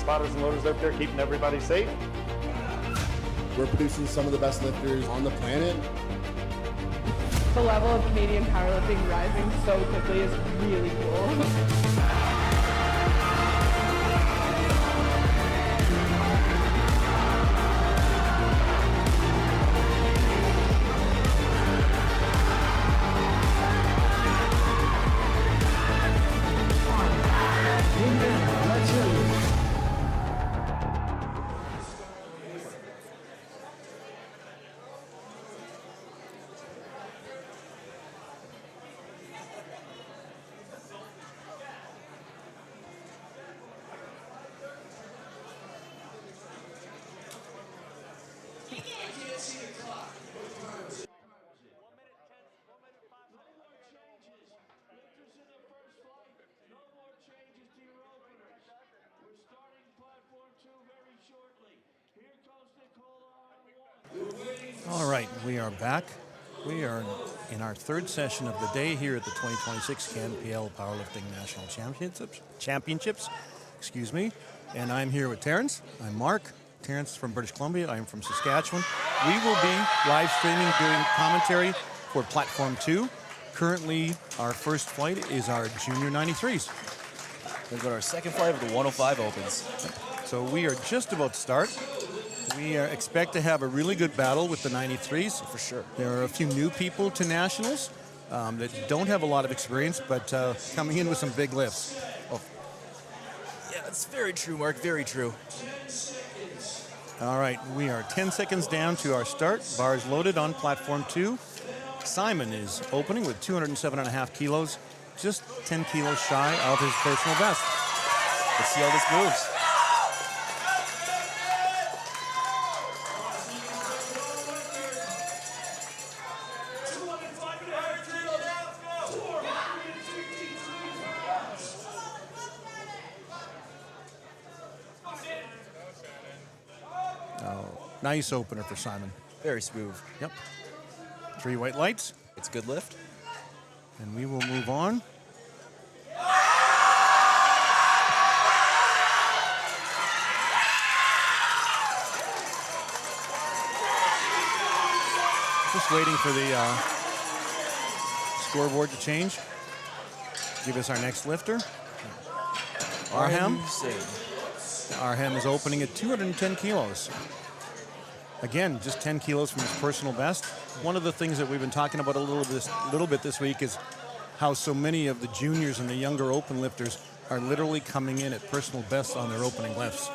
spotters and loaders out there keeping everybody safe. We're producing some of the best lifters on the planet. The level of Canadian powerlifting rising so quickly is really cool. All right, we are back. We are in our third session of the day here at the 2026 CANPL Powerlifting National Championships. Excuse me. And I'm here with Terrence. I'm Mark. Terrence from British Columbia. I'm from Saskatchewan. We will be live streaming, doing commentary for Platform 2. Currently, our first flight is our Junior 93s. We've got our second flight of the 105 Opens. So we are just about to start. We expect to have a really good battle with the 93s. For sure. There are a few new people to Nationals that don't have a lot of experience, but coming in with some big lifts. Oh. Yeah, that's very true, Mark. Very true. All right, we are 10 seconds down to our start. Bars loaded on Platform 2. Simon is opening with 207.5 kilos, just 10 kilos shy of his personal best. Let's see how this moves. Nice opener for Simon. Very smooth. Yep. 3 white lights. It's a good lift. And we will move on. Just waiting for the scoreboard to change. Give us our next lifter. Arham. Arham is opening at 210 kilos. Again, just 10 kilos from his personal best. One of the things that we've been talking about a little bit this week is how so many of the juniors and the younger open lifters are literally coming in at personal bests on their opening lifts.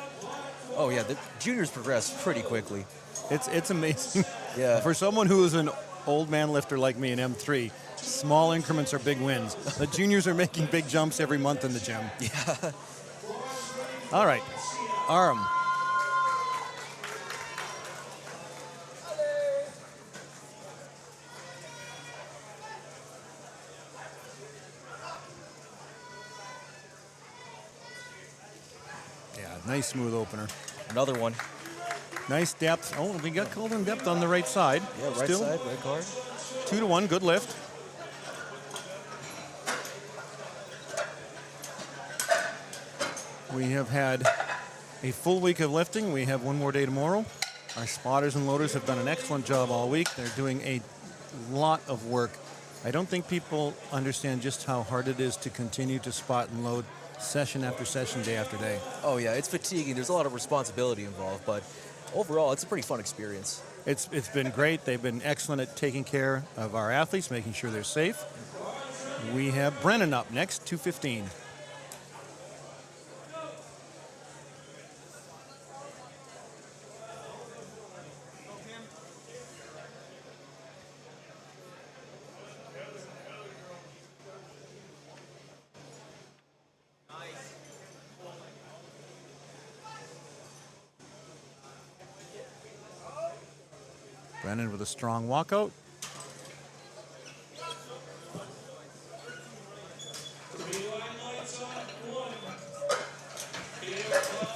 Oh yeah, the juniors progress pretty quickly. It's amazing. Yeah. For someone who is an old man lifter like me in M3, small increments are big wins. The juniors are making big jumps every month in the gym. Yeah. All right, Aram. Nice smooth opener. Another one. Nice depth. Oh, we got called in depth on the right side. Yeah, right side, right card. 2-1, good lift. We have had a full week of lifting. We have one more day tomorrow. Our spotters and loaders have done an excellent job all week. They're doing a lot of work. I don't think people understand just how hard it is to continue to spot and load session after session, day after day. Oh yeah, it's fatiguing. There's a lot of responsibility involved, but overall, it's a pretty fun experience. It's been great. They've been excellent at taking care of our athletes, making sure they're safe. We have Brennan up next, 215. Brennan with a strong walkout.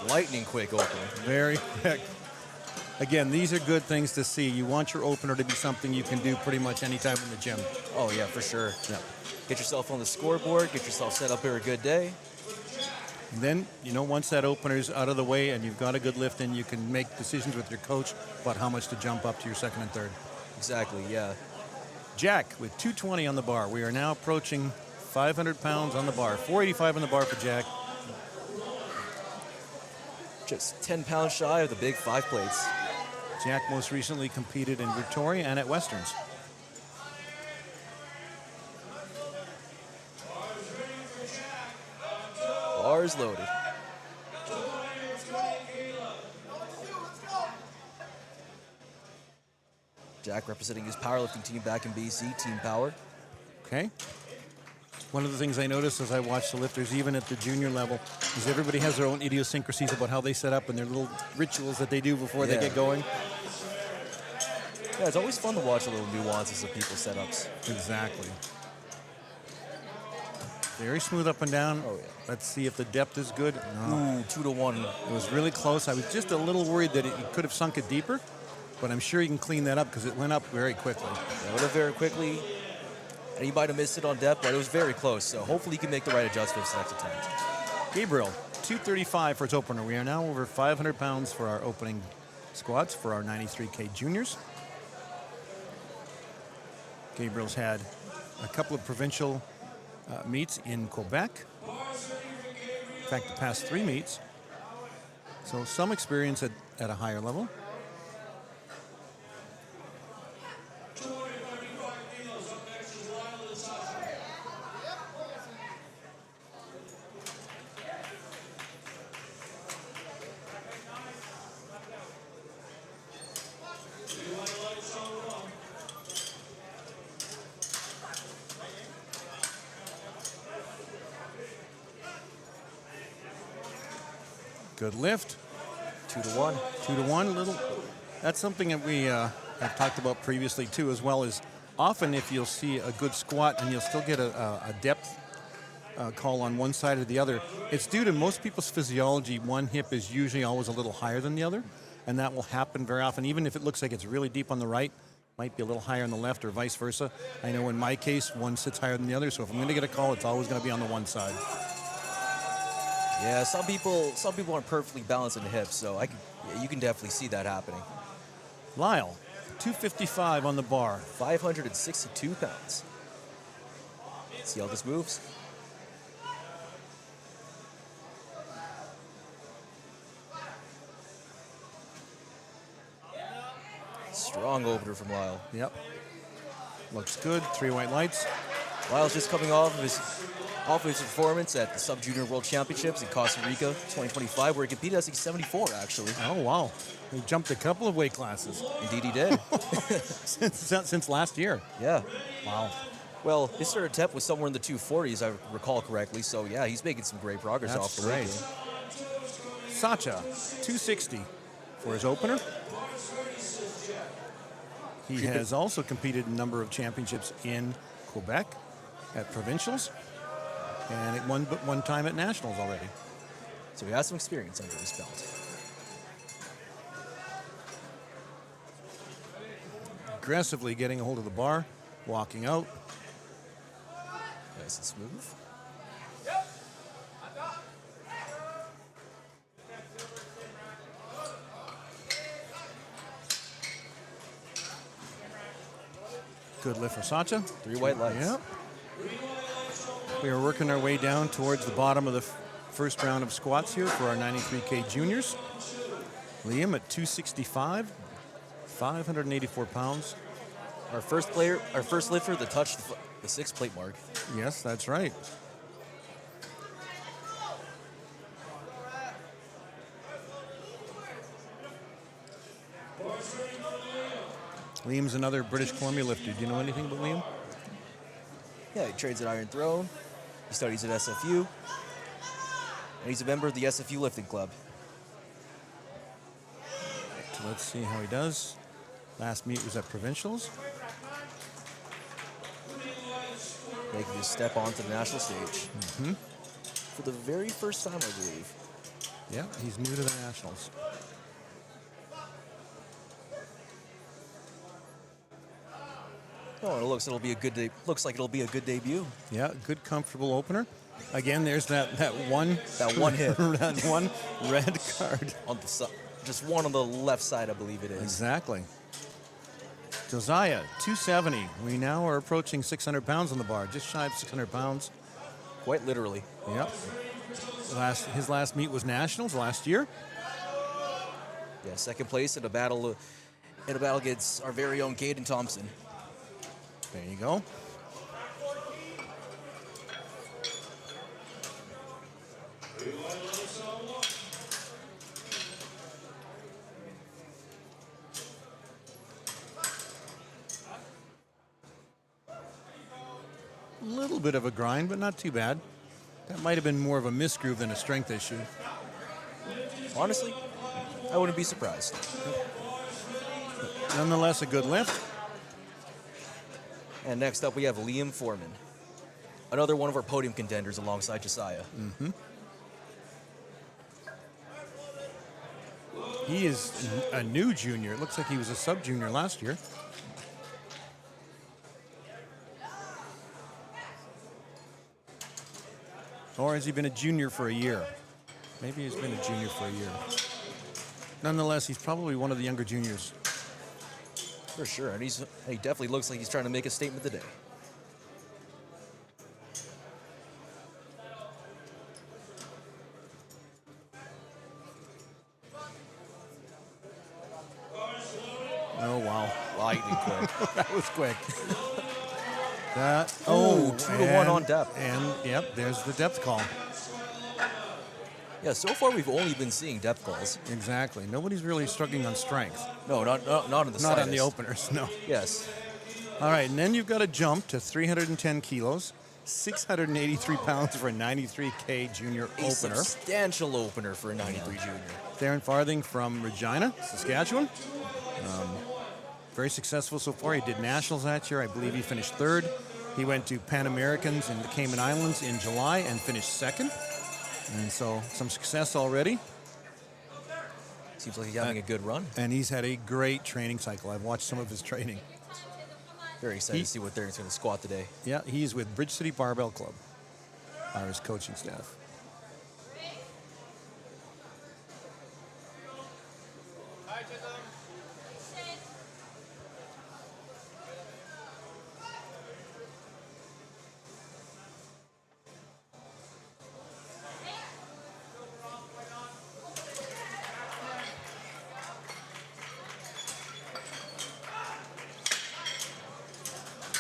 Lightning quick opener. Very quick. Again, these are good things to see. You want your opener to be something you can do pretty much anytime in the gym. Oh yeah, for sure. Yeah. Get yourself on the scoreboard, get yourself set up for a good day. And then, once that opener's out of the way and you've got a good lift in, you can make decisions with your coach about how much to jump up to your second and third. Exactly, yeah. Jack with 220 on the bar. We are now approaching 500 pounds on the bar. 485 on the bar for Jack. Just 10 pounds shy of the big 5 plates. Jack most recently competed in Victoria and at Westerns. Bars loaded. Jack representing his powerlifting team back in BC, Team Power. Okay. One of the things I noticed as I watched the lifters, even at the junior level, is everybody has their own idiosyncrasies about how they set up and their little rituals that they do before they get going. Yeah, it's always fun to watch the little nuances of people's setups. Exactly. Very smooth up and down. Oh, yeah. Let's see if the depth is good. No. Ooh, 2-1. It was really close. I was just a little worried that it could have sunk it deeper, but I'm sure you can clean that up because it went up very quickly. Yeah, it went up very quickly. And he might have missed it on depth, but it was very close. So hopefully he can make the right adjustments next attempt. Gabriel, 235 for his opener. We are now over 500 pounds for our opening squats for our 93K juniors. Gabriel's had a couple of provincial meets in Quebec. In fact, the past 3 meets. So some experience at a higher level. Good lift. 2-1. 2-1. Little. That's something that we have talked about previously too, as well as often if you'll see a good squat and you'll still get a depth call on one side or the other, it's due to most people's physiology. One hip is usually always a little higher than the other, and that will happen very often. Even if it looks like it's really deep on the right, might be a little higher on the left or vice versa. I know in my case, one sits higher than the other, so if I'm going to get a call, it's always going to be on the one side. Yeah, some people aren't perfectly balanced in the hips, so you can definitely see that happening. Lyle, 255 on the bar. 562 pounds. See how this moves? Strong opener from Lyle. Yep. Looks good. 3 white lights. Lyle's just coming off of his performance at the Sub-Junior World Championships in Costa Rica 2025, where he competed as a 74, actually. Oh, wow. He jumped a couple of weight classes. Indeed he did. since last year. Yeah. Wow. Well, his third attempt was somewhere in the 240s, I recall correctly. So, yeah, he's making some great progress off the weight. Sacha, 260 for his opener. He has also competed in a number of championships in Quebec at provincials, and at one time at nationals already. So he has some experience under his belt. Aggressively getting a hold of the bar, walking out. Nice and smooth. Good lift for Sacha. 3 white lights. Yep. We are working our way down towards the bottom of the first round of squats here for our 93K juniors. Liam at 265, 584 pounds. Our first lifter that touched the 6 plate mark. Yes, that's right. Liam's another British Columbia lifter. Do you know anything about Liam? Yeah, he trains at Iron Throne. He studies at SFU. And he's a member of the SFU lifting club. So let's see how he does. Last meet was at provincials. Making his step onto the national stage. For the very first time, I believe. Yeah, he's new to the nationals. Oh, and it looks like it'll be a good debut. Yeah, good, comfortable opener. Again, there's that one hit. that one red card. On the just one on the left side, I believe it is. Exactly. Josiah, 270. We now are approaching 600 pounds on the bar, just shy of 600 pounds. Quite literally. Yep. His last meet was Nationals last year. Yeah, second place in a battle against our very own Caden Thompson. There you go. A little bit of a grind, but not too bad. That might have been more of a misgroove than a strength issue. Honestly, I wouldn't be surprised. Nonetheless, a good lift. And next up, we have Liam Foreman, another one of our podium contenders alongside Josiah. Mm-hmm. He is a new junior. It looks like he was a sub-junior last year. Or has he been a junior for a year? Maybe he's been a junior for a year. Nonetheless, he's probably one of the younger juniors. For sure, and he definitely looks like he's trying to make a statement today. Oh, wow. Lightning quick. That was quick. Oh, 2-1 on depth. And, yep, there's the depth call. Yeah, so far we've only been seeing depth calls. Exactly. Nobody's really struggling on strength. No, not in the Not slightest. on the openers, no. Yes. All right, and then you've got to jump to 310 kilos, 683 pounds for a 93K junior A opener. substantial opener for a 93 junior. Darren Farthing from Regina, Saskatchewan. Very successful so far. He did nationals that year. I believe he finished third. He went to Pan Americans in the Cayman Islands in July and finished second. And so some success already. Seems like he's having a good run. And he's had a great training cycle. I've watched some of his training. Very excited to see what Darren's going to squat today. Yeah, he's with Bridge City Barbell Club, his coaching staff.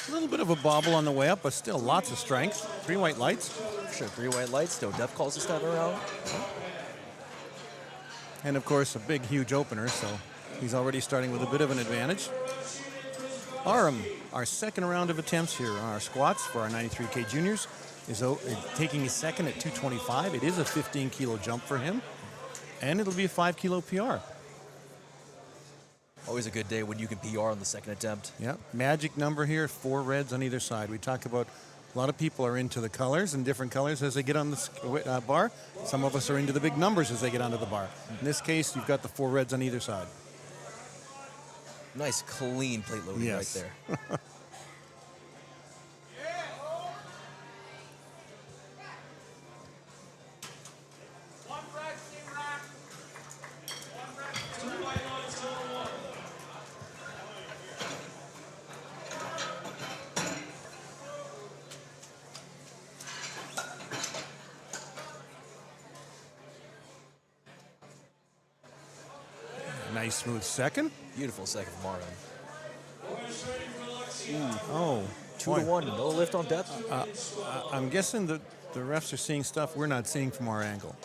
A little bit of a bobble on the way up, but still lots of strength. 3 white lights. Sure, 3 white lights, no depth calls this time around. And of course, a big, huge opener, so he's already starting with a bit of an advantage. Our second round of attempts here on our squats for our 93K juniors is taking his second at 225. It is a 15-kilo jump for him, and it'll be a 5-kilo PR. Always a good day when you can PR on the second attempt. Yeah, magic number here, 4 reds on either side. We talk about a lot of people are into the colors and different colors as they get on the bar. Some of us are into the big numbers as they get onto the bar. In this case, you've got the 4 reds on either side. Nice, clean plate loading right there. Nice, smooth second. Beautiful second from our end. Oh, 2-1, no lift on depth. I'm guessing that the refs are seeing stuff we're not seeing from our angle.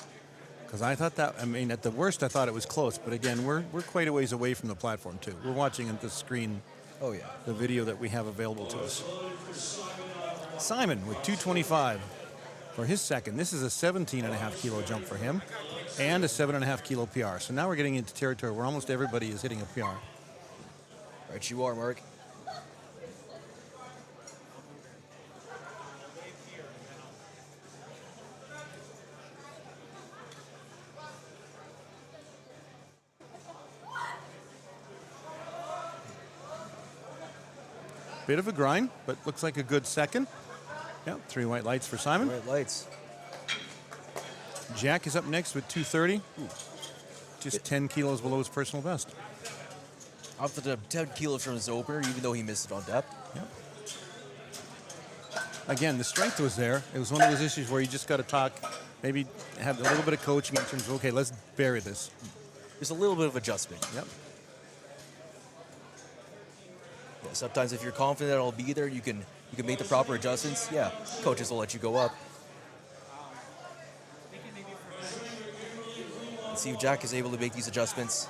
Because I thought that, at the worst, I thought it was close. But again, we're quite a ways away from the platform, too. We're watching at the screen. Oh, yeah. The video that we have available to us. Simon with 225 for his second. This is a 17.5-kilo jump for him and a 7.5-kilo PR. So now we're getting into territory where almost everybody is hitting a PR. Right, you are, Mark. Bit of a grind, but looks like a good second. Yep, 3 white lights for Simon. White lights. Jack is up next with 230. Just 10 kilos below his personal best. Off the 10 kilos from his opener, even though he missed it on depth. Yep. Again, the strength was there. It was one of those issues where you just got to talk, maybe have a little bit of coaching in terms of, okay, let's bury this. There's a little bit of adjustment. Yep. Yeah, sometimes if you're confident it'll be there, you can make the proper adjustments. Yeah, coaches will let you go up. Let's see if Jack is able to make these adjustments.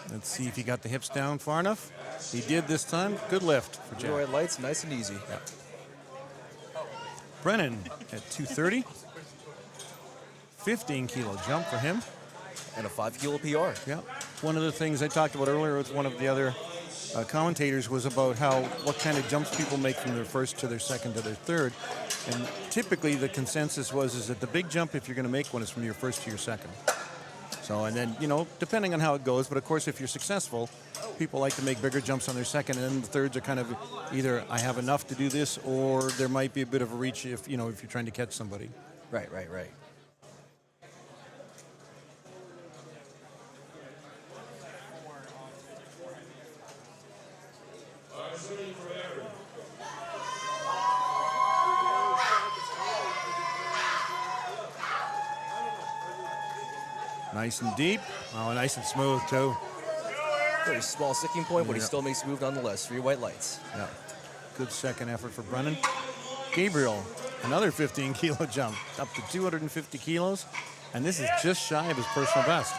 Let's see if he got the hips down far enough. He did this time. Good lift for Jack. White lights, nice and easy. Yeah. Brennan at 230. 15 kilo jump for him. And a 5 kilo PR. Yeah. One of the things I talked about earlier with one of the other commentators was about what kind of jumps people make from their first to their second to their third. And typically the consensus is that the big jump, if you're going to make one, is from your first to your second. So, and then, depending on how it goes, but of course, if you're successful, people like to make bigger jumps on their second, and then the thirds are kind of either I have enough to do this, or there might be a bit of a reach if you're trying to catch somebody. Right. Nice and deep. Oh, nice and smooth, too. Very small sticking point, but he still makes a move nonetheless. 3 white lights. Yeah. Good second effort for Brennan. Gabriel, another 15 kilo jump, up to 250 kilos. And this is just shy of his personal best.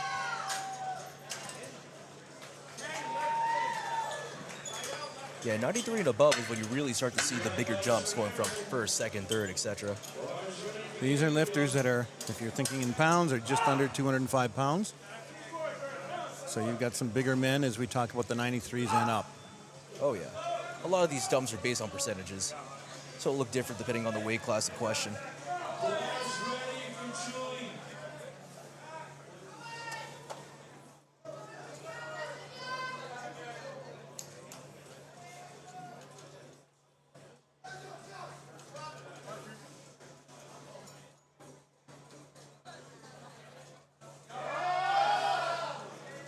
Yeah, 93 and above is when you really start to see the bigger jumps going from first, second, third, etc. These are lifters that are, if you're thinking in pounds, are just under 205 pounds. So you've got some bigger men as we talk about the 93s and up. Oh, yeah. A lot of these jumps are based on percentages, so it'll look different depending on the weight class in question.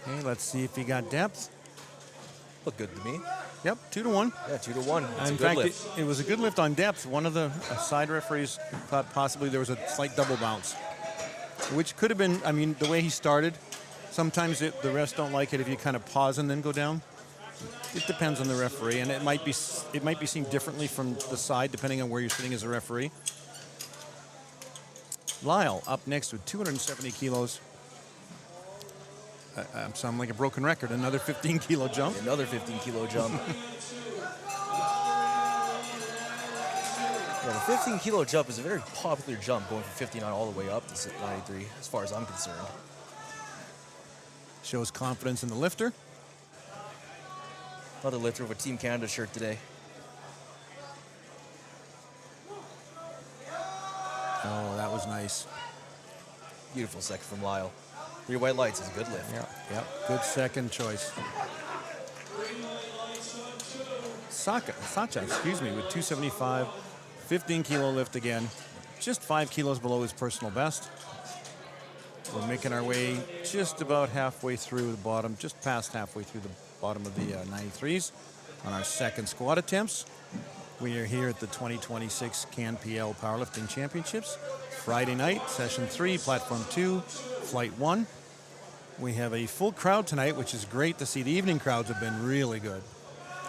Okay, let's see if he got depth. Look good to me. Yep, 2-1. Yeah, 2-1. It's In a good fact, lift. it was a good lift on depth. One of the side referees thought possibly there was a slight double bounce, which could have been, the way he started, sometimes the refs don't like it if you kind of pause and then go down. It depends on the referee, and it might be seen differently from the side depending on where you're sitting as a referee. Lyle up next with 270 kilos. I'm sounding like a broken record. Another 15 kilo jump. Another 15 kilo jump. Yeah, the 15 kilo jump is a very popular jump, going from 59 all the way up to 93, as far as I'm concerned. Shows confidence in the lifter. Another lifter with a Team Canada shirt today. Oh, that was nice. Beautiful second from Lyle. 3 white lights is a good lift. Yeah. Good second choice. Sacha, with 275, 15 kilo lift again. Just 5 kilos below his personal best. We're making our way just about halfway through the bottom, just past halfway through the bottom of the 93s on our second squat attempts. We are here at the 2026 CANPL Powerlifting Championships. Friday night, session 3, platform 2, flight 1. We have a full crowd tonight, which is great to see. The evening crowds have been really good.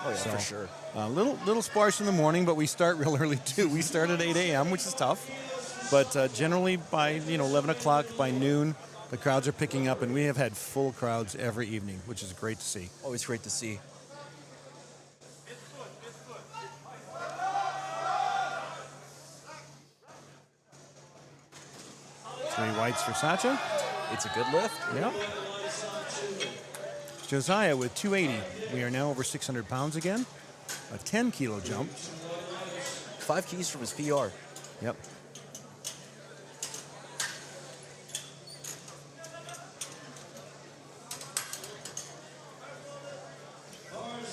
Oh, yeah, for sure. A little sparse in the morning, but we start real early too. We start at 8 a.m., which is tough. But generally by 11 o'clock, by noon, the crowds are picking up, and we have had full crowds every evening, which is great to see. Always great to see. Three whites for Sacha. It's a good lift. Yep. Josiah with 280. We are now over 600 pounds again. a 10-kilo jump. 5 keys from his PR. Yep.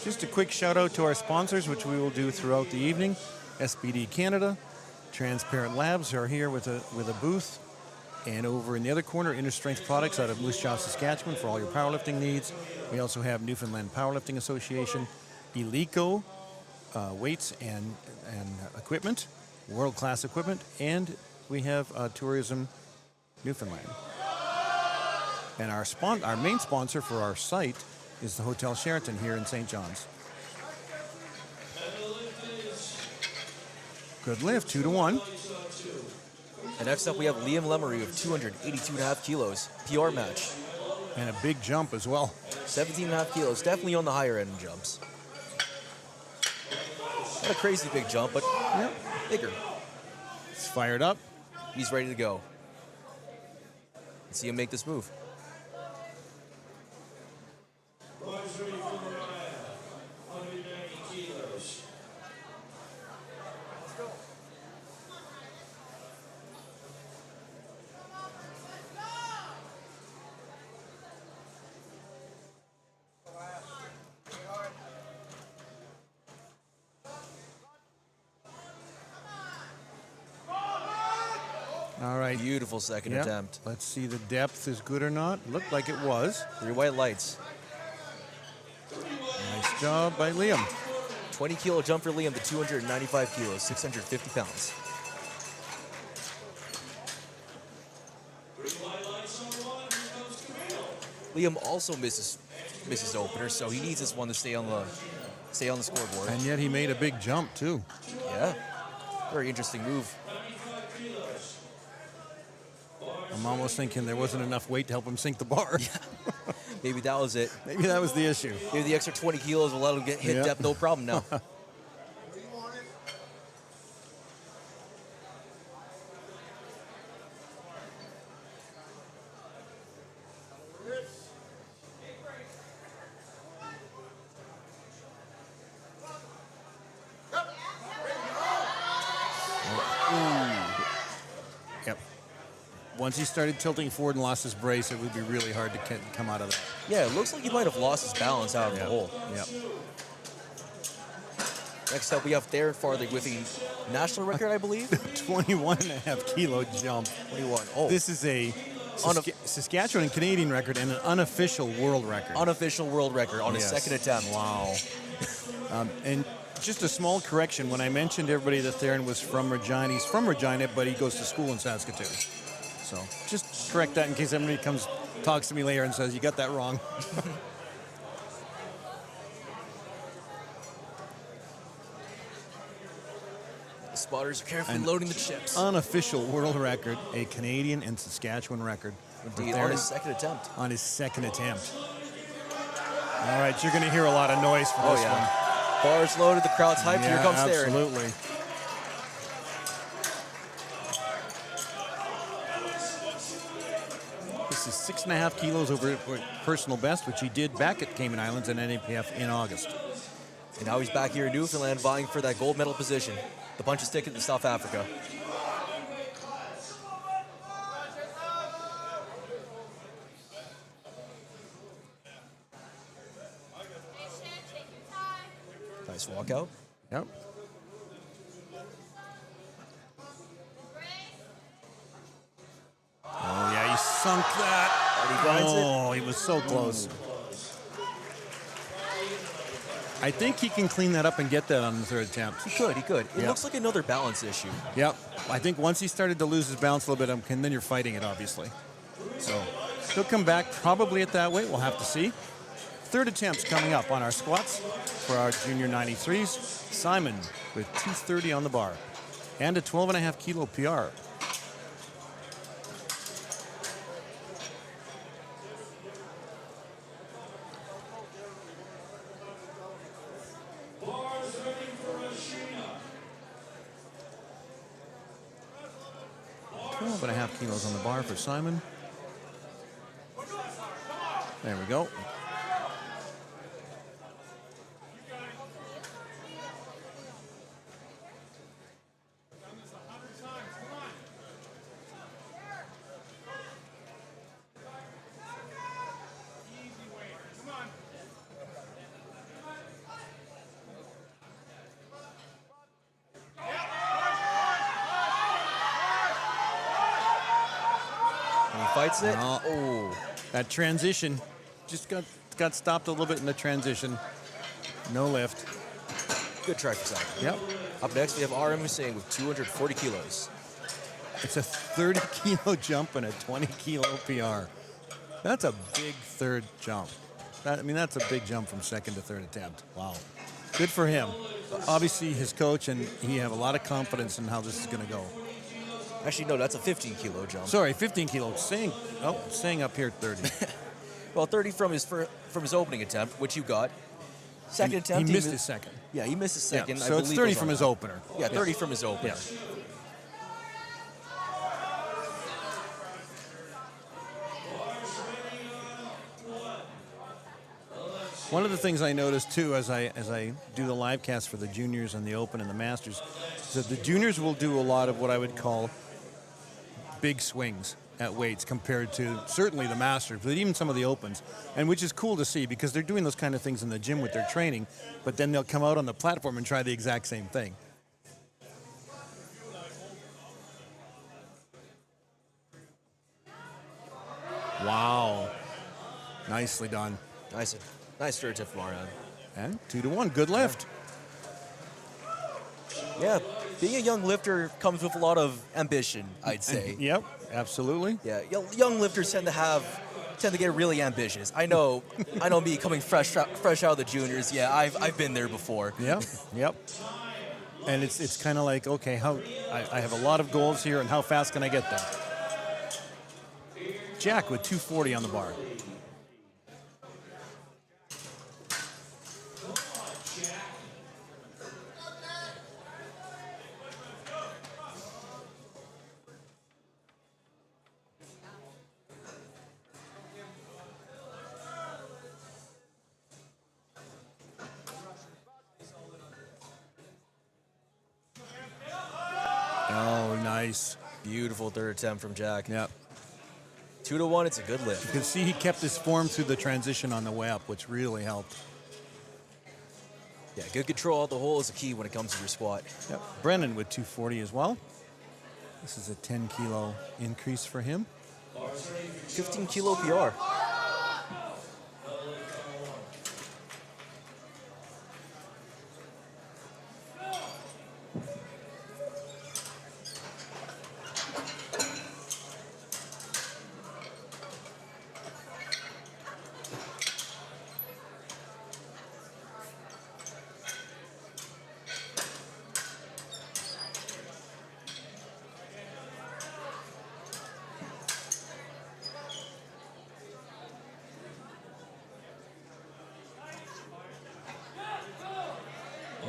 Just a quick shout out to our sponsors, which we will do throughout the evening. SBD Canada, Transparent Labs are here with a booth. And over in the other corner, Inner Strength Products out of Moose Jaw, Saskatchewan for all your powerlifting needs. We also have Newfoundland Powerlifting Association, Eleco, weights and equipment, world-class equipment, and we have Tourism Newfoundland. And our main sponsor for our site is the Hotel Sheraton here in St. John's. Good lift, 2-1. And next up, we have Liam Lemery of 282.5 kilos, PR match. And a big jump as well. 17.5 kilos, definitely on the higher end jumps. Not a crazy big jump, but bigger. He's fired up. He's ready to go. Let's see him make this move. All right. Beautiful second attempt. Let's see the depth is good or not. Looked like it was. 3 white lights. Nice job by Liam. 20-kilo jump for Liam to 295 kilos, 650 pounds. Liam also misses opener, so he needs this one to stay on the scoreboard. And yet he made a big jump too. Yeah, very interesting move. I'm almost thinking there wasn't enough weight to help him sink the bar. Maybe that was it. Maybe that was the issue. Maybe the extra 20 kilos will let him get hit depth, no problem now. Yep. Once he started tilting forward and lost his brace, it would be really hard to come out of that. Yeah, it looks like he might have lost his balance out of the hole. Yep. Next up, we have Darren Farley with a national record, I believe. 21.5 kilo jump. 21. Oh, This is a Saskatchewan and Canadian record and an unofficial world record. unofficial world record on his second attempt. Wow. And just a small correction. When I mentioned to everybody that Theron was from Regina, he's from Regina, but he goes to school in Saskatoon. So just correct that in case anybody talks to me later and says, you got that wrong. The spotters are carefully loading the chips. Unofficial world record, a Canadian and Saskatchewan record. Indeed, on his second attempt. On his second attempt. All right, you're going to hear a lot of noise for this one. Bars loaded, the crowd's hyped. Here comes Darren. Absolutely. This is 6.5 kilos over personal best, which he did back at Cayman Islands and NAPF in August. And now he's back here in Newfoundland vying for that gold medal position. The punches ticket to South Africa. Nice walkout. Yep. Oh, yeah, he sunk that. And he grinds it. Oh, he was so close. I think he can clean that up and get that on the third attempt. He could. It looks like another balance issue. Yep. I think once he started to lose his balance a little bit, and then you're fighting it, obviously. So he'll come back probably at that weight. We'll have to see. Third attempts coming up on our squats for our junior 93s. Simon with 230 on the bar and a 12.5 kilo PR. And a half kilos on the bar for Simon. There we go. fights it. Oh. Oh. That transition just got stopped a little bit in the transition. No lift. Good try for Zach. Yep. Up next, we have RM Hussein with 240 kilos. It's a 30-kilo jump and a 20-kilo PR. That's a big third jump. That's a big jump from second to third attempt. Wow. Good for him. Obviously, his coach and he have a lot of confidence in how this is going to go. Actually, no, that's a 15-kilo jump. Sorry, 15 kilos. Saying up here 30. Well, 30 from his opening attempt, which you got. Second attempt, He missed his second. Yeah, he missed his second. Yeah, I so it's believe 30 was from on his that. opener. Yeah, 30 from his opener. Yeah. One of the things I noticed too, as I do the live cast for the juniors and the Open and the Masters, is that the juniors will do a lot of what I would call big swings at weights compared to certainly the Masters, but even some of the Opens, and which is cool to see because they're doing those kind of things in the gym with their training, but then they'll come out on the platform and try the exact same thing. Wow. Nicely done. Nice third tip from RM. And 2-1. Good lift. Yeah, being a young lifter comes with a lot of ambition, I'd say. Yep, absolutely. Yeah, young lifters tend to get really ambitious. I know me coming fresh out of the juniors. Yeah, I've been there before. Yep. And it's kind of like, okay, I have a lot of goals here, and how fast can I get them? Jack with 240 on the bar. Oh, nice. Beautiful third attempt from Jack. Yep. 2-1, it's a good lift. You can see he kept his form through the transition on the way up, which really helped. Yeah, good control of the hole is the key when it comes to your squat. Yep. Brennan with 240 as well. This is a 10-kilo increase for him. 15-kilo PR.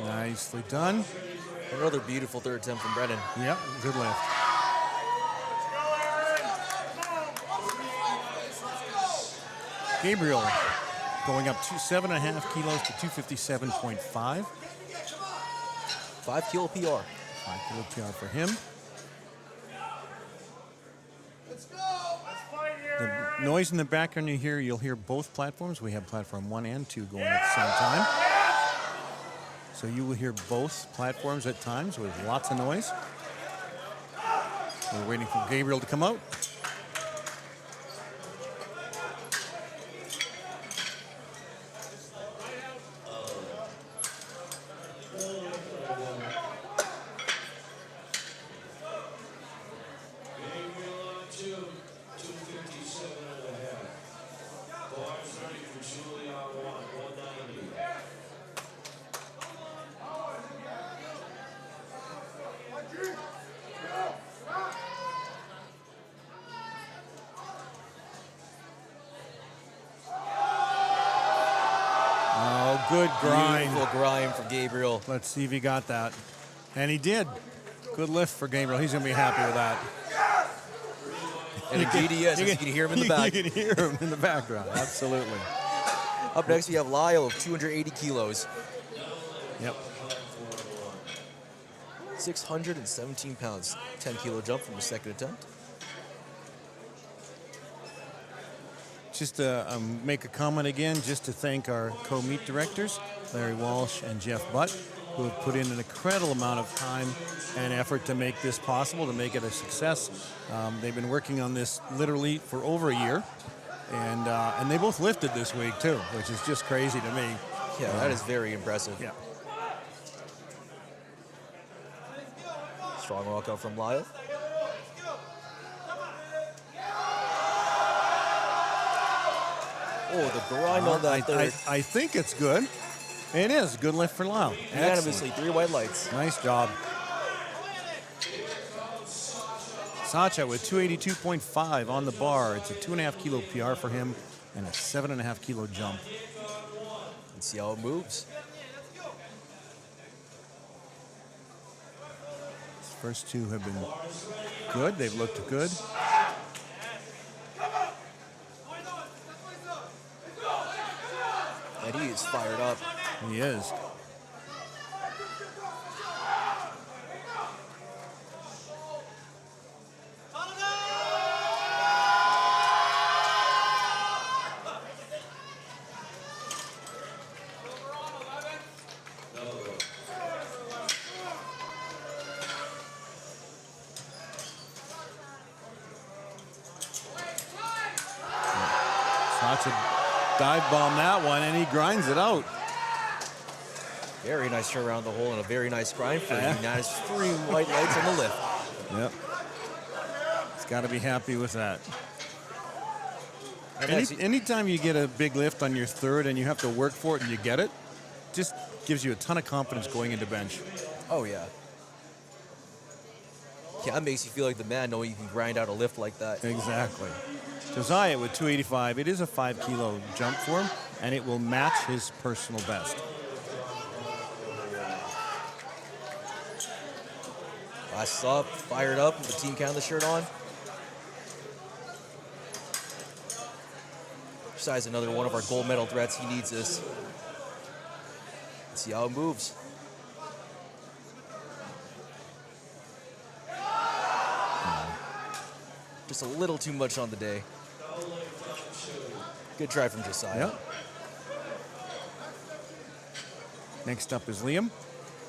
Nicely done. Another beautiful third attempt from Brennan. Yep, good lift. Gabriel going up 7.5 kilos to 257.5. 5-kilo PR. 5-kilo PR for him. The noise in the background you'll hear both platforms. We have platform 1 and 2 going at the same time. So you will hear both platforms at times with lots of noise. We're waiting for Gabriel to come out. Good grind. Beautiful grind from Gabriel. Let's see if he got that. And he did. Good lift for Gabriel. He's going to be happy with that. And indeed he is. You can hear him in the back. You can hear him in the background. Absolutely. Up next, we have Lyle of 280 kilos. Yep. 617 pounds. 10-kilo jump from the second attempt. Just to make a comment again, just to thank our co-meet directors, Larry Walsh and Jeff Butt. who have put in an incredible amount of time and effort to make this possible, to make it a success. They've been working on this literally for over a year, and they both lifted this week too, which is just crazy to me. Yeah, that is very impressive. Yeah. Strong walk out from Lyle. Oh, the grind on that third. I think it's good. It is. Good lift for Lyle. Unanimously, 3 white lights. Nice job. Sacha with 282.5 on the bar. It's a 2.5 kilo PR for him and a 7.5 kilo jump. Let's see how it moves. His first two have been good. They've looked good. And he is fired up. He is. Sacha dive bomb that one, and he grinds it out. Very nice turn around the hole and a very nice grind for him. Now has 3 white lights on the lift. Yep. He's got to be happy with that. And Anytime you get a big lift on your third and you have to work for it and you get it, just gives you a ton of confidence going into bench. Oh, yeah. Yeah, that makes you feel like the man knowing you can grind out a lift like that. Exactly. Josiah with 285. It is a 5 kilo jump for him, and it will match his personal best. Last up, fired up with the Team Canada shirt on. Besides another one of our gold medal threats, he needs this. Let's see how it moves. Just a little too much on the day. Good try from Josiah. Yep. Next up is Liam.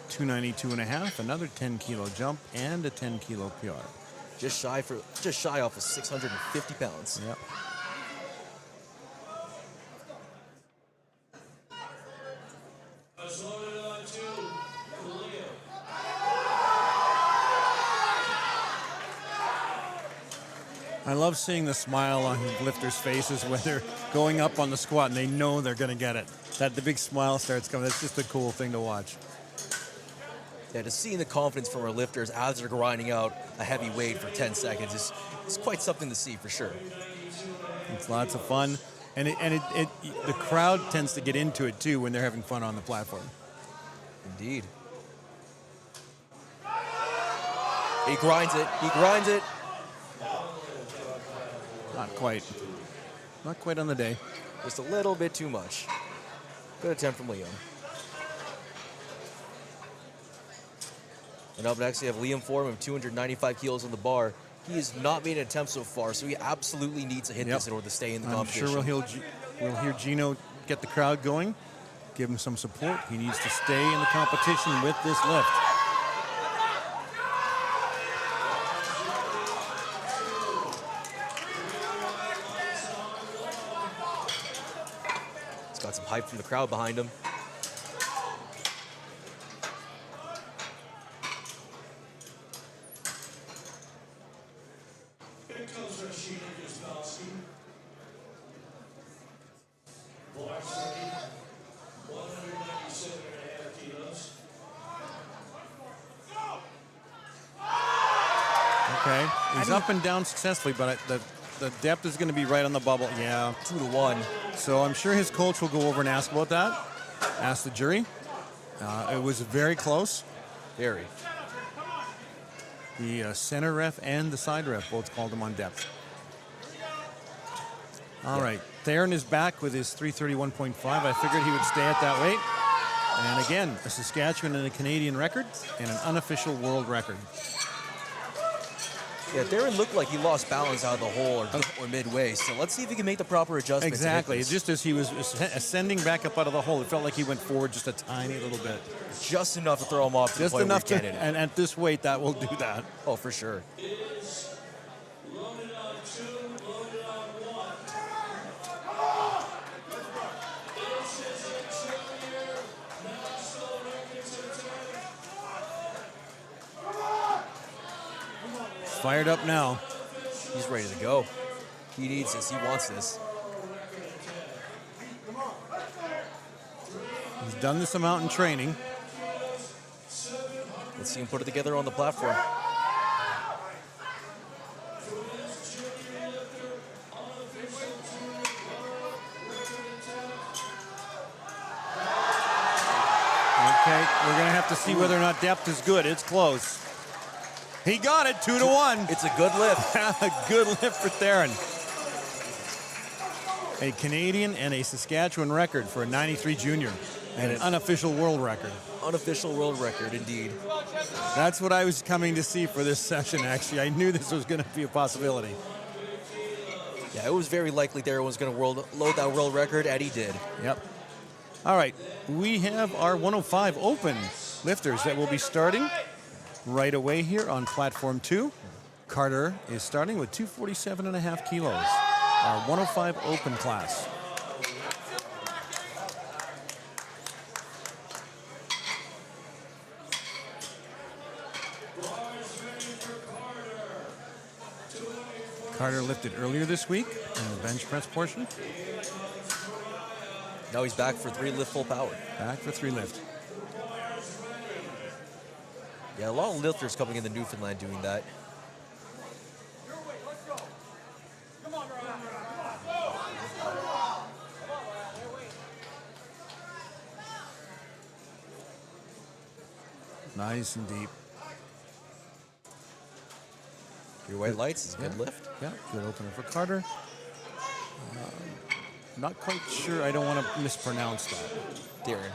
292.5, another 10 kilo jump, and a 10 kilo PR. Just shy off of 650 pounds. Yep. I love seeing the smile on lifters' faces when they're going up on the squat and they know they're going to get it. That the big smile starts coming. That's just a cool thing to watch. Yeah, to see the confidence from our lifters as they're grinding out a heavy weight for 10 seconds is quite something to see for sure. It's lots of fun. And the crowd tends to get into it too when they're having fun on the platform. Indeed. He grinds it. He grinds it. Not quite. Not quite on the day. Just a little bit too much. Good attempt from Liam. And up next, we have Liam Foreman of 295 kilos on the bar. He has not made an attempt so far, so he absolutely needs to hit this in order to stay in the competition. I'm sure we'll hear Gino get the crowd going, give him some support. He needs to stay in the competition with this lift. He's got some hype from the crowd behind him. Okay, he's up and down successfully, but the depth is going to be right on the bubble. Yeah. 2-1. So I'm sure his coach will go over and ask about that. Ask the jury. It was very close. Very. The center ref and the side ref both called him on depth. All right. Theron is back with his 331.5. I figured he would stay at that weight. And again, a Saskatchewan and a Canadian record and an unofficial world record. Yeah, Darren looked like he lost balance out of the hole or midway. So let's see if he can make the proper adjustments. Exactly. Just as he was ascending back up out of the hole, it felt like he went forward just a tiny little bit. Just enough to throw him off. Just enough to, and at this weight, that will do that. Oh, for sure. Fired up now. He's ready to go. He needs this. He wants this. He's done this amount in training. Let's see him put it together on the platform. Okay, we're going to have to see whether or not depth is good. It's close. He got it, 2-1. It's a good lift. A good lift for Theron. A Canadian and a Saskatchewan record for a 93 junior and an unofficial world record. Unofficial world record, indeed. That's what I was coming to see for this session, actually. I knew this was going to be a possibility. Yeah, it was very likely Darren was going to load that world record, and he did. Yep. All right, we have our 105 open lifters that will be starting right away here on platform 2. Carter is starting with 247.5 kilos, our 105 open class. Carter lifted earlier this week in the bench press portion. Now he's back for 3 lift full power. Back for 3 lift. Yeah, a lot of lifters coming into Newfoundland doing that. Nice and deep. 3 white lights is a good lift. Yeah, good opener for Carter. Not quite sure. I don't want to mispronounce that. Darren.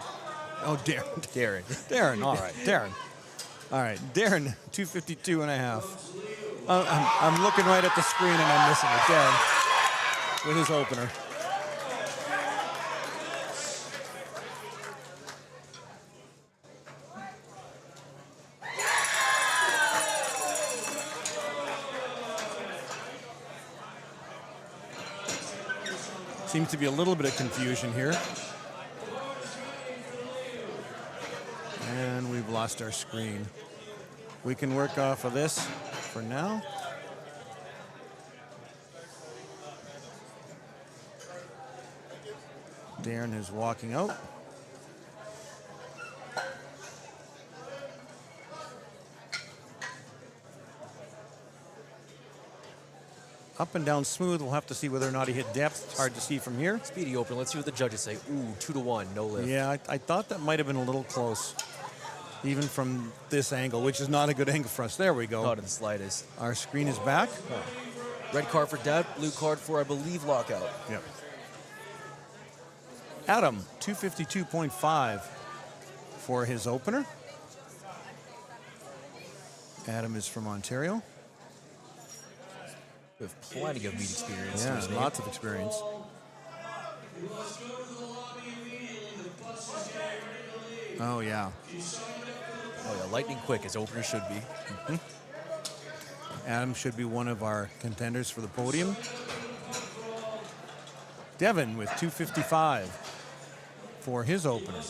Oh, Darren. Darren. Darren, all right. Darren. All right, Darren, 252.5. I'm looking right at the screen and I'm missing it. Darren with his opener. Seems to be a little bit of confusion here. And we've lost our screen. We can work off of this for now. Darren is walking out. Up and down smooth. We'll have to see whether or not he hit depth. It's hard to see from here. Speedy open. Let's see what the judges say. Ooh, 2-1, no lift. Yeah, I thought that might have been a little close, even from this angle, which is not a good angle for us. There we go. Not in the slightest. Our screen is back. Oh. Red card for Dad, blue card for, I believe, lockout. Yep. Adam, 252.5 for his opener. Adam is from Ontario. We have plenty of meat experience. Yeah, lots of experience. Oh, yeah. Oh, yeah, lightning quick, as opener should be. Mm-hmm. Adam should be one of our contenders for the podium. Devin with 255 for his opener.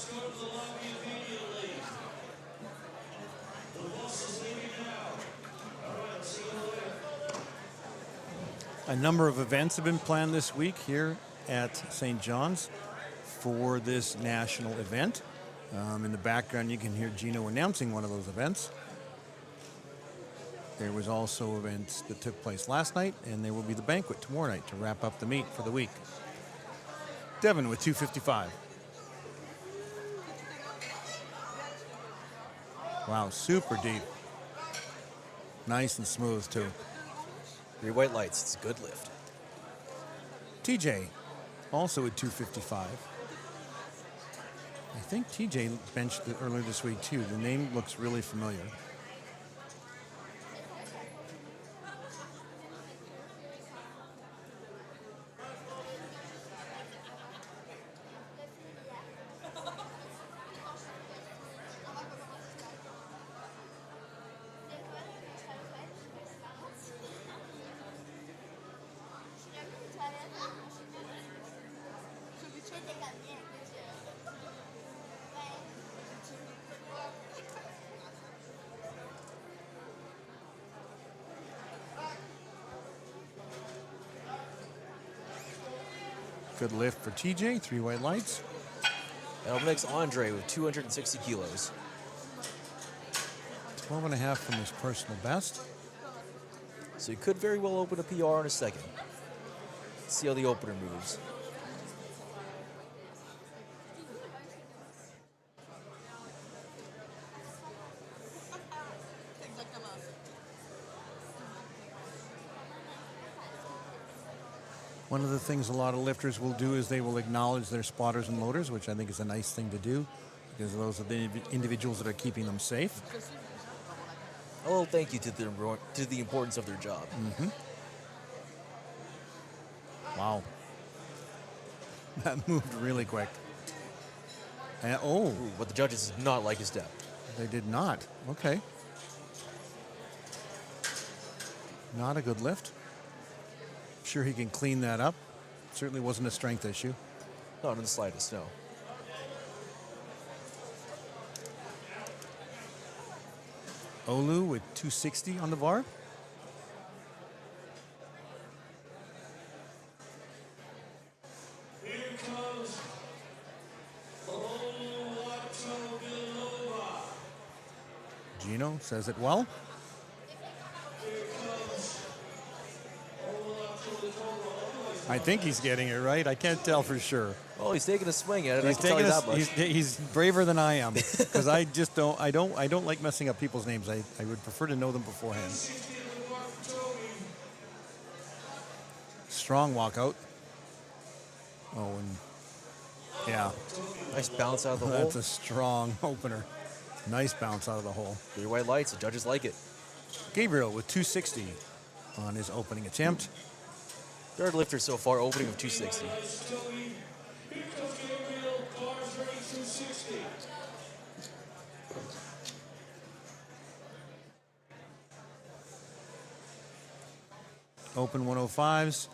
A number of events have been planned this week here at St. John's for this national event. In the background, you can hear Gino announcing one of those events. There was also events that took place last night, and there will be the banquet tomorrow night to wrap up the meet for the week. Devin with 255. Wow, super deep. Nice and smooth, too. 3 white lights. It's a good lift. TJ, also at 255. I think TJ benched earlier this week, too. The name looks really familiar. Good lift for TJ, 3 white lights. And up next, Andre with 260 kilos. 12.5 from his personal best. So he could very well open a PR in a second. Let's see how the opener moves. One of the things a lot of lifters will do is they will acknowledge their spotters and loaders, which I think is a nice thing to do because those are the individuals that are keeping them safe. A little thank you to the importance of their job. Wow. That moved really quick. And, oh, Ooh, but the judges did not like his step. they did not. Okay. Not a good lift. Sure he can clean that up. Certainly wasn't a strength issue. Not in the slightest, no. Olu with 260 on the bar. Gino says it well. I think he's getting it right. I can't tell for sure. Well, he's taking a swing at it. He's I can tell you taking that much. he's braver than I am because I just don't. I don't like messing up people's names. I would prefer to know them beforehand. Strong walkout. Oh, and yeah, Nice bounce out of the hole. that's a strong opener. Nice bounce out of the hole. 3 white lights. The judges like it. Gabriel with 260 on his opening attempt. Third lifter so far, opening with 260. Open 105s.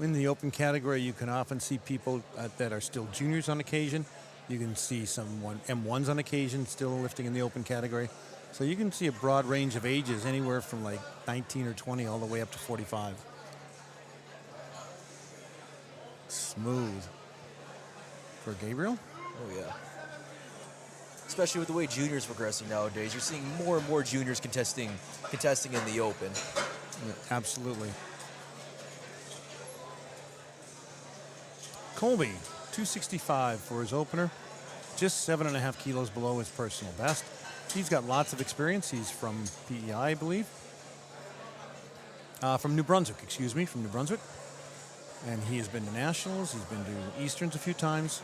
In the open category, you can often see people that are still juniors on occasion. You can see some M1s on occasion still lifting in the open category. So you can see a broad range of ages, anywhere from like 19 or 20 all the way up to 45. Smooth for Gabriel. Oh, yeah. Especially with the way juniors progressing nowadays. You're seeing more and more juniors contesting in the open. Yeah, absolutely. Colby, 265 for his opener. Just 7.5 kilos below his personal best. He's got lots of experience. He's from PEI, I believe. From New Brunswick, from New Brunswick. And he has been to Nationals. He's been to Easterns a few times.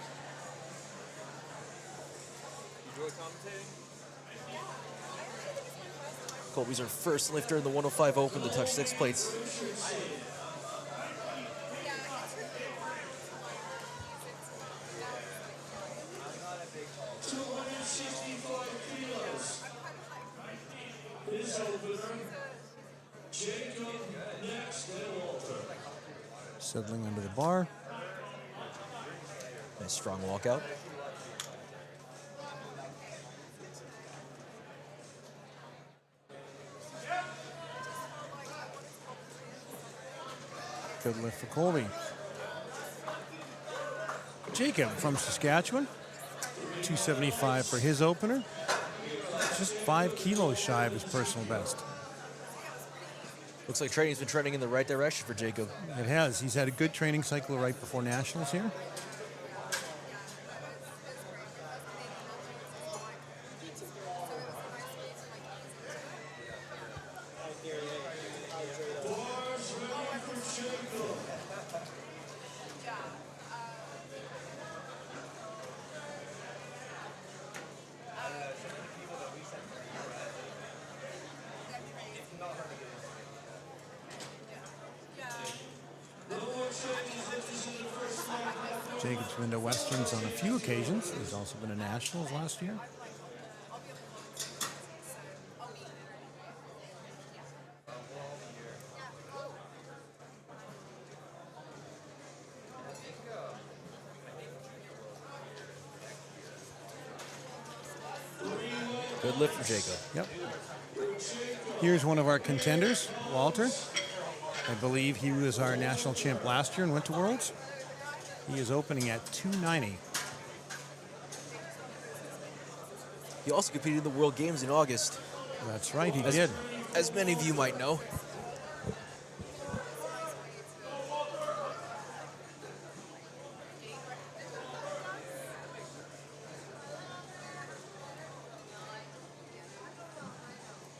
Colby's our first lifter in the 105 Open to touch 6 plates. Settling under the bar. Nice strong walkout. Good lift for Colby. Jacob from Saskatchewan. 275 for his opener. Just 5 kilos shy of his personal best. Looks like training's been trending in the right direction for Jacob. It has. He's had a good training cycle right before Nationals here. Jacob's been to Westerns on a few occasions. He's also been to Nationals last year. Good lift from Jacob. Yep. Here's one of our contenders, Walter. I believe he was our national champ last year and went to Worlds. He is opening at 290. He also competed in the World Games in August, That's right, he did. as many of you might know.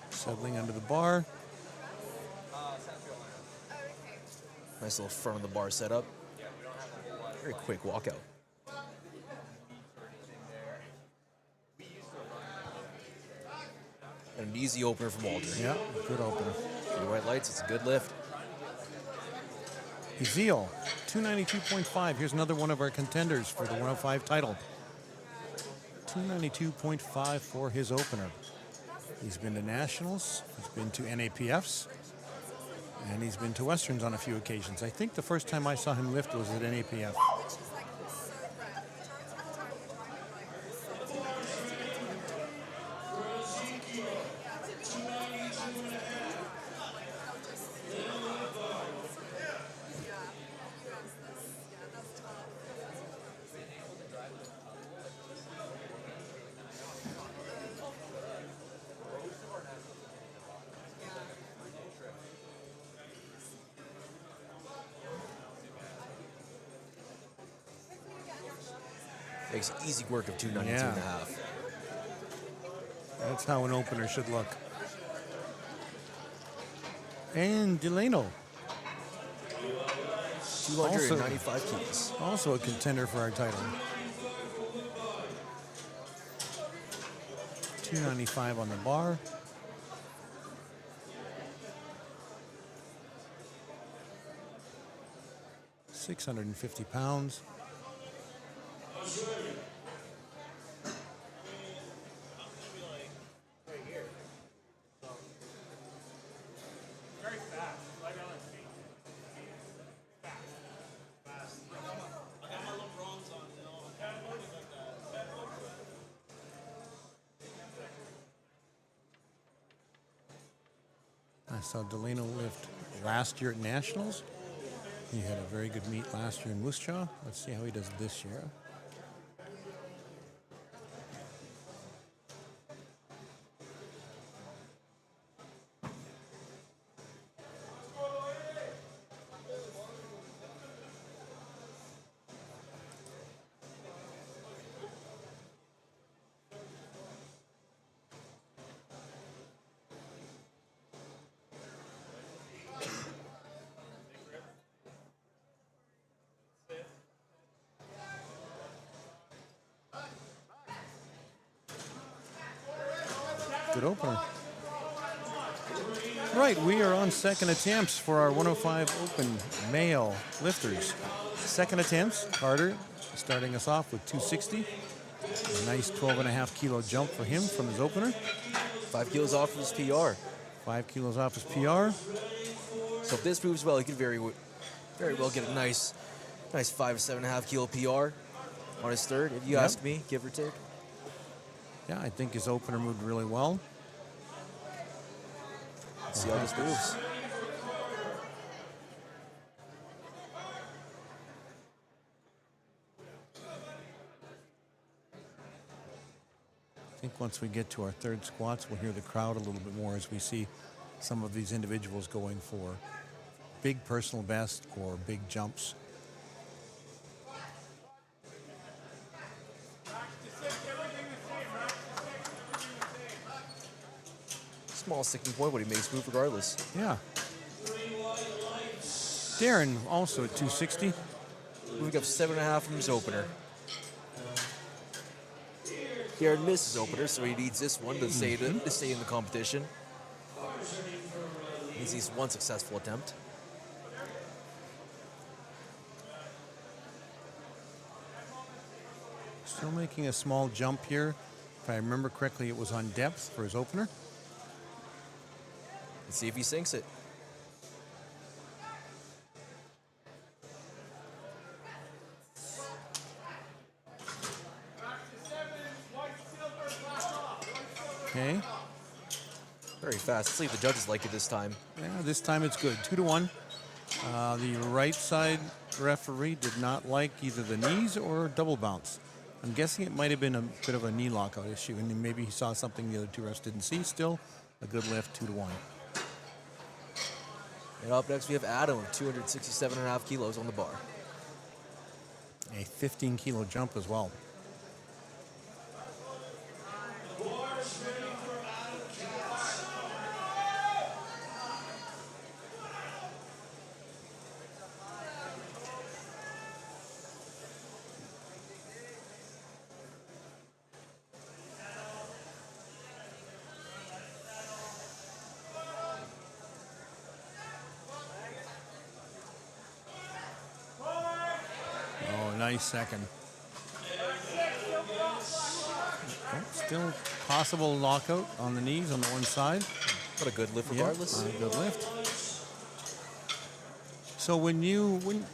Settling under the bar. Nice little front of the bar setup. Very quick walkout. And an easy opener from Walter. Yeah, good opener. The white lights, it's a good lift. Ezeel, 292.5. Here's another one of our contenders for the 105 title. 292.5 for his opener. He's been to nationals, he's been to NAPFs, and he's been to Westerns on a few occasions. I think the first time I saw him lift was at NAPF. Makes easy work of 292 and a half. That's how an opener should look. And Delano, 295 keys. also a contender for our title. 295 on the bar. £650. I saw Delano lift last year at Nationals. He had a very good meet last year in Moose Jaw. Let's see how he does this year. Good opener. Right, we are on second attempts for our 105 Open male lifters. Second attempts, Carter starting us off with 260. A nice 12.5 kilo jump for him from his opener. 5 kilos off of his PR. 5 kilos off his PR. So if this proves well, he could very well get a nice 7.5 kilo PR on his third, if you ask me, give or take. Yeah, I think his opener moved really well. Let's see how this moves. I think once we get to our third squats, we'll hear the crowd a little bit more as we see some of these individuals going for big personal best or big jumps. Small sticking point, but he makes move regardless. Yeah. Darren also at 260. Moving up 7.5 from his opener. Darren missed his opener, so he needs this one to stay in the competition. He needs one successful attempt. Still making a small jump here. If I remember correctly, it was on depth for his opener. Let's see if he sinks it. Okay, fast. Let's see if the judges like it this time. Yeah, this time it's good. 2-1. The right side referee did not like either the knees or double bounce. I'm guessing it might have been a bit of a knee lockout issue, and maybe he saw something the other two refs didn't see. Still, a good lift, 2-1. And up next, we have Adam with 267.5 kilos on the bar. A 15-kilo jump as well. Nice second. Oh, still possible lockout on the knees on the one side. What a good lift regardless. Yep, good lift. So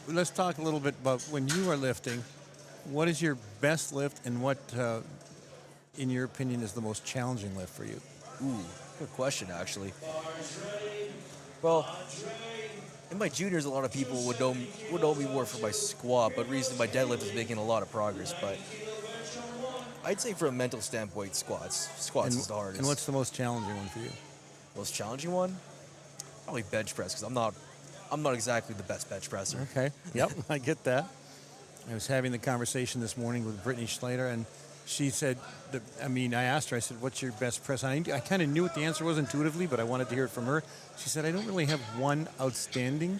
let's talk a little bit about when you are lifting, what is your best lift and what, in your opinion, is the most challenging lift for you? Ooh, good question, actually. Well, in my juniors, a lot of people would know me more for my squat, but recently my deadlift is making a lot of progress. But I'd say from a mental standpoint, squats is the hardest. And what's the most challenging one for you? Most challenging one? Probably bench press, because I'm not exactly the best bench presser. Okay. Yep, I get that. I was having the conversation this morning with Brittany Schlater, and she said, I asked her, I said, what's your best press? I kind of knew what the answer was intuitively, but I wanted to hear it from her. She said, I don't really have one outstanding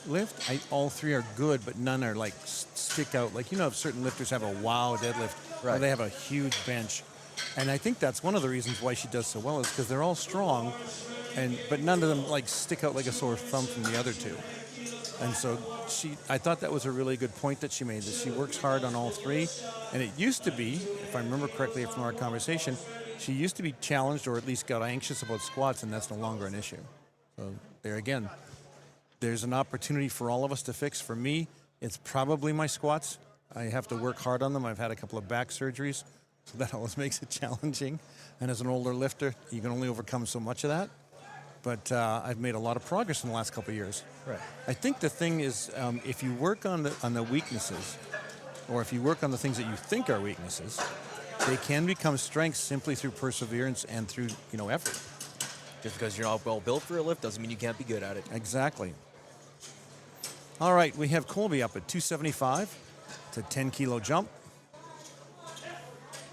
lift. All three are good, but none are like stick out. Like, certain lifters have a wow deadlift, right, or they have a huge bench. And I think that's one of the reasons why she does so well is because they're all strong, but none of them like stick out like a sore thumb from the other two. And so I thought that was a really good point that she made, that she works hard on all three. And it used to be, if I remember correctly from our conversation, she used to be challenged or at least got anxious about squats, and that's no longer an issue. So there again, there's an opportunity for all of us to fix. For me, it's probably my squats. I have to work hard on them. I've had a couple of back surgeries, so that always makes it challenging. And as an older lifter, you can only overcome so much of that. But I've made a lot of progress in the last couple of years. Right. I think the thing is, if you work on the weaknesses, or if you work on the things that you think are weaknesses, they can become strengths simply through perseverance and through effort. Just because you're not well built for a lift doesn't mean you can't be good at it. Exactly. All right, we have Colby up at 275. It's a 10-kilo jump.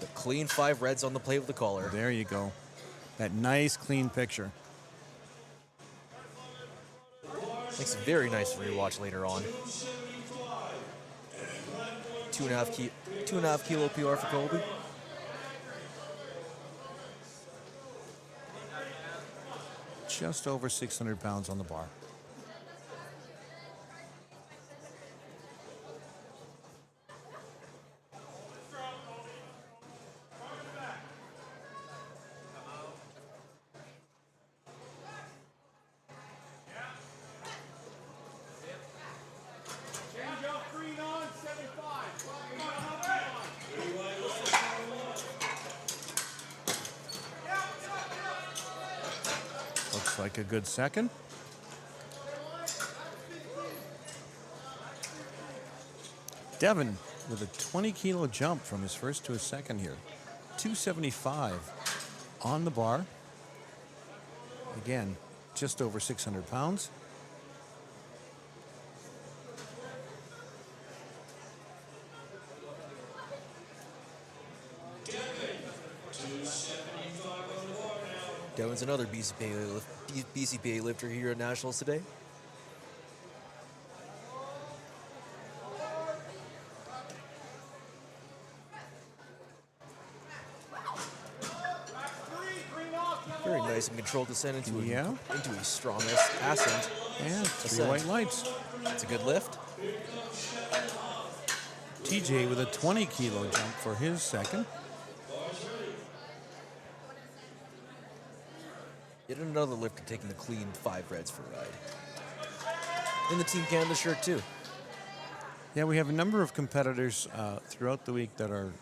The clean 5 reds on the plate with the collar. There you go. That nice, clean picture. Makes it very nice to rewatch later on. 2.5 kilo PR for Colby. Just over 600 pounds on the bar. Looks like a good second. Devin with a 20-kilo jump from his first to his second here. 275 on the bar. Again, just over 600 pounds. Devin's another BCPA lifter here at Nationals today. Very nice and controlled descent into a strong ascent. And 3 white lights. It's a good lift. TJ with a 20-kilo jump for his second. Yet another lifter taking the clean 5 reds for a ride. In the Team Canada shirt, too. Yeah, we have a number of competitors throughout the week that are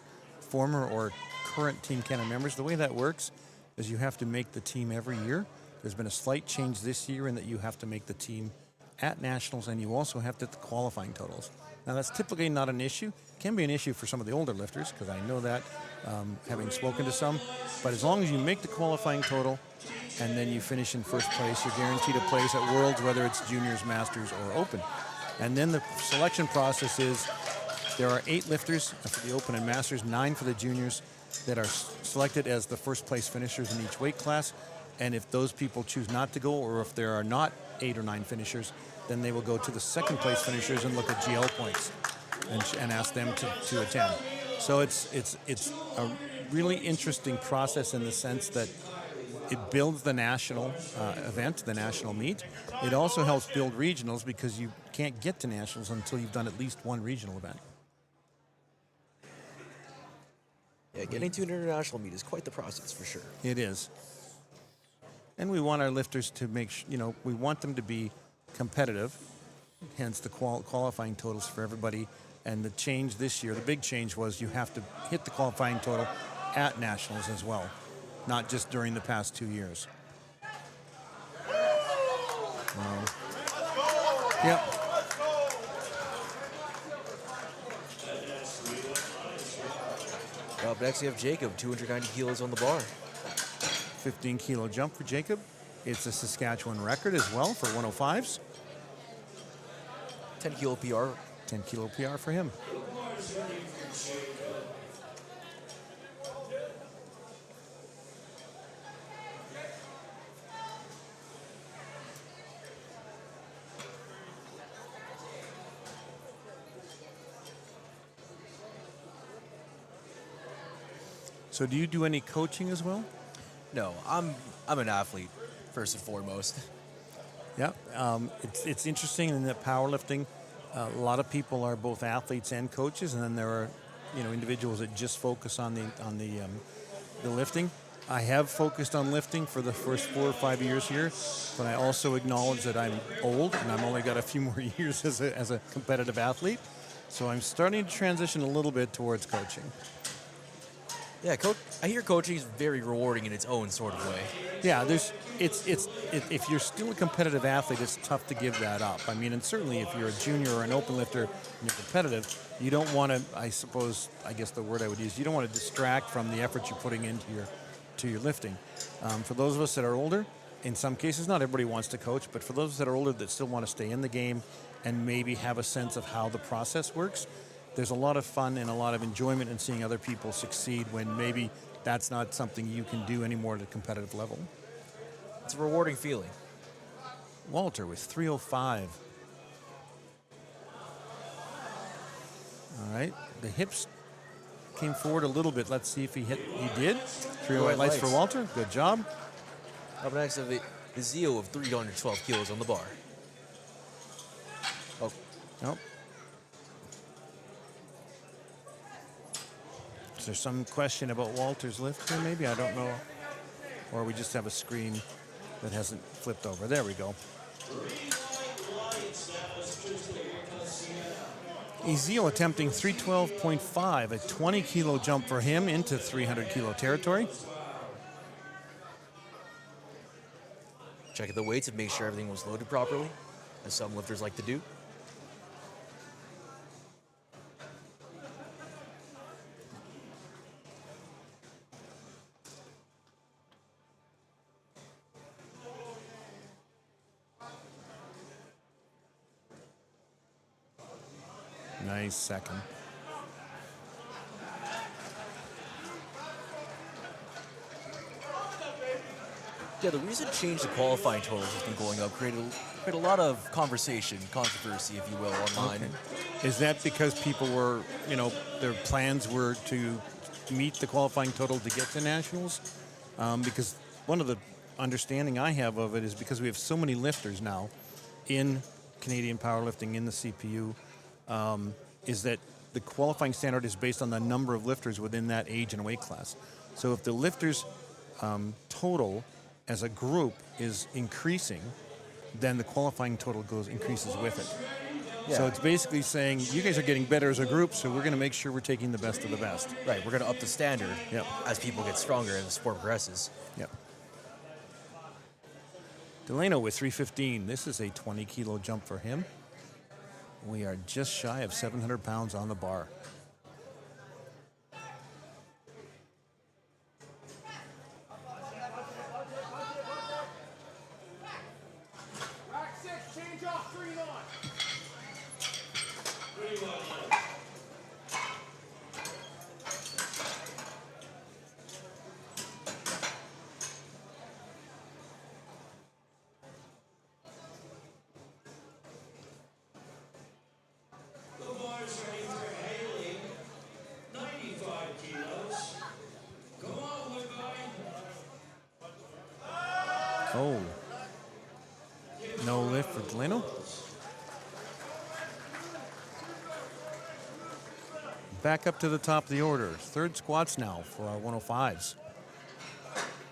former or current Team Canada members. The way that works is you have to make the team every year. There's been a slight change this year in that you have to make the team at nationals, and you also have to hit the qualifying totals. Now, that's typically not an issue. It can be an issue for some of the older lifters, because I know that, having spoken to some. But as long as you make the qualifying total, and then you finish in first place, you're guaranteed a place at Worlds, whether it's Juniors, Masters, or Open. And then the selection process is there are 8 lifters for the Open and Masters, 9 for the Juniors, that are selected as the first place finishers in each weight class. And if those people choose not to go, or if there are not 8 or 9 finishers, then they will go to the second place finishers and look at GL points and ask them to attend. So it's a really interesting process in the sense that it builds the national event, the national meet. It also helps build regionals, because you can't get to nationals until you've done at least one regional event. Yeah, getting to an international meet is quite the process for sure. It is. And we want our lifters to make, we want them to be competitive, hence the qualifying totals for everybody. And the change this year, the big change was you have to hit the qualifying total at nationals as well, not just during the past 2 years. Yep. Up next, we have Jacob, 290 kilos on the bar. 15-kilo jump for Jacob. It's a Saskatchewan record as well for 105s. 10-kilo PR. 10-kilo PR for him. So do you do any coaching as well? No, I'm an athlete, first and foremost. Yeah, it's interesting in that powerlifting, a lot of people are both athletes and coaches, and then there are, individuals that just focus on the lifting. I have focused on lifting for the first 4 or 5 years here, but I also acknowledge that I'm old and I've only got a few more years as a competitive athlete. So I'm starting to transition a little bit towards coaching. Yeah, I hear coaching is very rewarding in its own sort of way. Yeah, if you're still a competitive athlete, it's tough to give that up. I mean, and certainly if you're a junior or an open lifter and you're competitive, you don't want to, I guess the word I would use, you don't want to distract from the effort you're putting into your lifting. For those of us that are older, in some cases, not everybody wants to coach, but for those that are older that still want to stay in the game and maybe have a sense of how the process works, there's a lot of fun and a lot of enjoyment in seeing other people succeed when maybe that's not something you can do anymore at a competitive level. It's a rewarding feeling. Walter with 305. All right, the hips came forward a little bit. Let's see if he hit. He did. 308 lights for Walter. Good job. Up next, I have the Zio of 312 kilos on the bar. Oh, Nope. Is there some question about Walter's lift here, maybe? I don't know. Or we just have a screen that hasn't flipped over. There we go. Ezio attempting 312.5, a 20-kilo jump for him into 300-kilo territory. check the weights and make sure everything was loaded properly, as some lifters like to do. Nice second. Yeah, the recent change to qualifying totals has been going up, created a lot of conversation, controversy, if you will, online. Okay. Is that because people were, their plans were to meet the qualifying total to get to nationals? Because one of the understanding I have of it is because we have so many lifters now in Canadian powerlifting, in the CPU, is that the qualifying standard is based on the number of lifters within that age and weight class. So if the lifters total as a group is increasing, then the qualifying total increases with it. So Yeah. it's basically saying you guys are getting better as a group, so we're going to make sure we're taking the best of the best. Right, we're going to up the standard Yep. as people get stronger and the sport progresses. Yep. Delano with 315. This is a 20-kilo jump for him. We are just shy of 700 pounds on the bar. Oh. No lift for Delano. Back up to the top of the order. Third squats now for our 105s.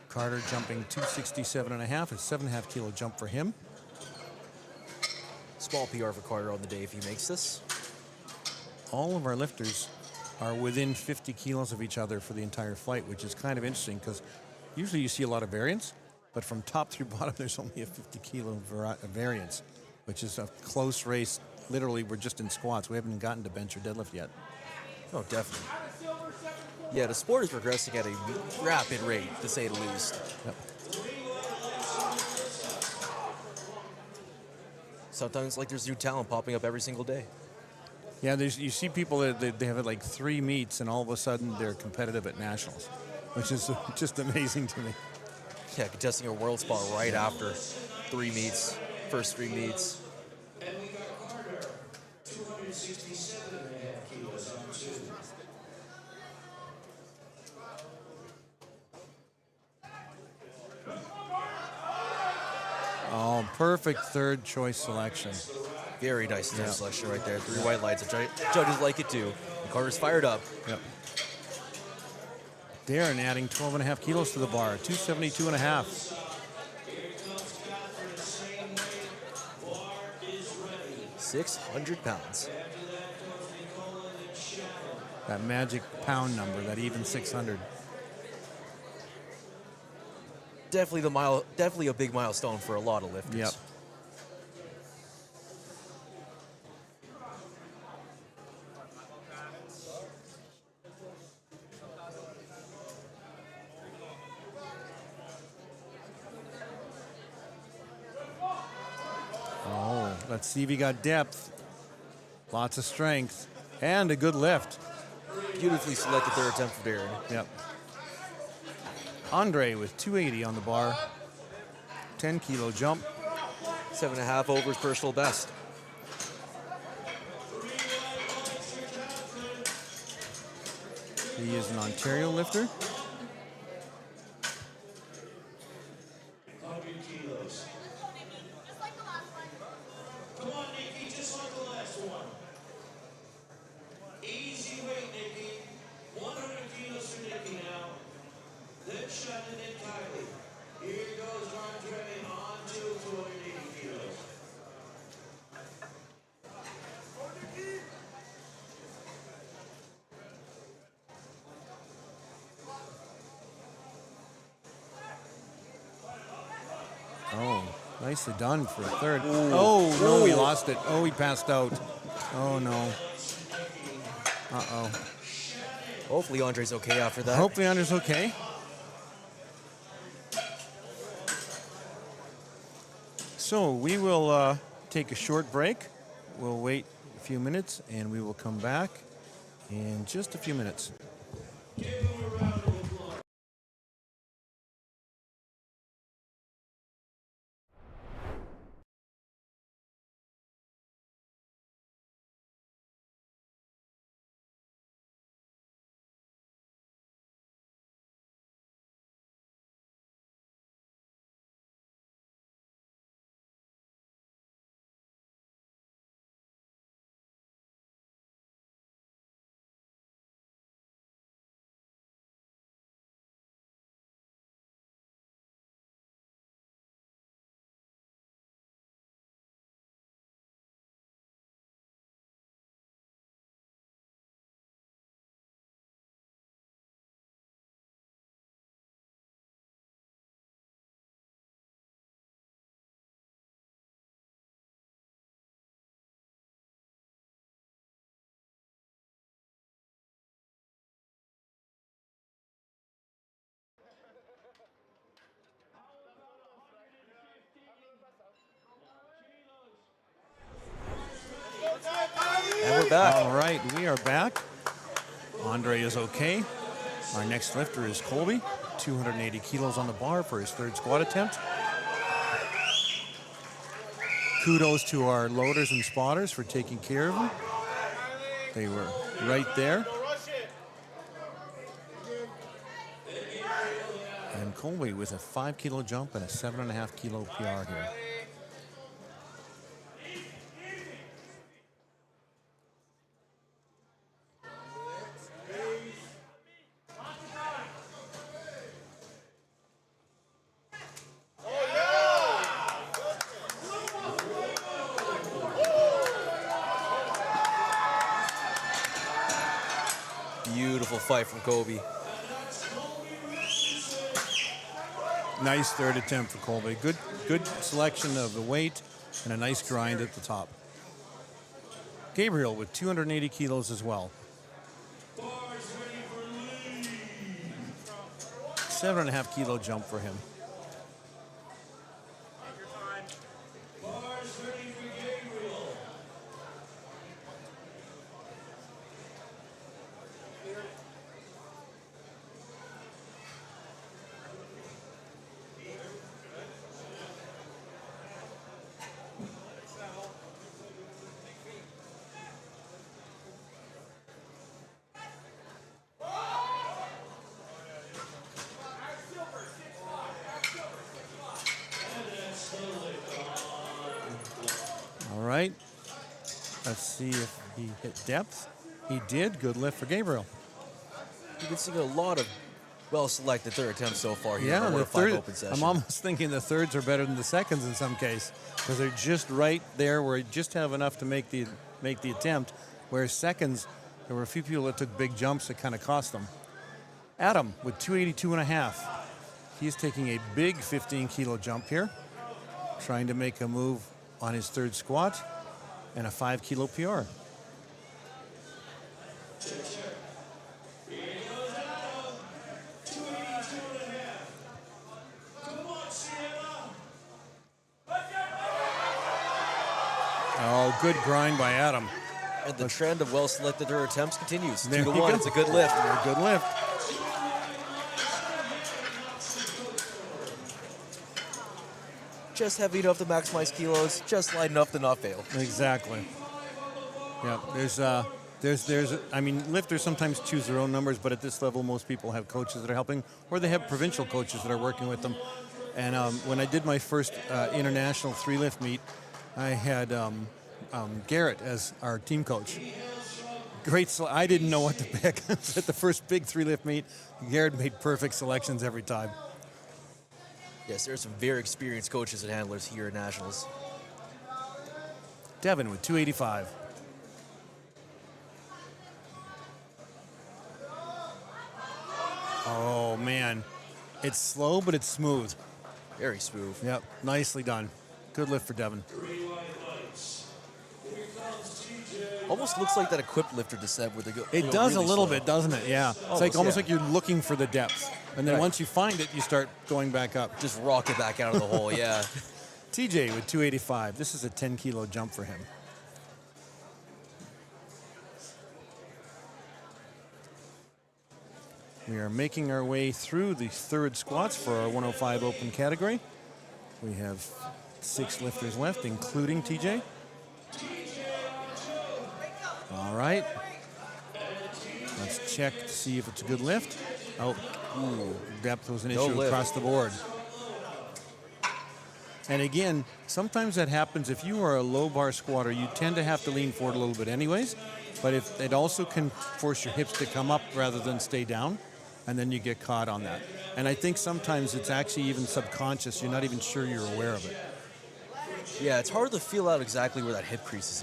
Carter jumping 267 and a half. A 7.5 kilo jump for him. Small PR for Carter on the day if he makes this. All of our lifters are within 50 kilos of each other for the entire flight, which is kind of interesting because usually you see a lot of variance, but from top through bottom, there's only a 50 kilo variance, which is a close race. Literally, we're just in squats. We haven't gotten to bench or deadlift yet. Oh, definitely. Yeah, the sport is progressing at a rapid rate, to say the least. Yep. Sometimes, like, there's new talent popping up every single day. Yeah, you see people that they have like 3 meets, and all of a sudden they're competitive at nationals, which is just amazing to me. Yeah, contesting a world spot right after 3 meets, first 3 meets. And we got Carter, 267.5 kilos on 2. Oh, perfect third choice selection. Very nice selection right there. 3 white lights. The judges like it too. And Carter's fired up. Yep. Darren adding 12.5 kilos to the bar, 272 and a half. 600 pounds. That magic pound number, that even 600. Definitely a big milestone for a lot of lifters. Yep. Oh, let's see if he got depth. Lots of strength and a good lift. Beautifully selected third attempt for Darren. Yep. Andre with 280 on the bar. 10 kilo jump. 7.5 over his personal best. He is an Ontario lifter. 100 kilos. Come on, Nikki, just like the last one. Easy weight, Nikki. 100 kilos for Nikki now. Then Shannon and Kylie. Here goes Andre on to 280 kilos. Oh, nicely done for a third. Oh, no, he lost it. Oh, he passed out. Oh, no. Uh-oh. Hopefully Andre's okay after that. Hopefully Andre's okay. So we will take a short break. We'll wait a few minutes, and we will come back in just a few minutes. are back. All right, we are back. Andre is okay. Our next lifter is Colby, 280 kilos on the bar for his third squat attempt. Kudos to our loaders and spotters for taking care of him. They were right there. And Colby with a 5 kilo jump and a 7.5 kilo PR here. Beautiful fight from Kobe. Nice third attempt for Colby. Good selection of the weight and a nice grind at the top. Gabriel with 280 kilos as well. 7.5 kilo jump for him. All right. Let's see if he hit depth. He did. Good lift for Gabriel. You've been seeing a lot of well-selected third attempts so far here. Yeah, in the our 5 third. open session. I'm almost thinking the thirds are better than the seconds in some case because they're just right there where you just have enough to make the attempt. Whereas seconds, there were a few people that took big jumps that kind of cost them. Adam with 282.5. He's taking a big 15 kilo jump here, trying to make a move on his third squat and a 5 kilo PR. Oh, good grind by Adam. And the trend of well-selected third attempts continues. There 2 to you 1. go. It's a good lift. Good lift. Just heavy enough to maximize kilos, just light enough to not fail. Exactly. Yeah, I mean, lifters sometimes choose their own numbers, but at this level, most people have coaches that are helping, or they have provincial coaches that are working with them. And when I did my first international 3-lift meet, I had Garrett as our team coach. I didn't know what to pick. At the first big 3-lift meet, Garrett made perfect selections every time. Yes, there's some very experienced coaches and handlers here at Nationals. Devin with 285. Oh, man. It's slow, but it's smooth. Very smooth. Yep, nicely done. Good lift for Devin. Almost looks like that equipped lifter descent where they go. It does really a little slow. bit, doesn't it? Yeah. It's Almost, like almost yeah. like you're looking for the depth. And then Right. once you find it, you start going back up. Just rock it back out of the hole, yeah. TJ with 285. This is a 10 kilo jump for him. We are making our way through the third squats for our 105 open category. We have 6 lifters left, including TJ. All right. Let's check to see if it's a good lift. Oh, depth was an No issue lift. across the board. And again, sometimes that happens if you are a low bar squatter, you tend to have to lean forward a little bit anyways, but if it also can force your hips to come up rather than stay down, and then you get caught on that. And I think sometimes it's actually even subconscious, you're not even sure you're aware of it. Yeah, it's hard to feel out exactly where that hip crease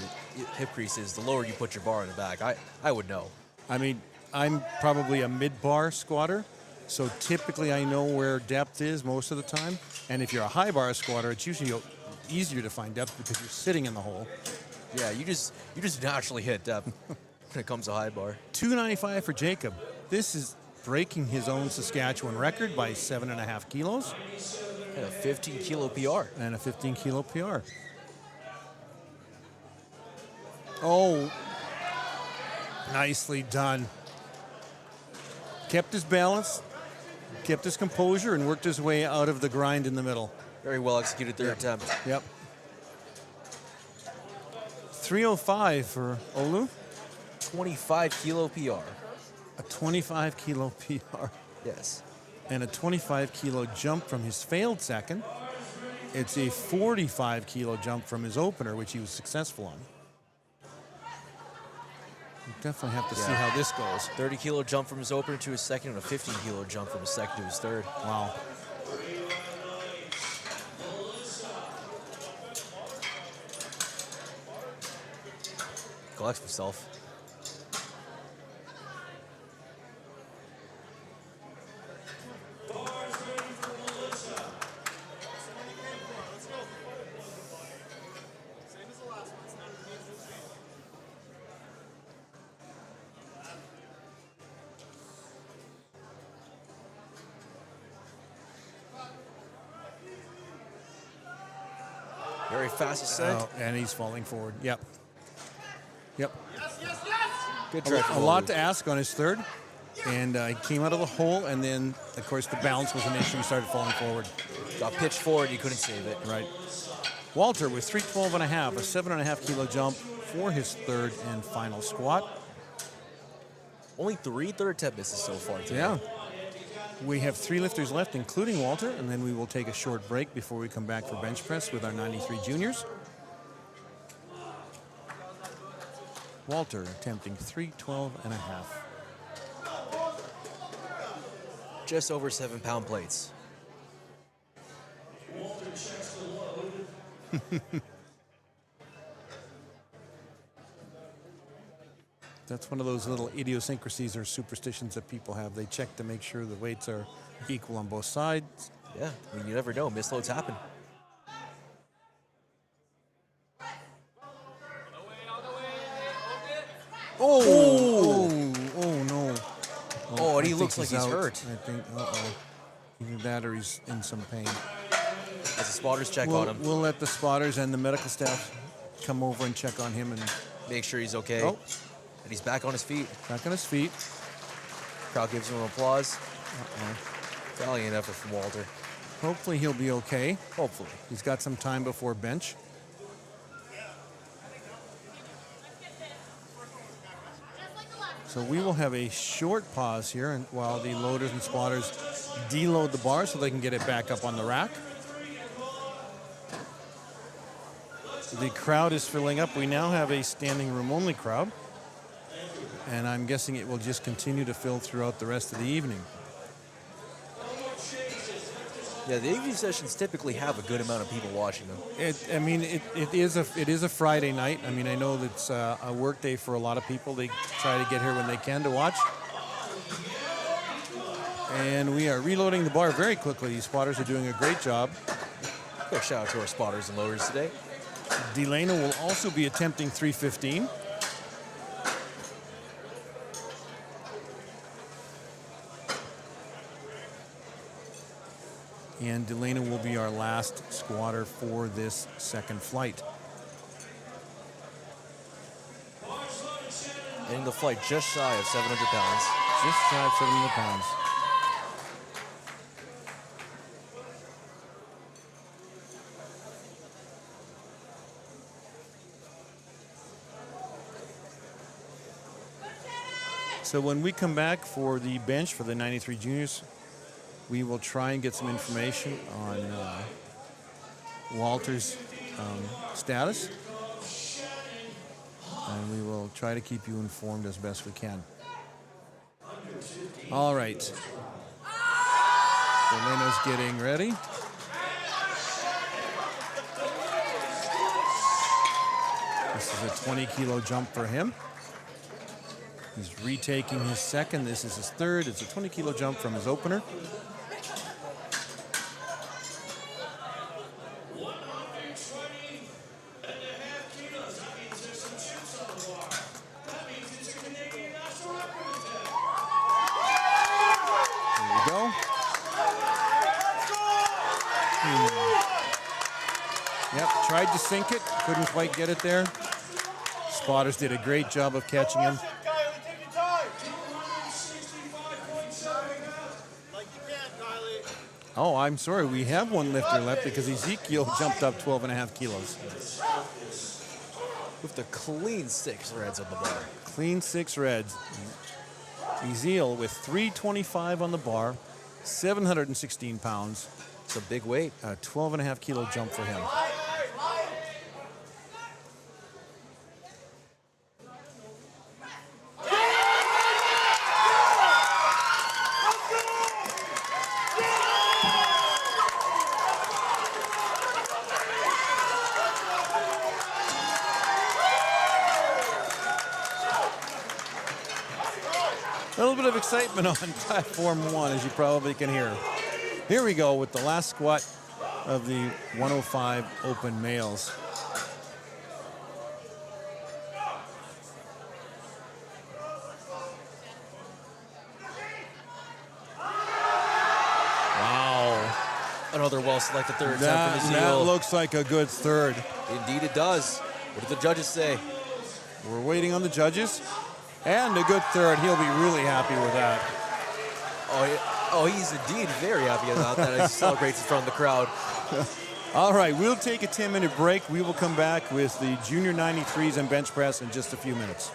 is. The lower you put your bar in the back, I would know. I mean, I'm probably a mid-bar squatter, so typically I know where depth is most of the time. And if you're a high bar squatter, it's usually easier to find depth because you're sitting in the hole. Yeah, you just naturally hit depth when it comes to high bar. 295 for Jacob. This is breaking his own Saskatchewan record by 7.5 kilos. And a 15 kilo PR. And a 15 kilo PR. Oh, Nicely done. Kept his balance, kept his composure, and worked his way out of the grind in the middle. Very well executed third attempt. Yep. 305 for Olu. 25 kilo PR. A 25 kilo PR. Yes. And a 25 kilo jump from his failed second. It's a 45 kilo jump from his opener, which he was successful on. We definitely have to see how this goes. 30 kilo jump from his opener to his second, and a 15 kilo jump from his second to his third. Wow. Collects himself. Very fast ascent. Oh, and he's falling forward. Yep. Yep. Good drive. A lot to ask on his third. And he came out of the hole, and then, of course, the balance was an issue. He started falling forward. Got pitched forward. He couldn't save it. Right. Walter with 312 and a half, a 7.5 kilo jump for his third and final squat. Only 3 third attempt misses so far today. Yeah. We have 3 lifters left, including Walter, and then we will take a short break before we come back for bench press with our 93 juniors. Walter attempting 312 and a half. Just over 7-pound plates. That's one of those little idiosyncrasies or superstitions that people have. They check to make sure the weights are equal on both sides. Yeah, I mean, you never know. Misloads happen. Oh no. Oh, and he I looks think like he's out. hurt. I think, either that or he's in some pain. As the spotters check on him, We'll let the spotters and the medical staff come over and check on him and make sure he's okay. Oh. And he's back on his feet. back on his feet. Crowd gives him applause. Valiant effort from Walter. Hopefully he'll be okay. Hopefully. He's got some time before bench. So we will have a short pause here and while the loaders and spotters deload the bar so they can get it back up on the rack. The crowd is filling up. We now have a standing room only crowd. And I'm guessing it will just continue to fill throughout the rest of the evening. Yeah, the evening sessions typically have a good amount of people watching them. It is a Friday night. I mean, I know that's a work day for a lot of people. They try to get here when they can to watch. And we are reloading the bar very quickly. These spotters are doing a great job. Quick shout out to our spotters and loaders today. Delana will also be attempting 315. And Delana will be our last squatter for this second flight. Ending the flight just shy of 700 pounds. Just shy of 700 pounds. So when we come back for the bench for the 93 juniors, we will try and get some information on Walter's status. And we will try to keep you informed as best we can. All right. Elena's getting ready. This is a 20 kilo jump for him. He's retaking his second. This is his third. It's a 20 kilo jump from his opener. Yep, tried to sink it, couldn't quite get it there. Spotters did a great job of catching him. Oh, I'm sorry. We have one lifter left because Ezekiel jumped up 12.5 kilos. With the clean 6 reds on the bar. Clean 6 reds. Ezekiel with 325 on the bar, 716 pounds. It's a big weight. A 12.5 kilo jump for him. A little bit of excitement on platform 1, as you probably can hear. Here we go with the last squat of the 105 open males. Wow. Another well-selected third attempt That, from that Ezekiel. looks like a good third. Indeed it does. What did the judges say? We're waiting on the judges. And a good third. He'll be really happy with that. He's indeed very happy about that as he celebrates in front of the crowd. All right, we'll take a 10-minute break. We will come back with the junior 93s and bench press in just a few minutes.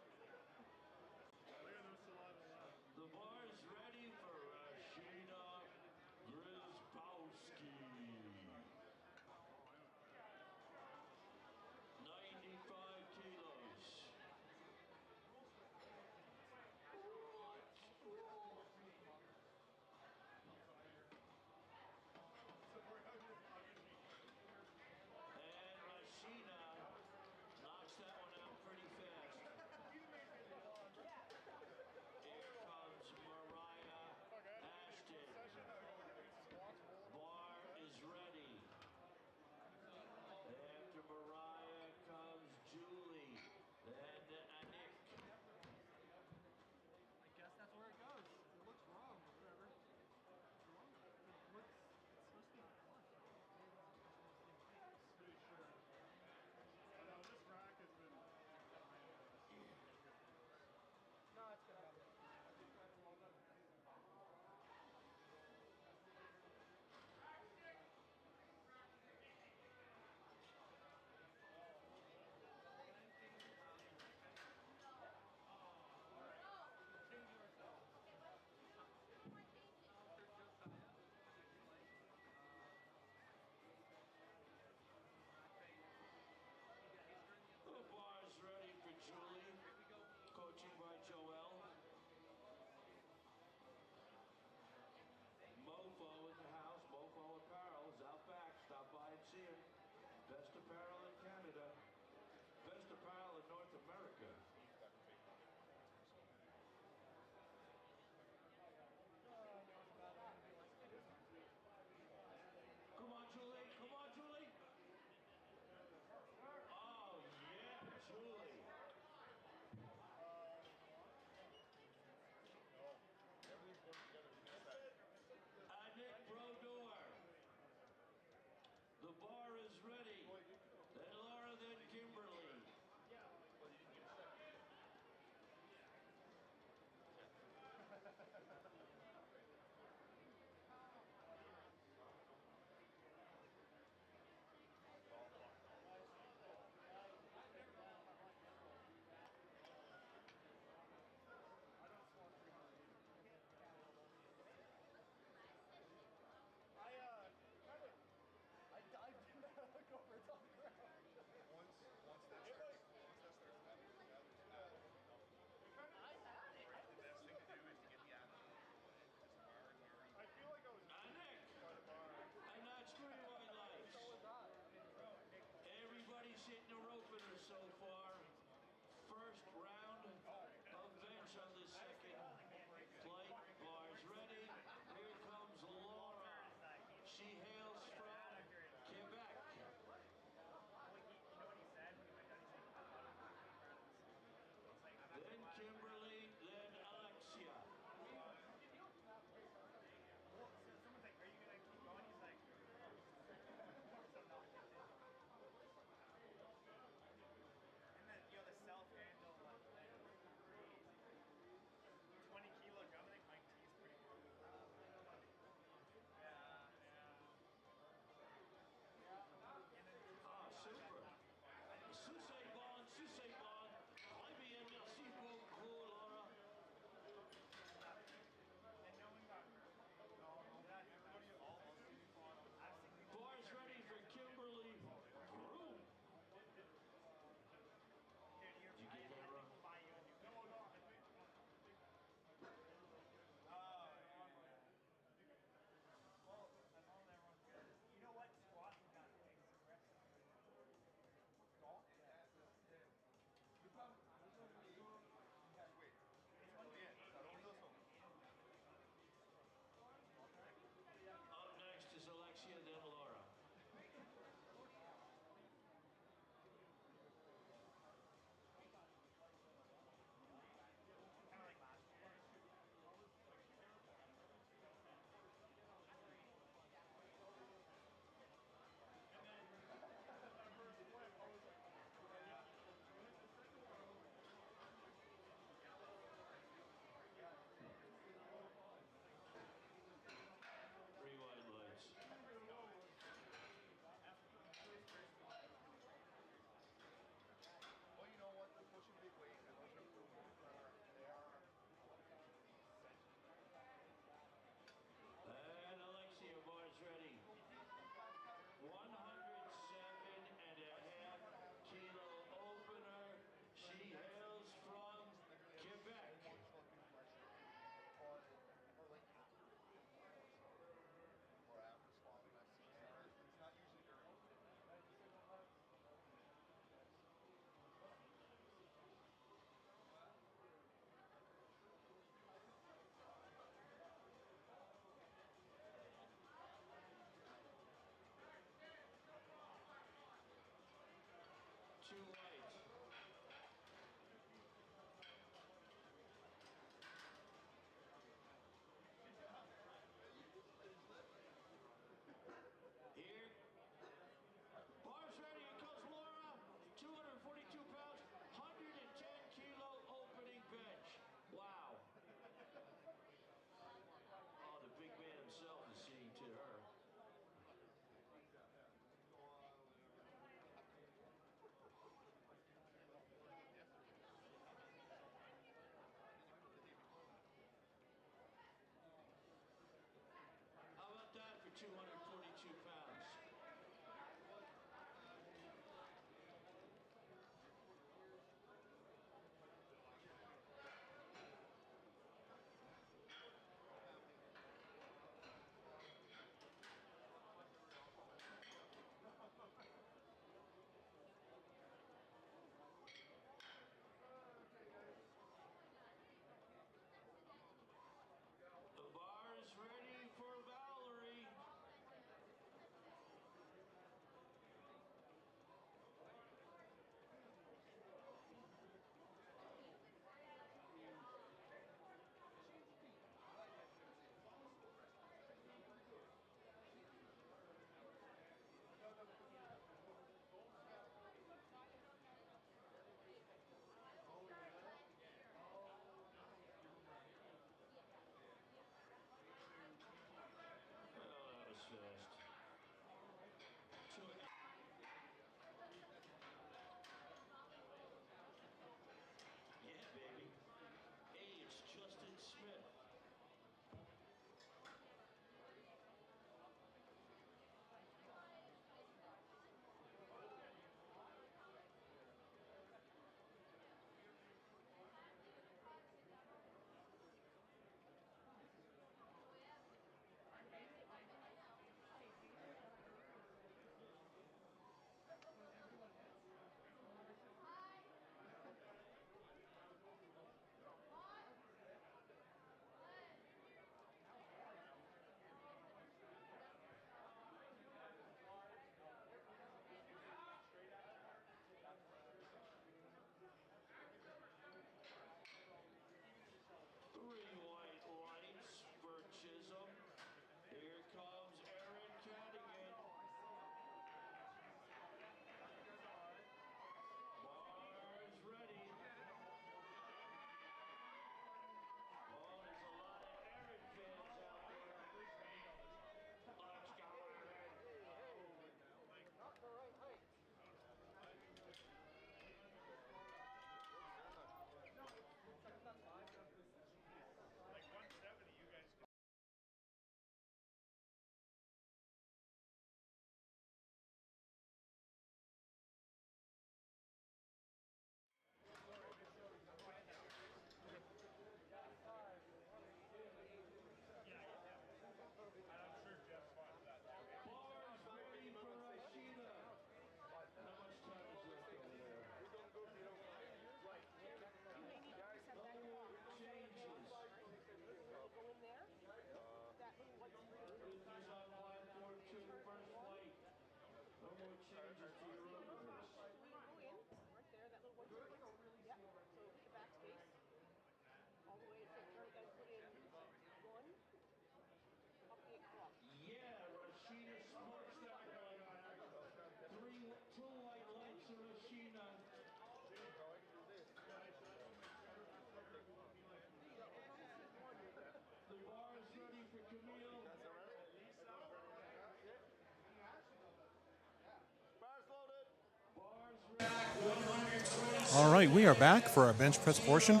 All right, we are back for our bench press portion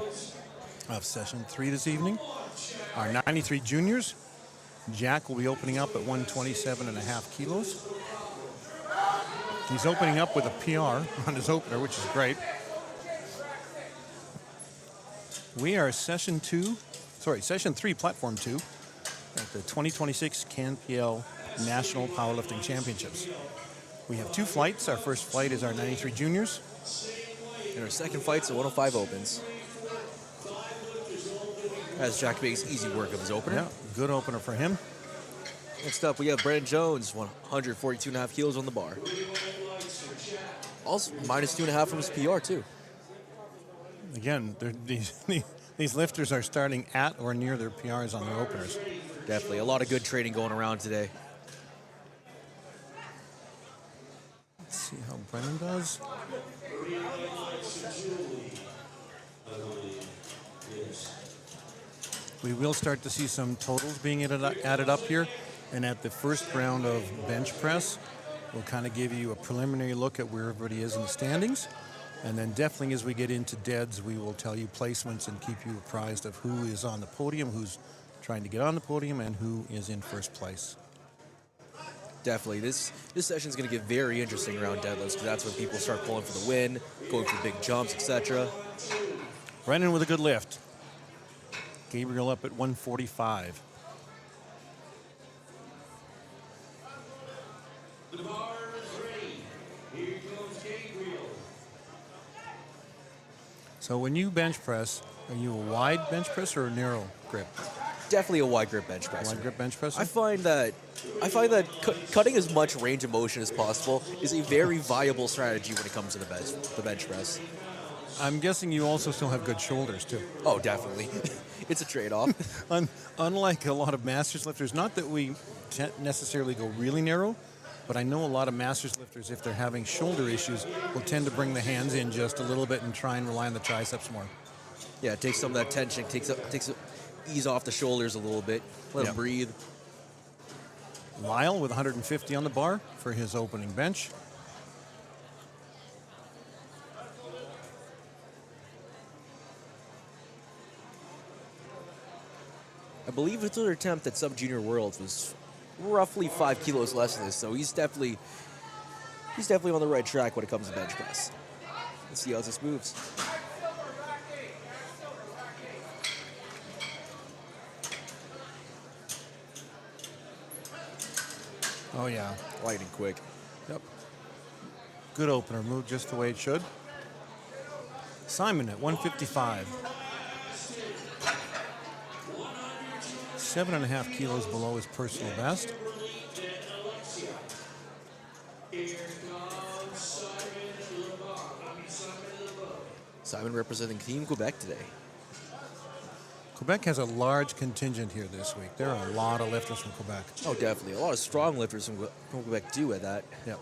of session 3 this evening. Our 93 juniors. Jack will be opening up at 127.5 kilos. He's opening up with a PR on his opener, which is great. We are session 3, platform 2 at the 2026 CANPL National Powerlifting Championships. We have 2 flights. Our first flight is our 93 juniors. And our second flight's the 105 opens. As Jack makes easy work of his opener. Yeah, good opener for him. Next up, we have Brandon Jones, 142.5 kilos on the bar. Also, minus 2.5 from his PR, too. Again, these lifters are starting at or near their PRs on their openers. Definitely. A lot of good training going around today. Let's see how Brennan does. We will start to see some totals being added up here. And at the first round of bench press, we'll kind of give you a preliminary look at where everybody is in the standings. And then definitely as we get into deads, we will tell you placements and keep you apprised of who is on the podium, who's trying to get on the podium, and who is in first place. Definitely. This session is going to get very interesting around deadlifts because that's when people start pulling for the win, going for big jumps, etc. Brennan with a good lift. Gabriel up at 145. The bar is ready. Here goes Gabriel. So when you bench press, are you a wide bench press or a narrow grip? Definitely a wide grip bench press. Wide grip bench press? I find that cutting as much range of motion as possible is a very viable strategy when it comes to the bench press. I'm guessing you also still have good shoulders too. Oh, definitely. It's a trade-off. Unlike a lot of masters lifters, not that we necessarily go really narrow, but I know a lot of masters lifters, if they're having shoulder issues, will tend to bring the hands in just a little bit and try and rely on the triceps more. Yeah, take some of that tension, ease off the shoulders a little bit, let them breathe. Lyle with 150 on the bar for his opening bench. I believe his other attempt at Sub-Junior Worlds was roughly 5 kilos less than this, so he's definitely on the right track when it comes to bench press. Let's see how this moves. Oh yeah, Lightning quick. yep. Good opener, moved just the way it should. Simon at 155. 7.5 kilos below his personal best. Simon representing Team Quebec today. Quebec has a large contingent here this week. There are a lot of lifters from Quebec. Oh, definitely. A lot of strong lifters from Quebec do at that. Yep.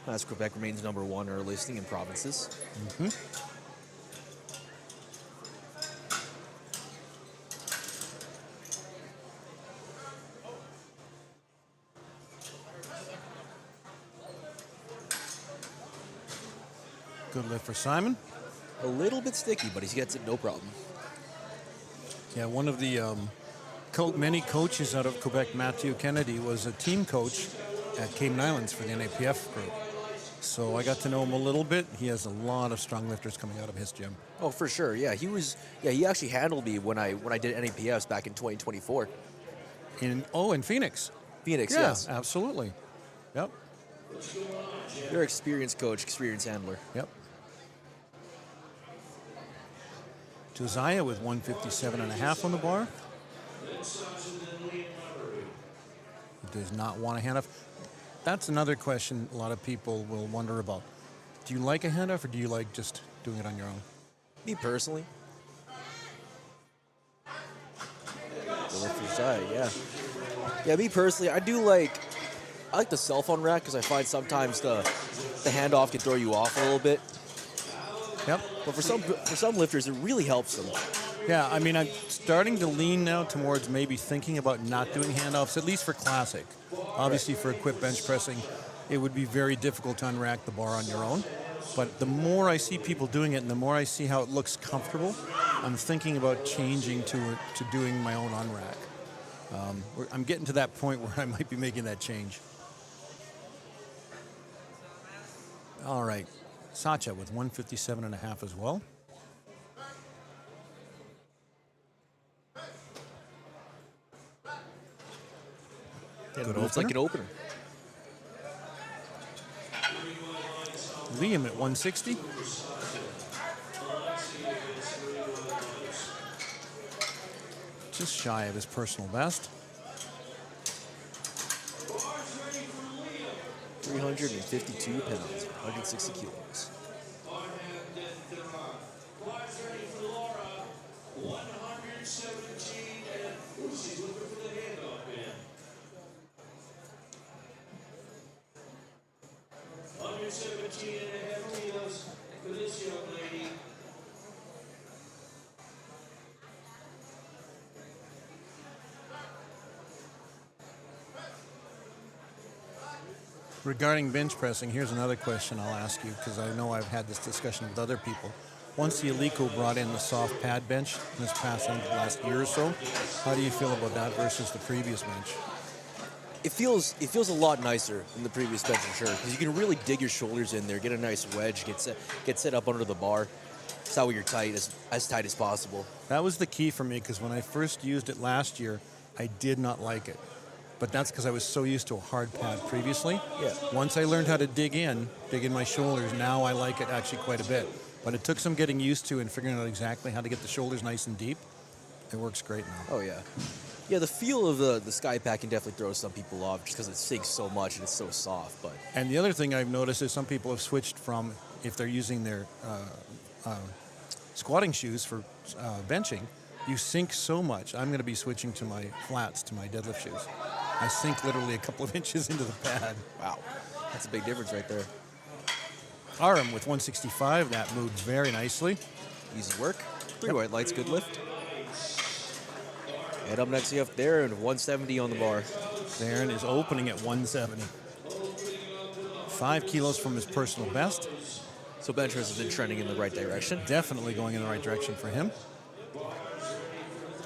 As Quebec remains number 1 in our listing in provinces. Mm-hmm. Good lift for Simon. A little bit sticky, but he gets it no problem. Yeah, one of the many coaches out of Quebec, Matthew Kennedy, was a team coach at Cayman Islands for the NAPF group. So I got to know him a little bit. He has a lot of strong lifters coming out of his gym. Oh, for sure. Yeah, he actually handled me when I did NAPFs back in 2024. In Phoenix. Phoenix, Yeah, yes. absolutely. Yep. You're an experienced coach, experienced handler. Yep. Josiah with 157.5 on the bar. He does not want a handoff. That's another question a lot of people will wonder about. Do you like a handoff or do you like just doing it on your own? Me personally. The lift side, yeah. Yeah, me personally, I like the cell phone rack because I find sometimes the handoff can throw you off a little bit. Yep. But for some lifters, it really helps them. Yeah, I mean, I'm starting to lean now towards maybe thinking about not doing handoffs, at least for classic. Obviously, for equipped bench pressing, it would be very difficult to unrack the bar on your own. But the more I see people doing it and the more I see how it looks comfortable, I'm thinking about changing to doing my own unrack. I'm getting to that point where I might be making that change. All right, Sacha with 157.5 as well. Good moves like an opener. Liam at 160. Just shy of his personal best. 352 pounds, 160 kilos. 117 and a half kilos for this young lady. Regarding bench pressing, here's another question I'll ask you, because I know I've had this discussion with other people. Once the Alico brought in the soft pad bench in this last year or so, how do you feel about that versus the previous bench? It feels a lot nicer than the previous bench for sure, because you can really dig your shoulders in there, get a nice wedge, get set up under the bar. That's how you're tight, as tight as possible. That was the key for me, because when I first used it last year, I did not like it. But that's because I was so used to a hard pad previously. Yeah. Once I learned how to dig in my shoulders, now I like it actually quite a bit. But it took some getting used to and figuring out exactly how to get the shoulders nice and deep. It works great now. Oh, yeah. Yeah, the feel of the Sky Pack can definitely throw some people off just because it sinks so much and it's so soft. But And the other thing I've noticed is some people have switched from, if they're using their squatting shoes for benching, you sink so much. I'm going to be switching to my flats, to my deadlift shoes. I sink literally a couple of inches into the pad. wow, that's a big difference right there. Aram with 165, that moved very nicely. Easy work. 3 white lights, good lift. And up next you have Darren, 170 on the bar. Darren is opening at 170. 5 kilos from his personal best. So bench press has been trending in the right direction. Definitely going in the right direction for him.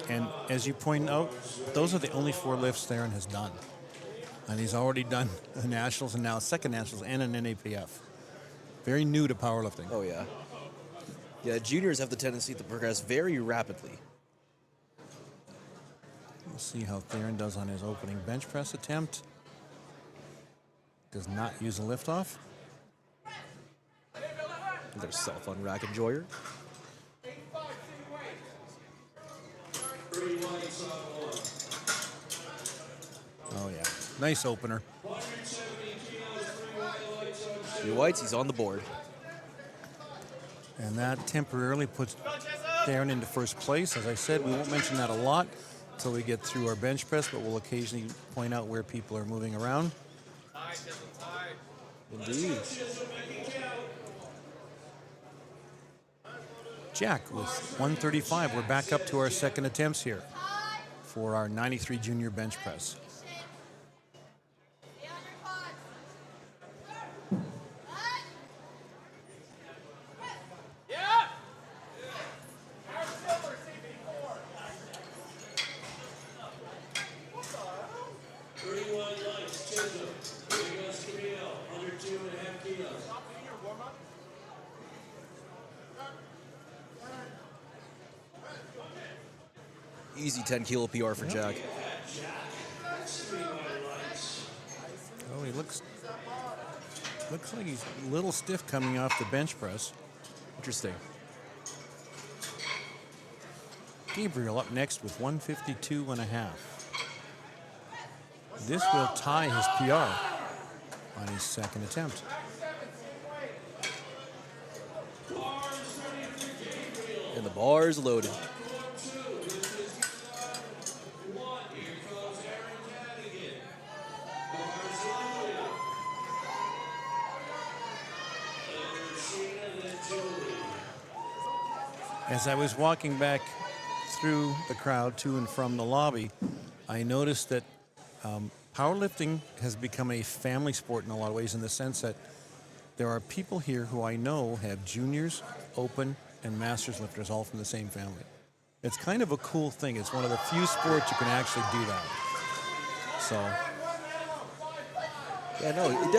And as you point out, those are the only 4 lifts Darren has done. And he's already done the Nationals and now second Nationals and an NAPF. Very new to powerlifting. Oh, yeah. Yeah, juniors have the tendency to progress very rapidly. We'll see how Darren does on his opening bench press attempt. Does not use a liftoff. There's self-unrack enjoyer. Oh, yeah. Nice opener. 3 whites, he's on the board. And that temporarily puts Darren into first place. As I said, we won't mention that a lot until we get through our bench press, but we'll occasionally point out where people are moving around. Indeed. Jack with 135. We're back up to our second attempts here for our 93 junior bench press. Easy 10 kilo PR for Jack. Oh, he looks like he's a little stiff coming off the bench press. Interesting. Gabriel up next with 152.5. This will tie his PR on his second attempt. And the bar is loaded. As I was walking back through the crowd to and from the lobby, I noticed that powerlifting has become a family sport in a lot of ways, in the sense that there are people here who I know have juniors, open, and masters lifters all from the same family. It's kind of a cool thing. It's one of the few sports you can actually do that. So, Yeah, no, it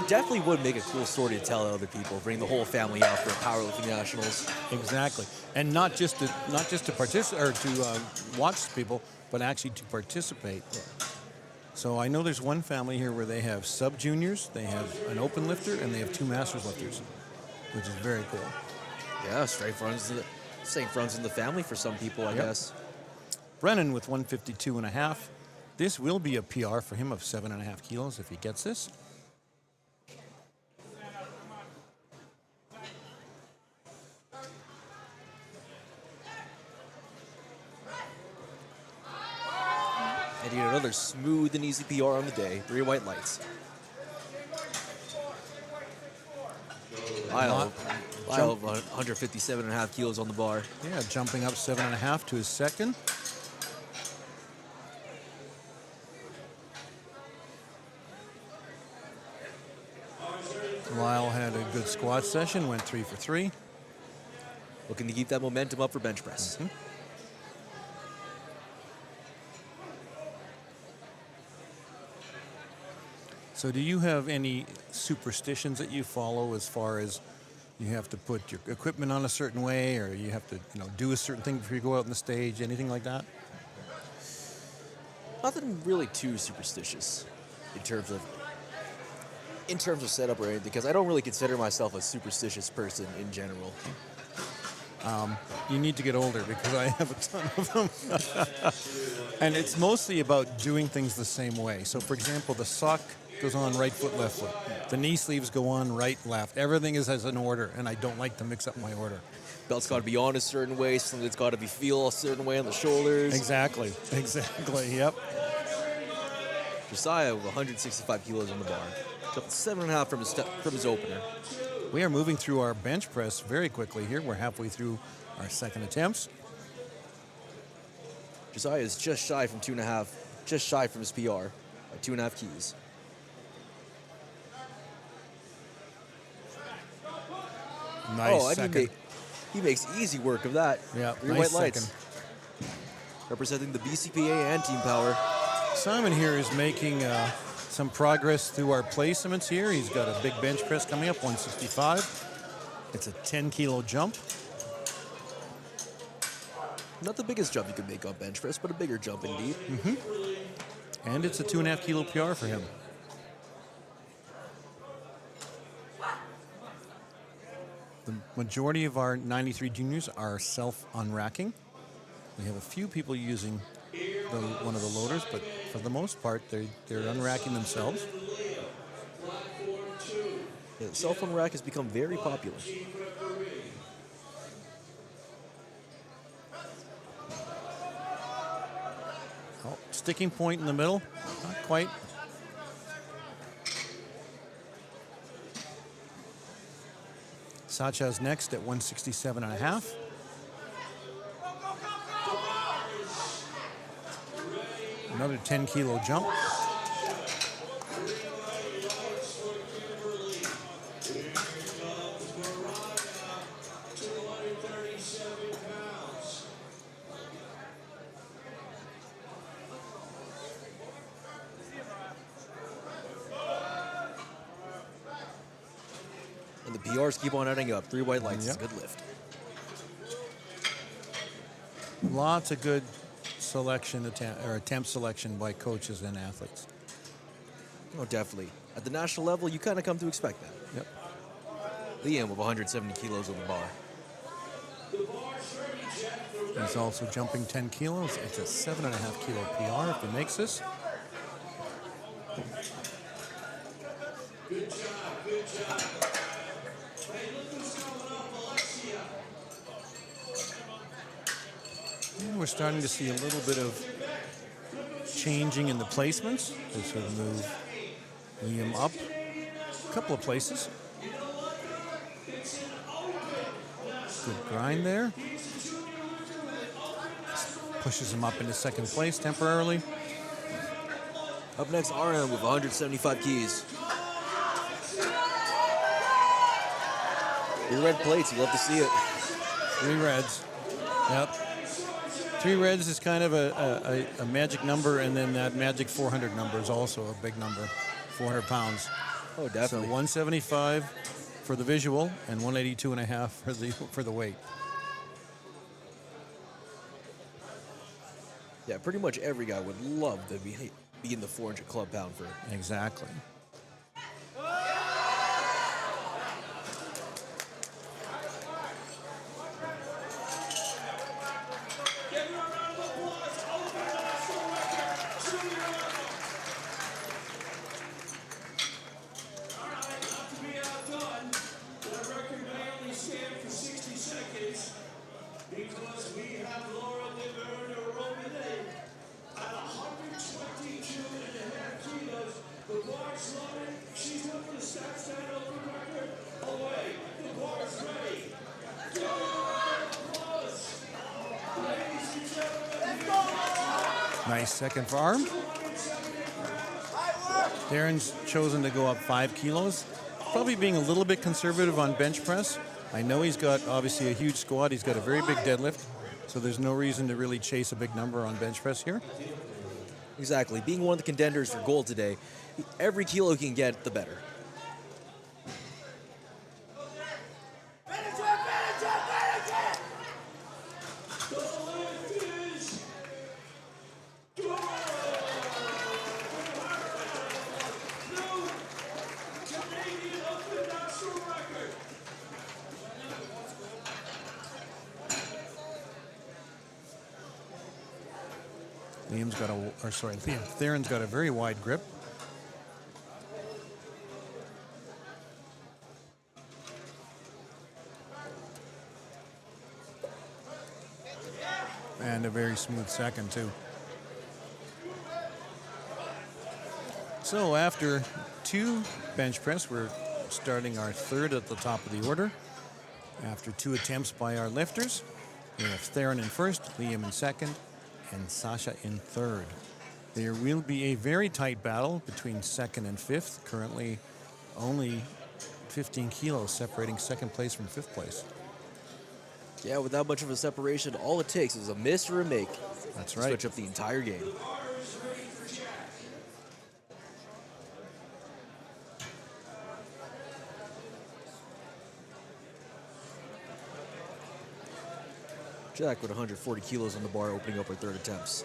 definitely would make a cool story to tell to other people. Bring the whole family out for powerlifting nationals. exactly. And not just to participate or to watch people, but actually to participate. So I know there's one family here where they have sub-juniors, they have an open lifter, and they have 2 masters lifters, which is very cool. Yeah, strength runs in the family for some people, I guess. Brennan with 152.5. This will be a PR for him of 7.5 kilos if he gets this. And you get another smooth and easy PR on the day. 3 white lights. I have 157.5 kilos on the bar. Yeah, jumping up 7.5 to his second. Lyle had a good squat session, went 3 for 3. Looking to keep that momentum up for bench press. So do you have any superstitions that you follow, as far as you have to put your equipment on a certain way, or you have to do a certain thing before you go out on the stage, anything like that? Nothing really too superstitious in terms of setup or anything, because I don't really consider myself a superstitious person in general. You need to get older, because I have a ton of them. And it's mostly about doing things the same way. So, for example, the sock goes on right foot, left foot. The knee sleeves go on right, left. Everything is as an order, and I don't like to mix up my order. Belt's got to be on a certain way, something's got to be feel a certain way on the shoulders. Exactly, yep. Josiah with 165 kilos on the bar. Got 7.5 from his opener. We are moving through our bench press very quickly here. We're halfway through our second attempts. Josiah is just shy from 2.5, just shy from his PR at 2.5 keys. Nice second. He makes easy work of that. Yeah, 3 nice white lights. second. Representing the BCPA and Team Power. Simon here is making some progress through our placements here. He's got a big bench press coming up, 165. It's a 10-kilo jump. Not the biggest jump you could make on bench press, but a bigger jump indeed. And it's a 2.5-kilo PR for him. The majority of our 93 juniors are self-unracking. We have a few people using one of the loaders, but for the most part, they're unracking themselves. Yeah, the self-unrack has become very popular. Oh, sticking point in the middle, not quite. Sacha's next at 167.5. Another 10-kilo jump. And the PRs keep on adding up. 3 white lights is a good lift. Lots of good attempt selection by coaches and athletes. Oh, definitely. At the national level, you kind of come to expect that. Yep. Liam with 170 kilos on the bar. He's also jumping 10 kilos. It's a 7.5 kilo PR if he makes this. Good job. Hey, look who's coming up, Alexia. And we're starting to see a little bit of changing in the placements. They sort of move Liam up a couple of places. Good grind there. Pushes him up into second place temporarily. Up next, RM with 175 keys. Your red plates, you love to see it. 3 reds. Yep. 3 reds is kind of a magic number, and then that magic 400 number is also a big number, 400 pounds. Oh, So definitely. 175 for the visual and 182.5 for the weight. Yeah, pretty much every guy would love to be in the 400 club pound for. Exactly. Give her a round of applause. Over national record. Junior level. All right, not to be outdone, the record may only stand for 60 seconds because we have Laura Liberta rolling in at 122.5 kilos. The bar's loaded. She's looking to start that open record away. The bar's ready. Give her a round of applause. Ladies and gentlemen, Nice second for arm. Darren's chosen to go up 5 kilos. Probably being a little bit conservative on bench press. I know he's got obviously a huge squat. He's got a very big deadlift. So there's no reason to really chase a big number on bench press here. Exactly. Being one of the contenders for gold today, every kilo he can get, the better. the lift is good. New Canadian Open national record. Theron's got a very wide grip. And a very smooth second, too. So after 2 bench press, we're starting our third at the top of the order. After 2 attempts by our lifters, we have Theron in first, Liam in second, and Sasha in third. There will be a very tight battle between second and fifth. Currently, only 15 kilos separating second place from fifth place. Yeah, without much of a separation, all it takes is a miss or a make. That's to right. Switch up the entire game. Jack with 140 kilos on the bar, opening up her third attempts.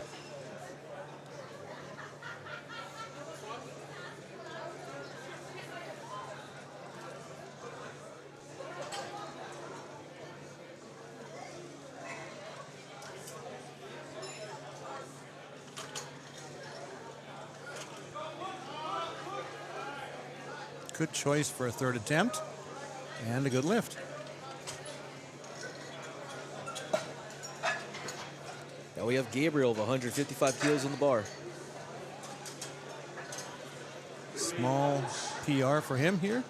Good choice for a third attempt and a good lift. Now we have Gabriel of 155 kilos on the bar. Small PR for him here.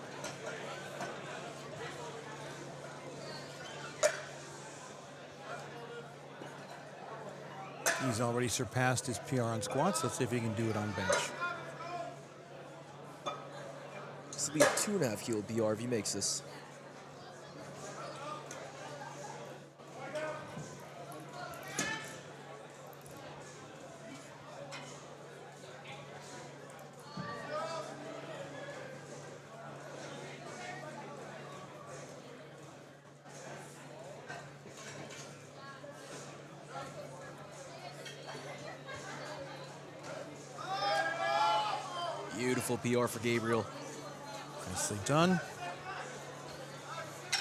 He's already surpassed his PR on squats. Let's see if he can do it on bench. This will be a 2.5 kilo PR if he makes this. Beautiful PR for Gabriel. Nicely done.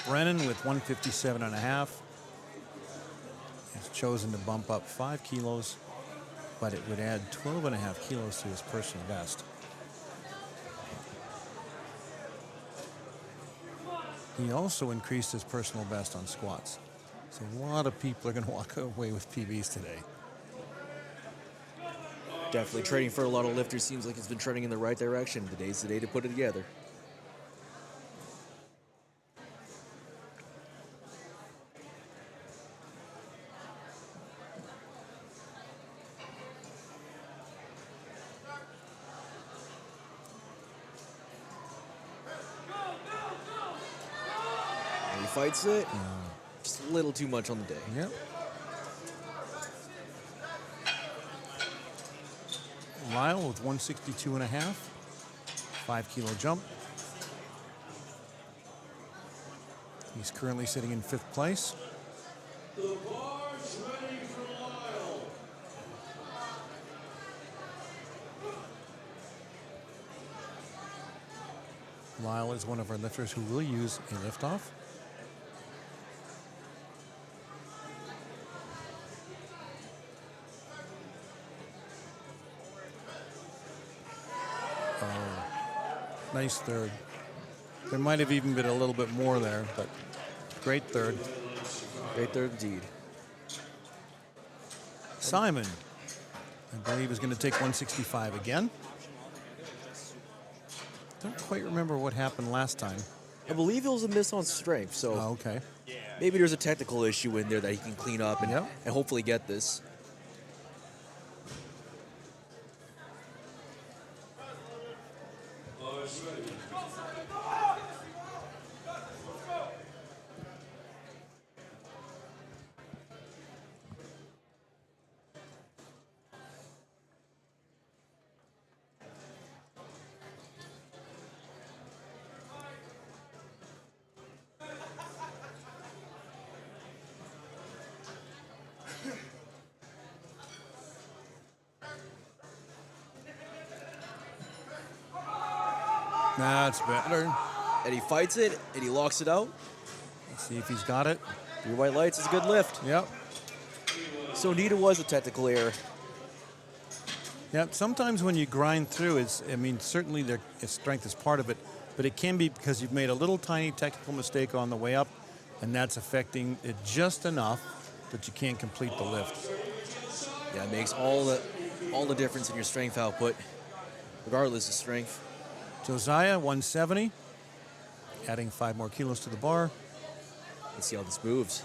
Brennan with 157.5 has chosen to bump up 5 kilos, but it would add 12.5 kilos to his personal best. He also increased his personal best on squats. So a lot of people are going to walk away with PBs today. Definitely trading for a lot of lifters. Seems like it's been trending in the right direction. Today's the day to put it together. fights it. Just a little too much on the day. Yep. Lyle with 162 and a half. 5 kilo jump. He's currently sitting in 5th place. The bar's ready for Lyle. Lyle is one of our lifters who will use a liftoff. Nice third. There might have even been a little bit more there, but great third. Great third indeed. Simon, I believe, is going to take 165 again. Don't quite remember what happened last time. I believe it was a miss on strength, so Oh, okay. maybe there's a technical issue in there that he can clean up and, Yep. and hopefully get this. Bar's ready. That's better. And he fights it, and he locks it out. Let's see if he's got it. 3 white lights is a good lift. Yep. So neither was a technical error. Yep. Sometimes when you grind through, certainly strength is part of it, but it can be because you've made a little tiny technical mistake on the way up, and that's affecting it just enough that you can't complete the lift. Yeah, it makes all the difference in your strength output, regardless of strength. Josiah, 170, adding 5 more kilos to the bar. Let's see how this moves.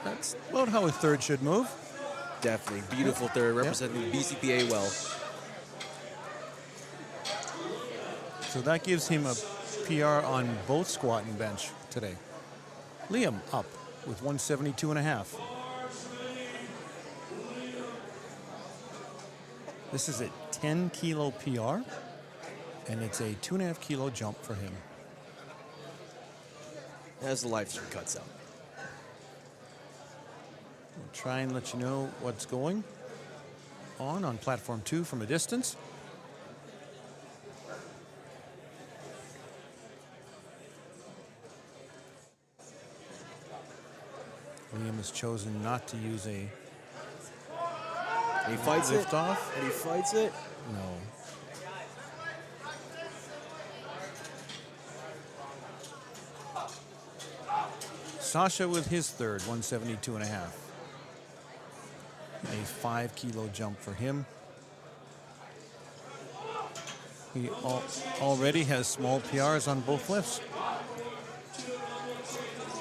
That's about how a third should move. Definitely. Beautiful third, representing the BCPA well. So that gives him a PR on both squat and bench today. Liam up with 172 and a half. This is a 10 kilo PR, and it's a 2.5 kilo jump for him. As the live stream cuts out. We'll try and let you know what's going on platform 2 from a distance. Liam has chosen not to use a And he fights it. lift off. And he fights it. No. Sasha with his third, 172 and a half. A 5 kilo jump for him. He already has small PRs on both lifts.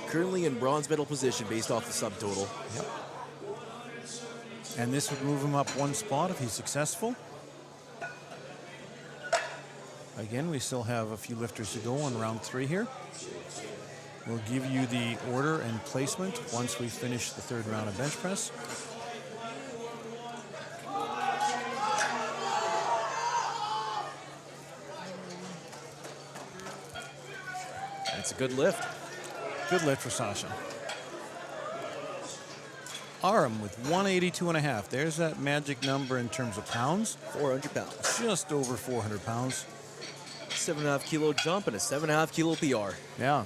Currently in bronze medal position based off the subtotal. Yep. And this would move him up 1 spot if he's successful. Again, we still have a few lifters to go on round 3 here. We'll give you the order and placement once we finish the 3rd round of bench press. It's a good lift. Good lift for Sasha. Aram with 182 and a half. There's that magic number in terms of pounds. 400 pounds. Just over 400 pounds. 7.5 kilo jump and a 7.5 kilo PR. Yeah.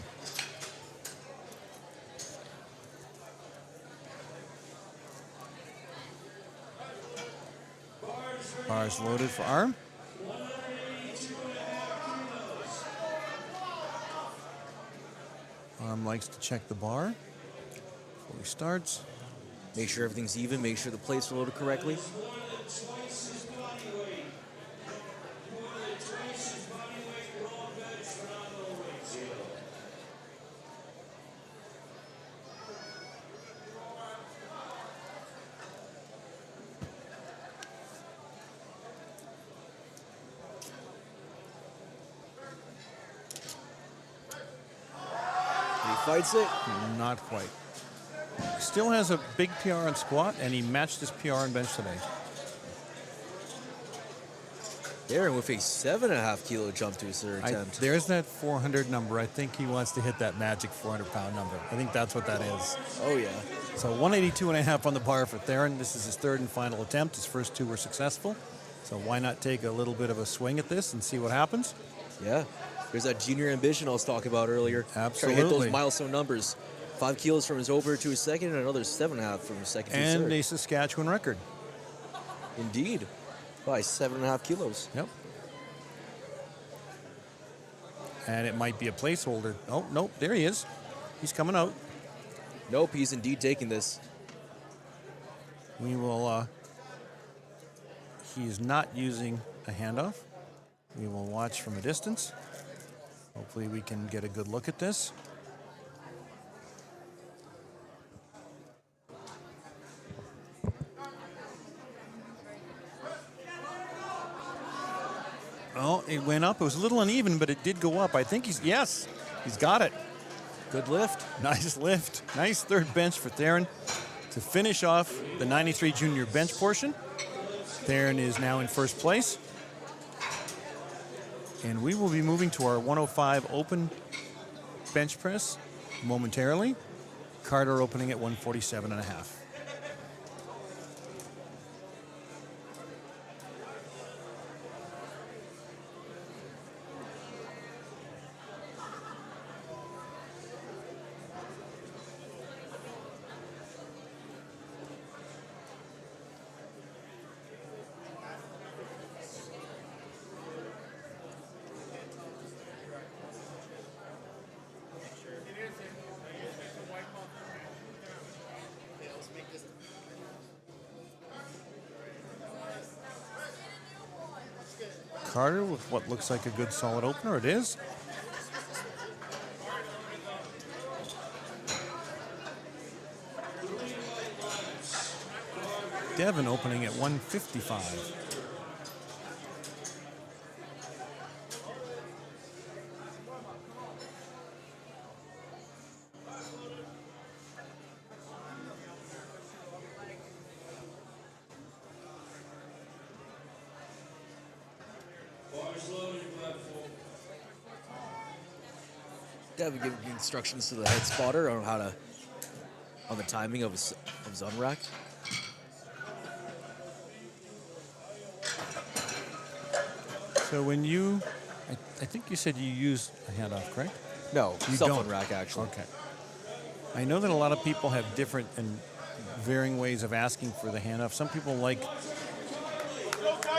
Bars loaded for Aram. Aram likes to check the bar before he starts. Make sure everything's even. Make sure the plates are loaded correctly. And he fights it. Not quite. Still has a big PR in squat, and he matched his PR in bench today. Darren with a 7.5 kilo jump to his third attempt. There's that 400 number. I think he wants to hit that magic 400-pound number. I think that's what that is. Oh, yeah. So 182.5 on the bar for Theron. This is his third and final attempt. His first two were successful. So why not take a little bit of a swing at this and see what happens? Yeah. There's that junior ambition I was talking about earlier. Absolutely. Trying to hit those milestone numbers. 5 kilos from his opener to his second, and another 7.5 from his second to his third. And a Saskatchewan record. Indeed. By 7.5 kilos. Yep. And it might be a placeholder. Oh, nope, there he is. He's coming out. Nope, he's indeed taking this. We will, he is not using a handoff. We will watch from a distance. Hopefully we can get a good look at this. Oh, it went up. It was a little uneven, but it did go up. I think he's got it. Good lift. Nice lift. Nice third bench for Theron to finish off the 93 junior bench portion. Theron is now in first place. And we will be moving to our 105 open bench press momentarily. Carter opening at 147.5. Carter with what looks like a good solid opener. It is. Devin opening at 155. Devin giving instructions to the head spotter on how to, on the timing of his unrack. So when you, I think you said you use a handoff, correct? No, You self don't. unrack actually. Okay. I know that a lot of people have different and varying ways of asking for the handoff. Some people like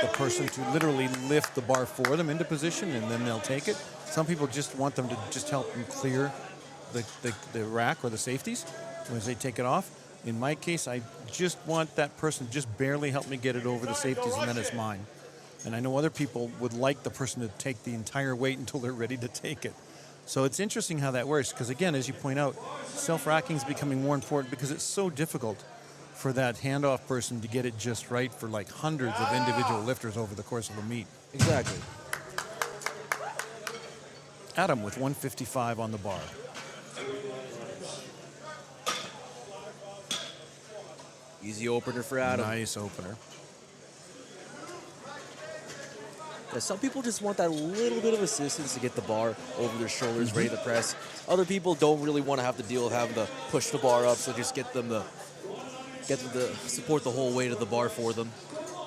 the person to literally lift the bar for them into position and then they'll take it. Some people just want them to just help them clear the rack or the safeties as they take it off. In my case, I just want that person to just barely help me get it over the safeties and then it's mine. And I know other people would like the person to take the entire weight until they're ready to take it. So it's interesting how that works because, again, as you point out, self-racking is becoming more important because it's so difficult for that handoff person to get it just right for like hundreds of individual lifters over the course of a meet. Exactly. Adam with 155 on the bar. Easy opener for Adam. Nice opener. Yeah, some people just want that little bit of assistance to get the bar over their shoulders, ready to press. Other people don't really want to have to deal with having to push the bar up, so just get them to support the whole weight of the bar for them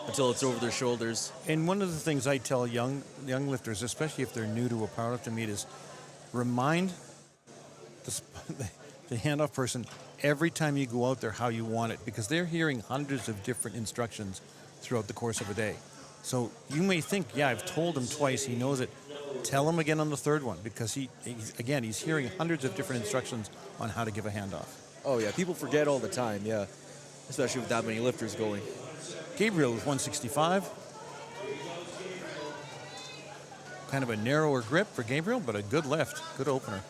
until it's over their shoulders. And one of the things I tell young lifters, especially if they're new to a powerlifting meet, is remind the handoff person every time you go out there how you want it, because they're hearing hundreds of different instructions throughout the course of a day. So you may think, yeah, I've told him twice, he knows it. Tell him again on the third one, because he's hearing hundreds of different instructions on how to give a handoff. Oh yeah, people forget all the time, yeah, especially with that many lifters going. Gabriel with 165. Kind of a narrower grip for Gabriel, but a good lift, good opener.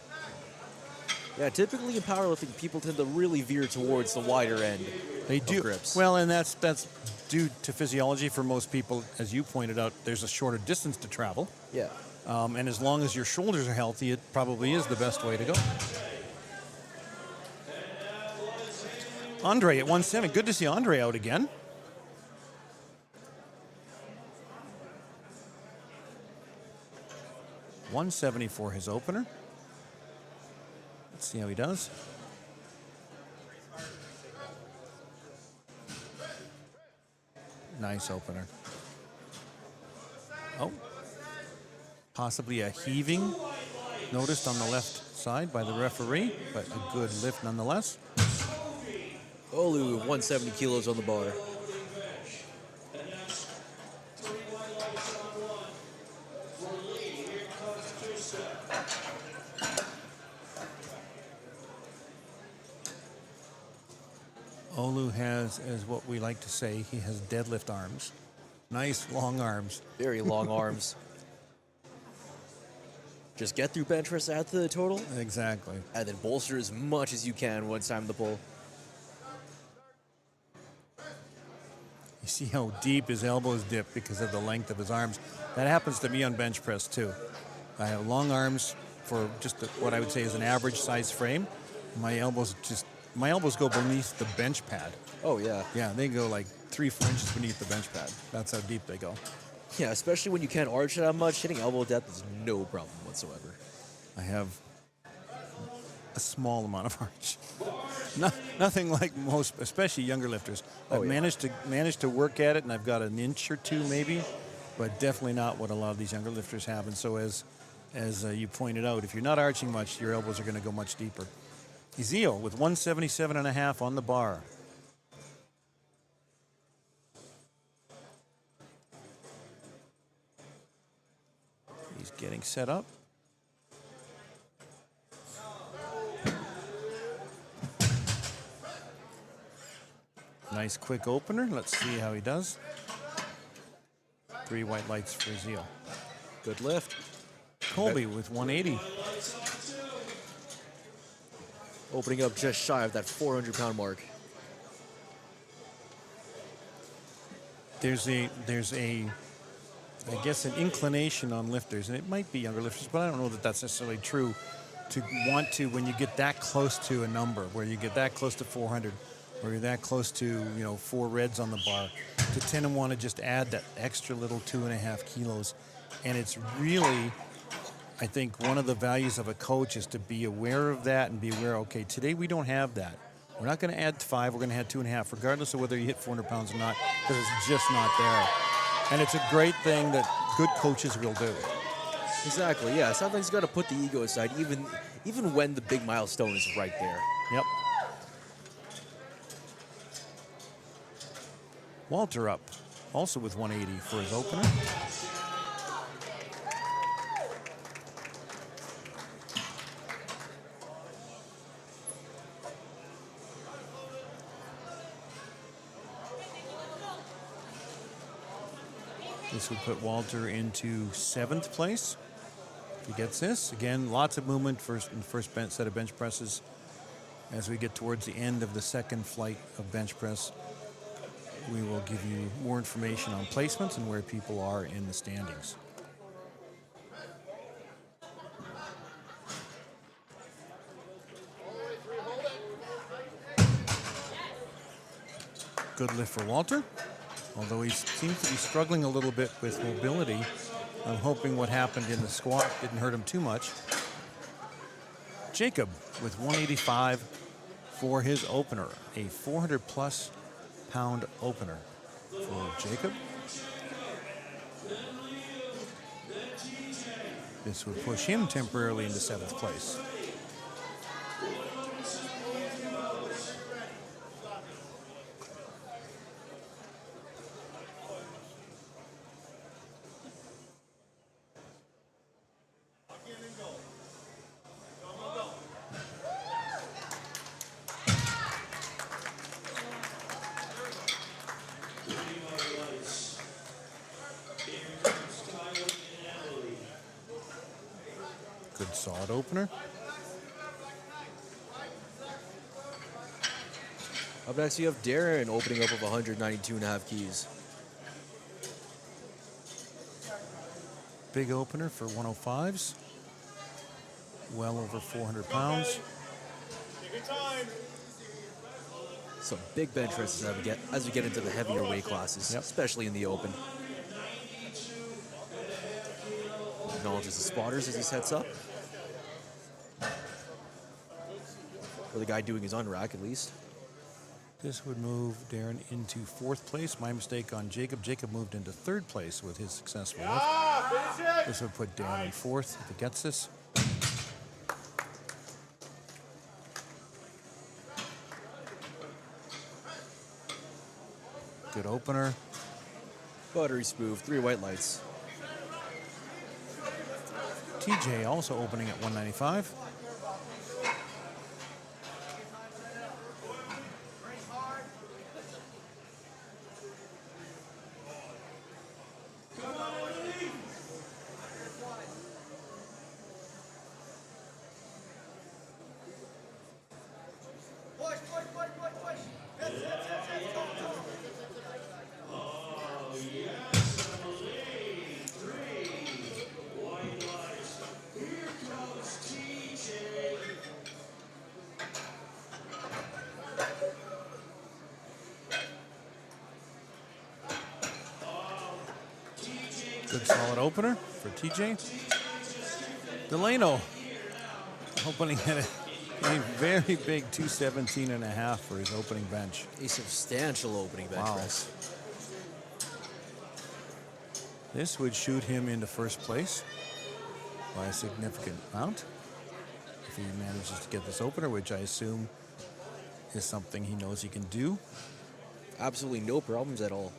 Yeah, typically in powerlifting, people tend to really veer towards the wider end. They do. Of grips. Well, and that's due to physiology for most people. As you pointed out, there's a shorter distance to travel. Yeah. And as long as your shoulders are healthy, it probably is the best way to go. Andre at 170. Good to see Andre out again. $170 for his opener. Let's see how he does. Nice opener. Oh, possibly a heaving noticed on the left side by the referee, but a good lift nonetheless. Olu, 170 kilos on the bar. Olu has, as what we like to say, he has deadlift arms. Nice long arms. Very long arms. Just get through bench press at the total, Exactly. and then bolster as much as you can when it's time to pull. You see how deep his elbows dip because of the length of his arms. That happens to me on bench press too. I have long arms for just what I would say is an average size frame. My elbows go beneath the bench pad. Oh, yeah. Yeah, they go like 3-4 inches beneath the bench pad. That's how deep they go. Yeah, especially when you can't arch that much, hitting elbow depth is no problem whatsoever. I have a small amount of arch. Nothing like most, especially younger lifters. I've managed to work at it, and I've got an inch or two maybe, but definitely not what a lot of these younger lifters have. And so as you pointed out, if you're not arching much, your elbows are going to go much deeper. Ezio with 177.5 on the bar. He's getting set up. Nice quick opener. Let's see how he does. 3 white lights for Ezio. Good lift. Colby with 180. Opening up just shy of that 400-pound mark. There's I guess an inclination on lifters, and it might be younger lifters, but I don't know that that's necessarily true, to want to, when you get that close to a number, where you get that close to 400, or you're that close to 4 reds on the bar, to tend to want to just add that extra little 2.5 kilos. And it's really, I think, one of the values of a coach is to be aware of that and be aware, okay, today we don't have that. We're not going to add 5, we're going to add 2.5, regardless of whether you hit 400 pounds or not, because it's just not there. And it's a great thing that good coaches will do. Exactly, yeah. Sometimes you got to put the ego aside, even when the big milestone is right there. Yep. Walter up, also with 180 for his opener. This would put Walter into 7th place. If he gets this, again, lots of movement in the first set of bench presses. As we get towards the end of the second flight of bench press, we will give you more information on placements and where people are in the standings. Good lift for Walter. Although he seems to be struggling a little bit with mobility, I'm hoping what happened in the squat didn't hurt him too much. Jacob with 185 for his opener, a 400-plus pound opener for Jacob. This would push him temporarily into 7th place. Good solid opener. Up next, you have Darren opening up with 192.5 keys. Big opener for 105s. Well over 400 pounds. Take your time. Some big bench presses as we get into the heavier weight classes, Yep. especially in the open. Acknowledges the spotters as he sets up. Or the guy doing his unrack, at least. This would move Darren into 4th place. My mistake on Jacob. Jacob moved into 3rd place with his successful lift. This would put Darren in 4th if he gets this. Good opener. Buttery smooth, 3 white lights. TJ also opening at 195. Good solid opener for TJ. Delano opening at a very big 217.5 for his opening bench. A substantial opening bench Wow. press. This would shoot him into 1st place by a significant amount if he manages to get this opener, which I assume is something he knows he can do. Absolutely no problems at all.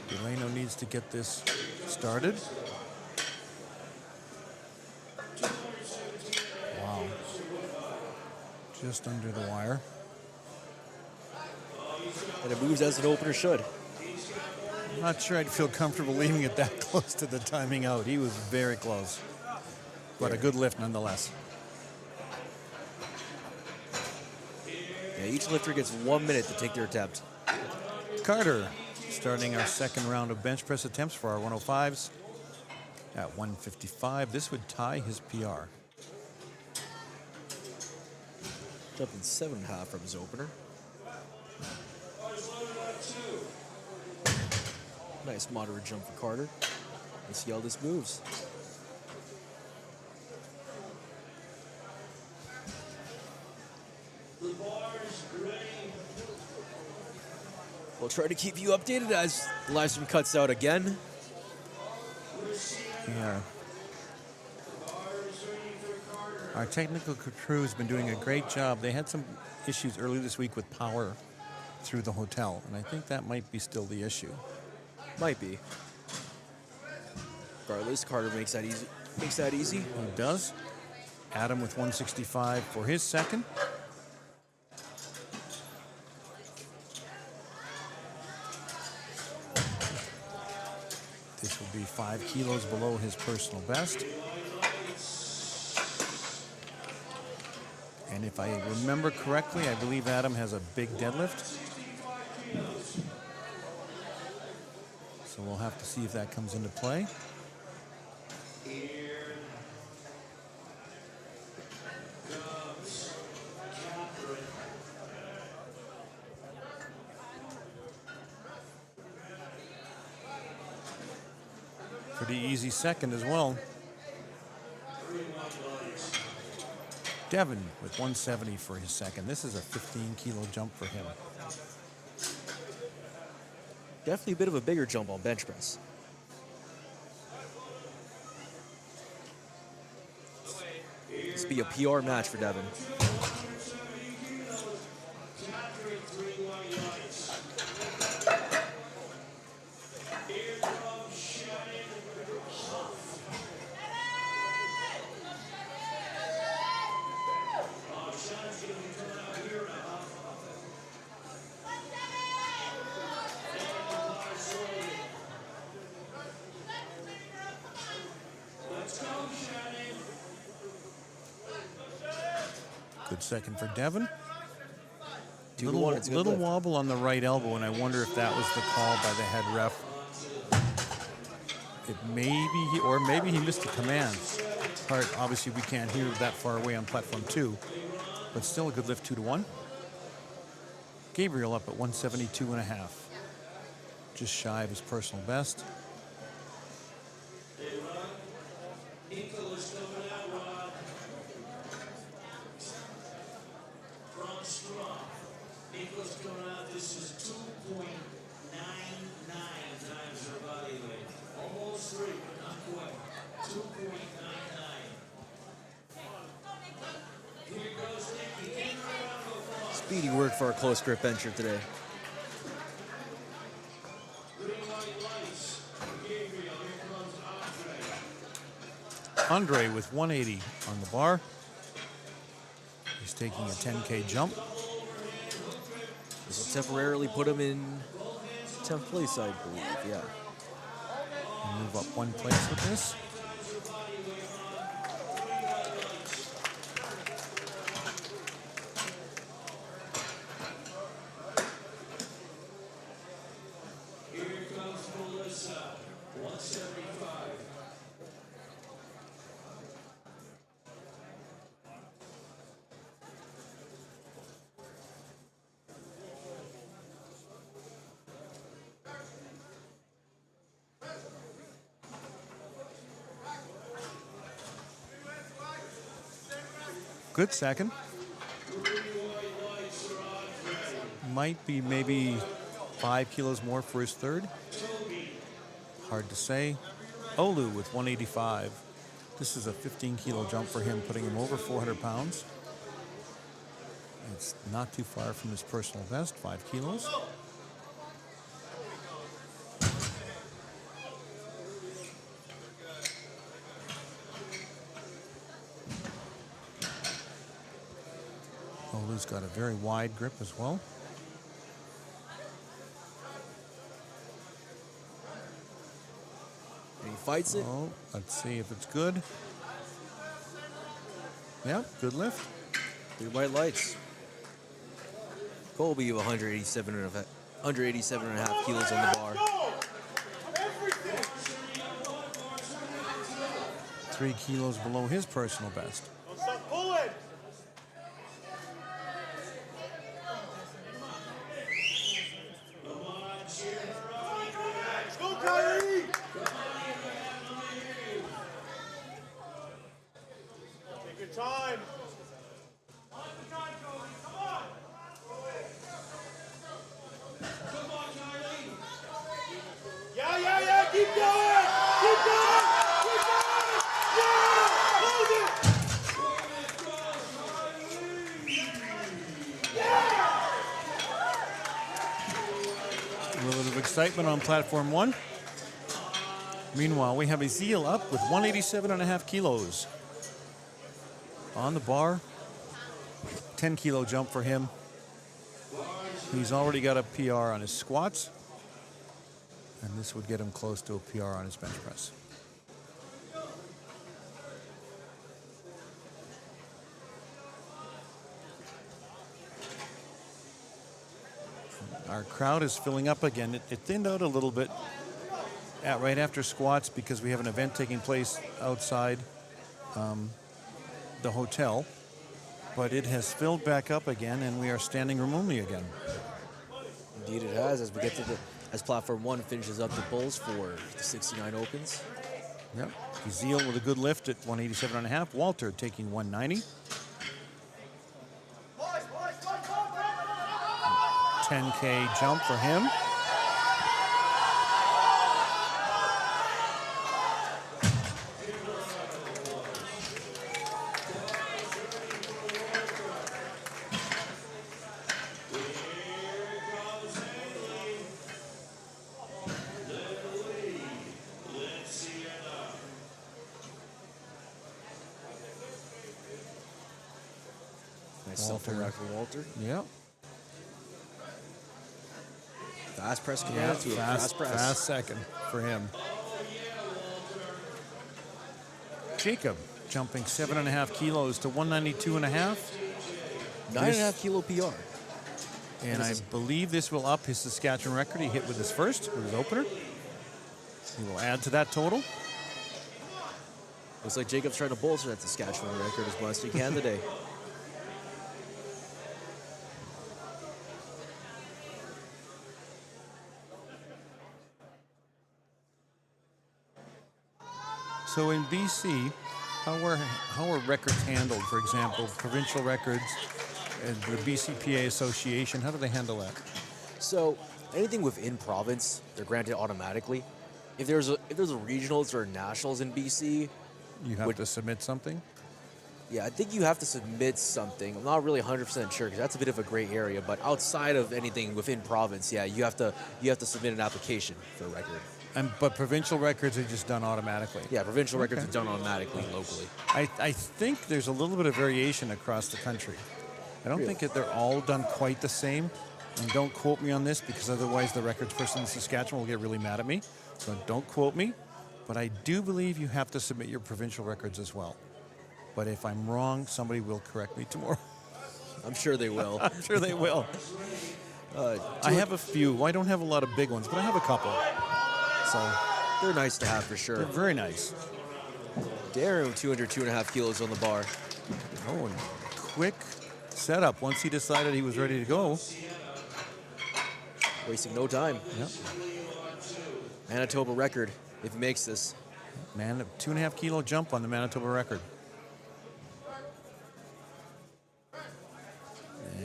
Delano needs to get this started. Wow. Just under the wire. And it moves as an opener should. I'm not sure I'd feel comfortable leaving it that close to the timing out. He was very close. But a good lift nonetheless. Yeah, each lifter gets 1 minute to take their attempt. Carter starting our 2nd round of bench press attempts for our 105s at 155. This would tie his PR. Jumping 7.5 from his opener. Nice moderate jump for Carter. Let's see how this moves. We'll try to keep you updated as the live stream cuts out again. Yeah. Our technical crew has been doing a great job. They had some issues early this week with power through the hotel, and I think that might be still the issue. Might be. Regardless, Carter makes that easy. He does. Adam with 165 for his 2nd. This will be 5 kilos below his personal best. And if I remember correctly, I believe Adam has a big deadlift. So we'll have to see if that comes into play. Pretty easy 2nd as well. Devin with 170 for his 2nd. This is a 15-kilo jump for him. Definitely a bit of a bigger jump on bench press. This be a PR match for Devin. Good second for Devin. 2 to Little, 1, it's a good little lift. wobble on the right elbow, and I wonder if that was the call by the head ref. Maybe he missed the command. Part, obviously, we can't hear that far away on platform 2, but still a good lift, 2 to 1. Gabriel up at 172.5, just shy of his personal best. Nicholas coming out, Rod. Front strong. Nicholas coming out. This is 2.99 times her body weight. Almost 3, but not quite. 2.99. Here goes Nikki. Give her a round of applause. Speedy work for our close grip bencher today. Green white lights. Gabriel. Here comes Andre. Andre with 180 on the bar. He's taking a 10K jump. This will temporarily put him in 10th place, I believe. Yeah. Move up 1 place with this. Here comes Melissa. 175. Good second. Might be maybe 5 kilos more for his third. Hard to say. Olu with 185. This is a 15-kilo jump for him, putting him over 400 pounds. It's not too far from his personal best, 5 kilos. Olu's got a very wide grip as well. And he fights it. Oh, let's see if it's good. Yeah, good lift. 3 white lights. Colby of 187.5 kilos on the bar. 3 kilos below his personal best. Time. Yeah, keep going! Keep going! Keep going! Yeah! Hold it! A little bit of excitement on platform 1. Meanwhile, we have Ezeal up with 187.5 kilos. On the bar, 10-kilo jump for him. He's already got a PR on his squats, and this would get him close to a PR on his bench press. Our crowd is filling up again. It thinned out a little bit right after squats because we have an event taking place outside the hotel, but it has filled back up again, and we are standing room only again. Indeed, it has. As we get to as platform 1 finishes up the bulls for the 69 opens. Yep. Ezeal with a good lift at 187.5. Walter taking 190. 10K jump for him. Nice self-rack for Walter. Yep. Fast press command to a fast press. Fast second for him. Jacob jumping 7.5 kilos to 192.5. 9.5 kilo PR. And I believe this will up his Saskatchewan record he hit with his opener. He will add to that total. Looks like Jacob's trying to bolster that Saskatchewan record as much as he can today. So in BC, how are records handled? For example, provincial records and the BCPA Association, how do they handle that? So anything within province, they're granted automatically. If there's a regionals or nationals in BC, You have to submit something? yeah, I think you have to submit something. I'm not really 100% sure because that's a bit of a gray area. But outside of anything within province, yeah, you have to submit an application for a record. But provincial records are just done automatically? Yeah, provincial records are done automatically locally. I think there's a little bit of variation across the country. I don't think that they're all done quite the same. And don't quote me on this because otherwise the records person in Saskatchewan will get really mad at me. So don't quote me. But I do believe you have to submit your provincial records as well. But if I'm wrong, somebody will correct me tomorrow. I'm sure they will. I'm sure they will. I have a few. I don't have a lot of big ones, but I have a couple. So They're nice to have for they're sure. very nice. Darren, 2.5 kilos on the bar. Oh, and quick setup. Once he decided he was ready to go. Wasting no time. Yep. Manitoba record if he makes this. Man, a 2.5 kilo jump on the Manitoba record.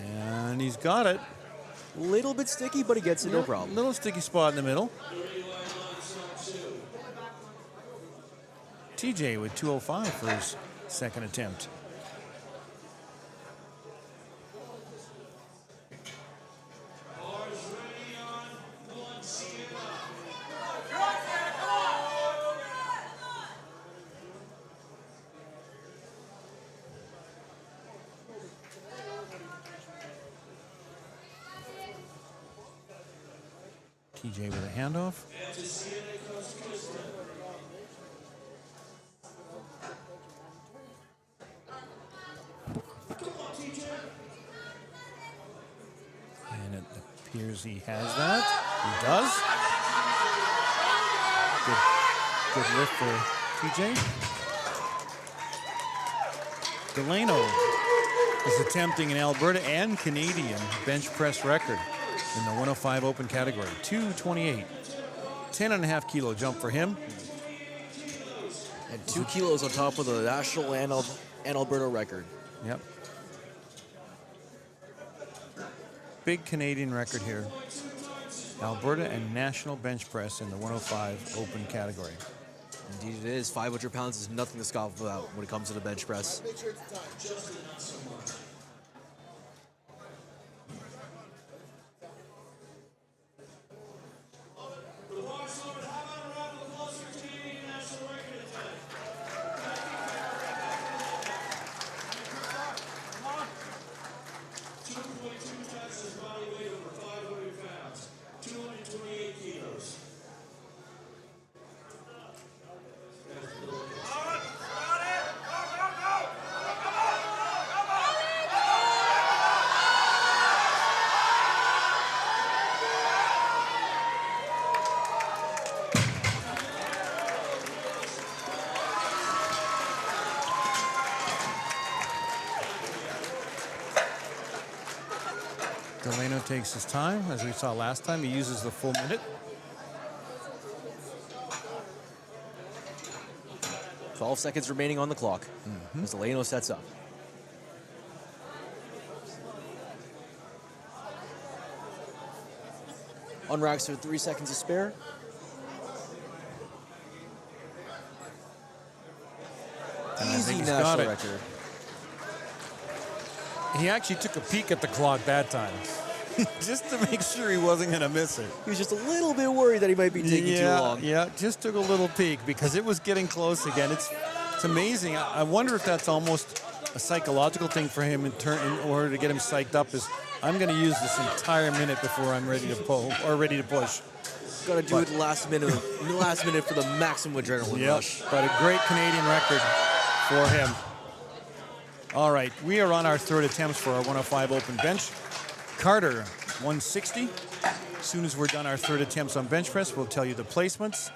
And he's got it. Little bit sticky, but he gets it, no problem. Little sticky spot in the middle. TJ with 205 for his second attempt. TJ with a handoff. And it appears he has that. He does. Good lift for TJ. Delano is attempting an Alberta and Canadian bench press record in the 105 open category. 228. 10.5 kilo jump for him. And 2 kilos on top of the national and Alberta record. Yep. Big Canadian record here. Alberta and national bench press in the 105 open category. Indeed it is. 500 pounds is nothing to scoff about when it comes to the bench press. Delano takes his time, as we saw last time. He uses the full minute. 12 seconds remaining on the clock as Delano sets up. On racks with 3 seconds to spare. And I Easy think he's got national it. record. He actually took a peek at the clock that time, just to make sure he wasn't going to miss it. He was just a little bit worried that he might be taking too long. Yeah, just took a little peek because it was getting close again. It's amazing. I wonder if that's almost a psychological thing for him in order to get him psyched up. Is I'm going to use this entire minute before I'm ready to pull or ready to push. Got to do it last minute for the maximum adrenaline rush. But a great Canadian record for him. All right, we are on our third attempts for our 105 open bench. Carter, 160. As soon as we're done our third attempts on bench press, we'll tell you the placements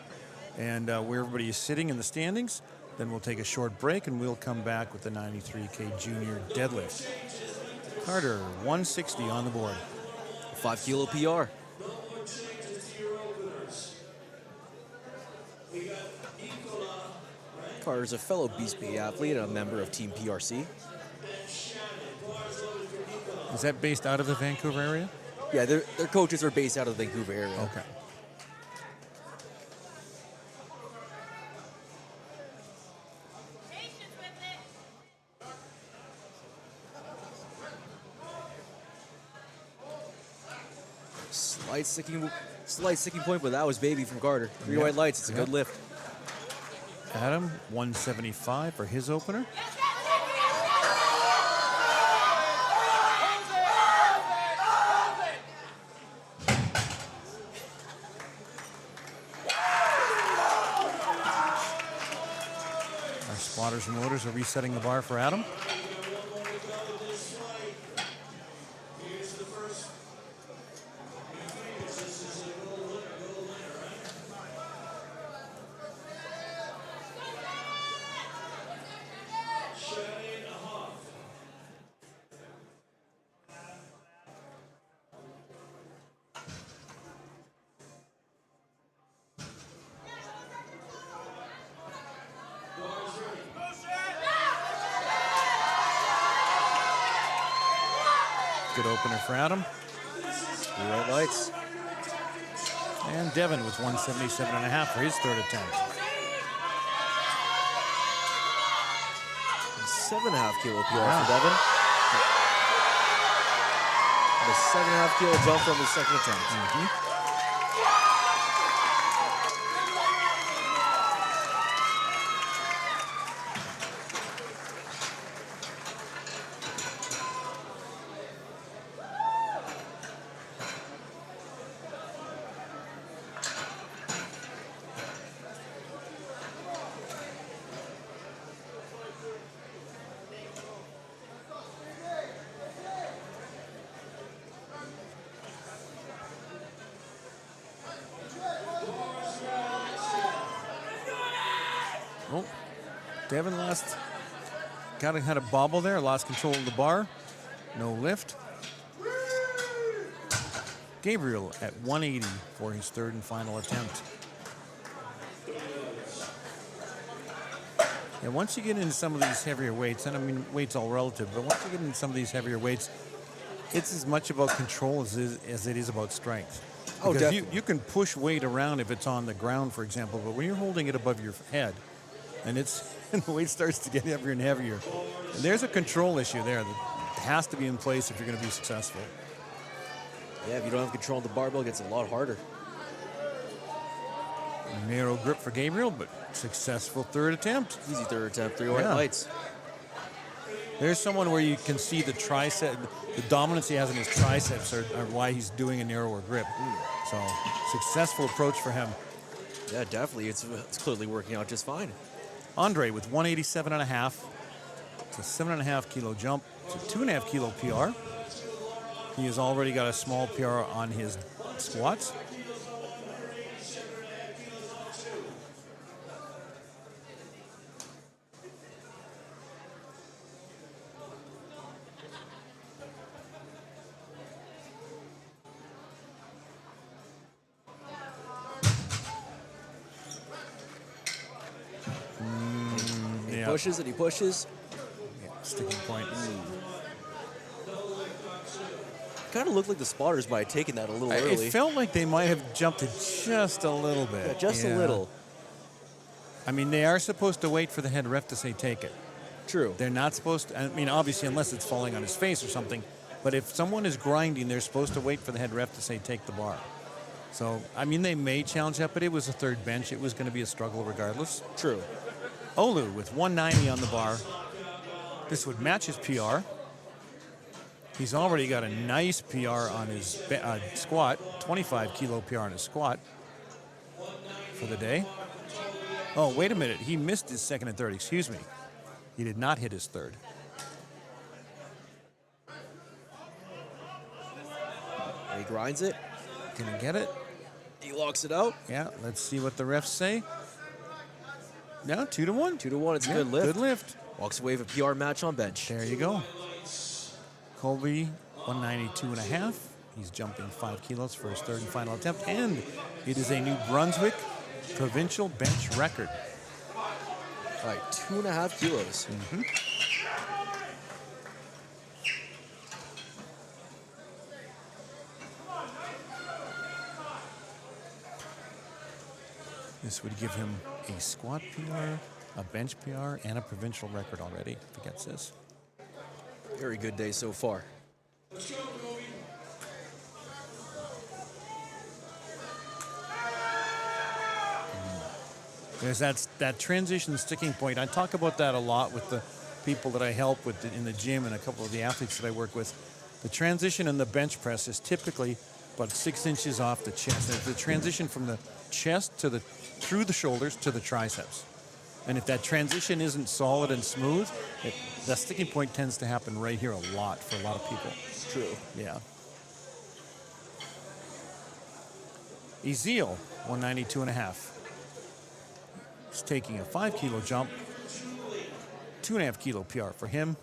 and where everybody is sitting in the standings. Then we'll take a short break and we'll come back with the 93K junior deadlift. Carter, 160 on the board. 5 kilo PR. Carter's a fellow Beast Bay athlete and a member of Team PRC. Is that based out of the Vancouver area? Yeah, their coaches are based out of the Vancouver area. Okay. Slight sticking point, but that was baby from Carter. 3 white lights, it's a good lift. Adam, 175 for his opener. Our spotters and loaders are resetting the bar for Adam. Good opener for Adam. 3 white lights. And Devin with 177.5 for his third attempt. 7.5 kilo PR for Devin. And a 7.5 kilo jump from his second attempt. Oh, Devin had a bobble there, lost control of the bar. No lift. Gabriel at 180 for his third and final attempt. Yeah, once you get into some of these heavier weights, and I mean, weight's all relative, but once you get into some of these heavier weights, it's as much about control as it is about strength. Oh, because definitely. you can push weight around if it's on the ground, for example, but when you're holding it above your head, and the weight starts to get heavier and heavier, and there's a control issue there that has to be in place if you're going to be successful. Yeah, if you don't have control of the barbell, it gets a lot harder. Narrow grip for Gabriel, but successful third attempt. Easy third attempt, 3 white lights. There's someone where you can see the dominance he has in his triceps are why he's doing a narrower grip. So, successful approach for him. Yeah, definitely. It's clearly working out just fine. Andre with 187.5. It's a 7.5 kilo jump. It's a 2.5 kilo PR. He has already got a small PR on his squats. He pushes and he pushes. Sticking point. Kind of looked like the spotters might have taken that a little early. It felt like they might have jumped it just a little bit. Yeah, just a little. I mean, they are supposed to wait for the head ref to say take it. True. They're not supposed to, I mean, obviously, unless it's falling on his face or something. But if someone is grinding, they're supposed to wait for the head ref to say take the bar. So, I mean, they may challenge that, but it was a third bench. It was going to be a struggle regardless. True. Olu with 190 on the bar. This would match his PR. He's already got a nice PR on his squat, 25 kilo PR on his squat for the day. Oh, wait a minute. He missed his second and third. Excuse me. He did not hit his third. He grinds it. Gonna get it. He locks it out. Yeah, let's see what the refs say. Now 2-1. 2-1. It's a Yeah, good lift. Good lift. Walks away with a PR match on bench. There you go. Colby, 192.5. He's jumping 5 kilos for his third and final attempt, and it is a New Brunswick provincial bench record. All right, 2.5 kilos. This would give him a squat PR, a bench PR, and a provincial record already if he gets this. Very good day so far. There's that transition sticking point. I talk about that a lot with the people that I help with in the gym and a couple of the athletes that I work with. The transition in the bench press is typically about 6 inches off the chest. It's the transition from the chest to through the shoulders to the triceps. And if that transition isn't solid and smooth, that sticking point tends to happen right here a lot for a lot of people. True. Yeah. Ezeel, 192.5. He's taking a 5 kilo jump, 2.5 kilo PR for him.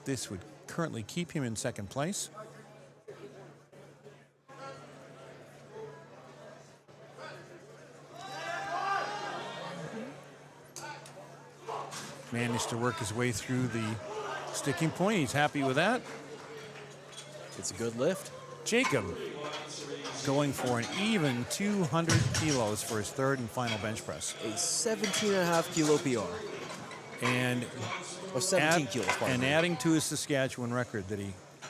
This would currently keep him in second place. Managed to work his way through the sticking point. He's happy with that. It's a good lift. Jacob going for an even 200 kilos for his third and final bench press. A 17.5 kilo PR. And 17 kilos, pardon and me. adding to his Saskatchewan record that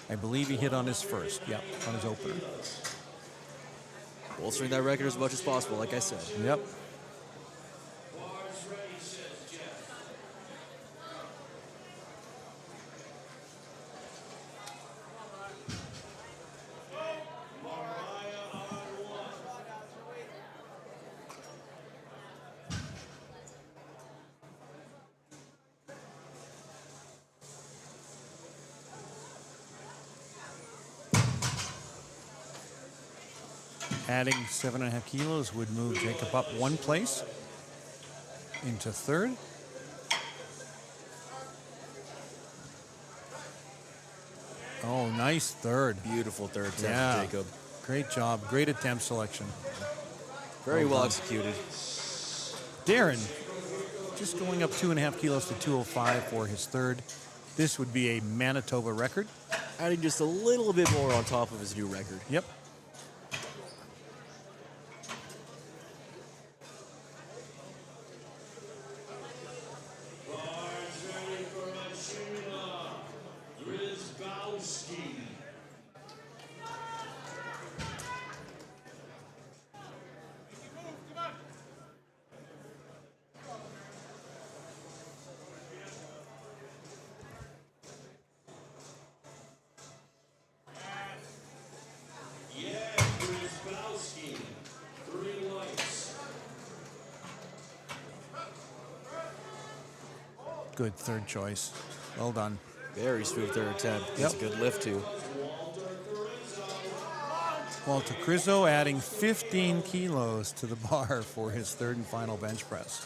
I believe he hit on his first. Yep, on his opener. Bolstering that record as much as possible, like I said. Yep. Adding 7.5 kilos would move Jacob up 1 place into third. Oh, nice third. Beautiful third attempt, Yeah. Jacob. Great job. Great attempt selection. Very well done. executed. Darren, just going up 2.5 kilos to 205 for his third. This would be a Manitoba record. Adding just a little bit more on top of his new record. Yep. Good third choice. Well done. Very smooth third attempt. It's Yep. a good lift, too. Walter Crizzo adding 15 kilos to the bar for his third and final bench press.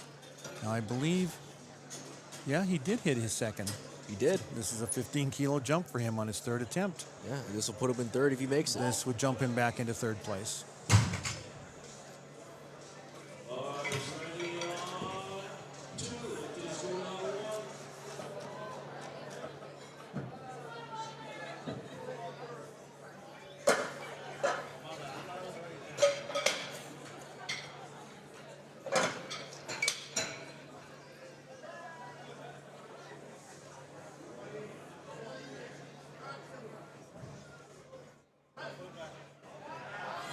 Now, I believe, yeah, he did hit his second. He did. This is a 15 kilo jump for him on his third attempt. Yeah, this will put him in third if he makes it. This would jump him back into third place.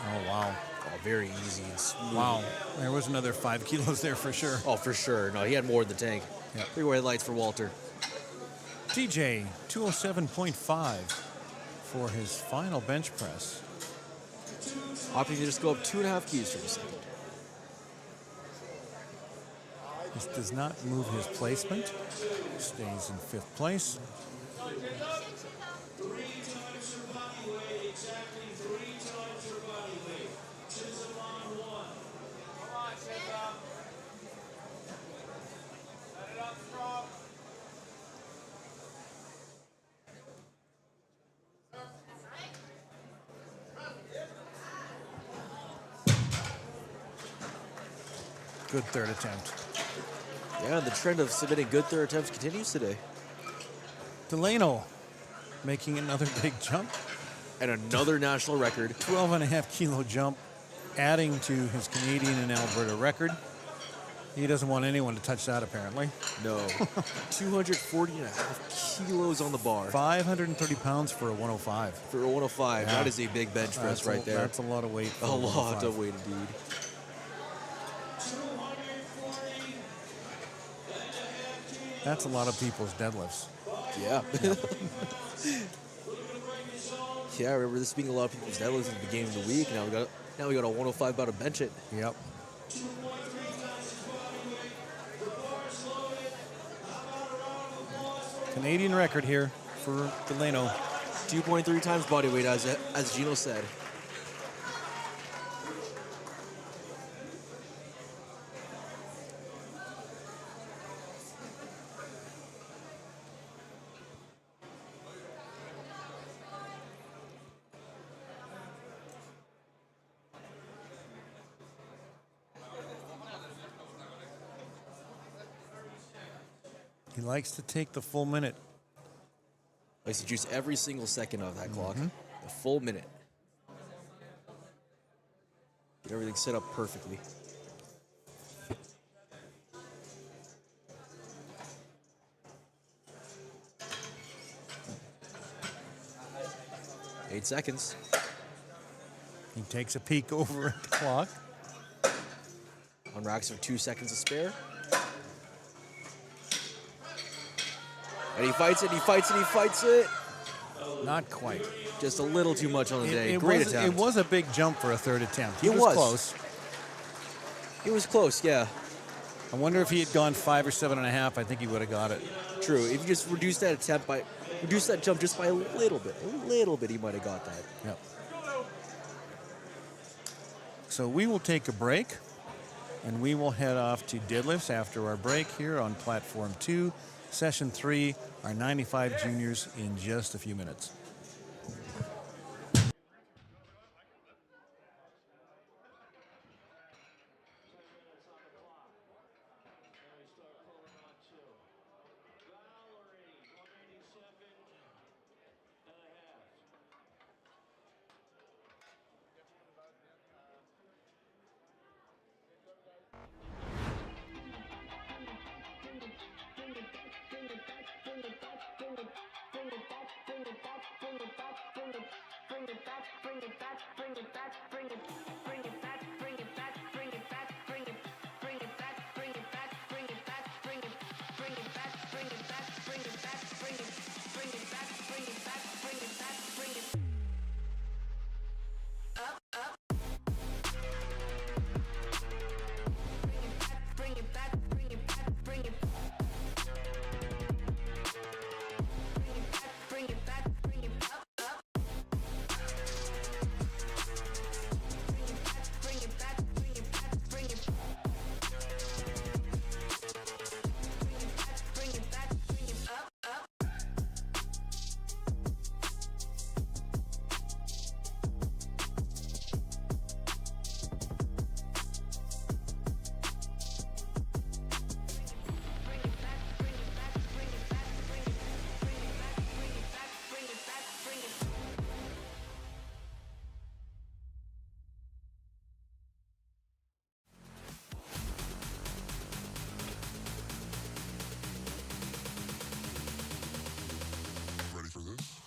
Oh, wow. Oh, very easy and smooth. Wow. There was another 5 kilos there for sure. Oh, for sure. No, he had more in the tank. Yep. 3 white lights for Walter. TJ, 207.5 for his final bench press. Opting to just go up 2.5 keys for a second. This does not move his placement. Stays in 5th place. 3 times your body weight, exactly 3 times your body weight. Chisholm on 1. Come on, Chisholm. Set it up strong. Good third attempt. Yeah, and the trend of submitting good third attempts continues today. Delano making another big jump. And another national record. 12.5 kilo jump, adding to his Canadian and Alberta record. He doesn't want anyone to touch that, apparently. No. 240.5 kilos on the bar. 530 pounds for a 105. For a 105, Yeah. that is a big bench press right there. That's a lot of weight. For A lot 105. of weight indeed. 240. That's a lot of people's deadlifts. Yeah. Yeah, I remember this being a lot of people's deadlifts at the beginning of the week. Now we got a 105 about to bench it. Yep. 2.3 times his body weight. The bar's loaded. How about a round of applause for Canadian record here for Delano. 2.3 times body weight, as Gino said. He likes to take the full minute. Likes to juice every single second of that clock. A full minute. Get everything set up perfectly. Eight seconds. He takes a peek over at the clock. On racks for 2 seconds to spare. And he fights it, he fights it, he fights it. Not quite. Just a little too much on the day. Great It attempt. was a big jump for a third attempt. He It was was. close. It was close, yeah. I wonder if he had gone 5 or 7.5, I think he would have got it. True. If you just reduce that jump just by a little bit, he might have got that. Yep. So we will take a break, and we will head off to deadlifts after our break here on Platform 2, Session 3, our 95 juniors in just a few minutes. Ready for this?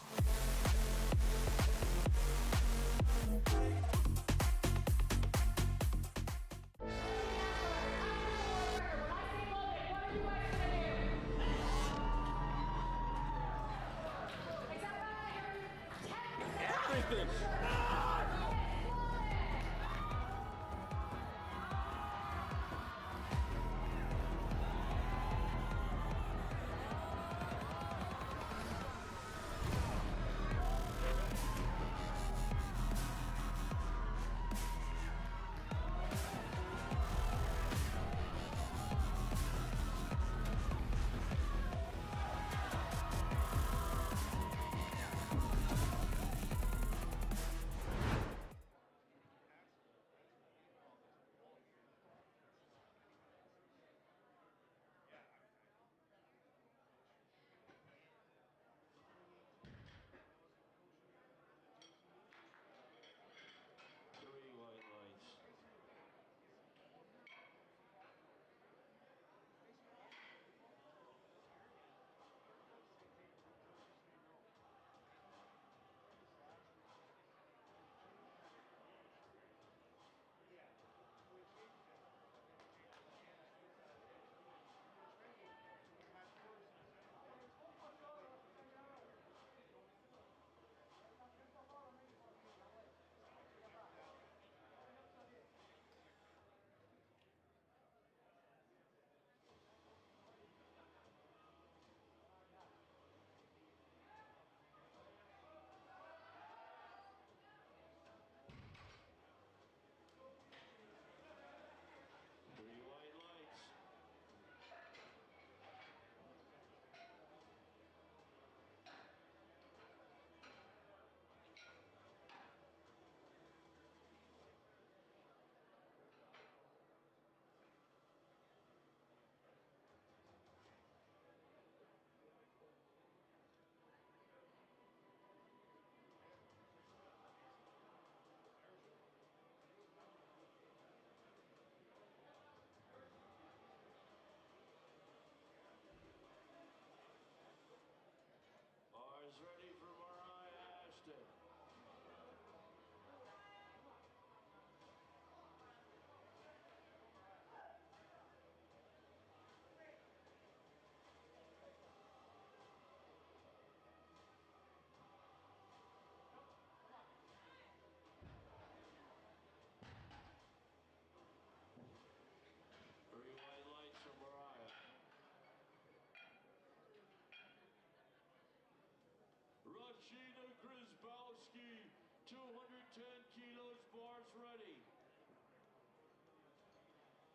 10 kilos, bars ready.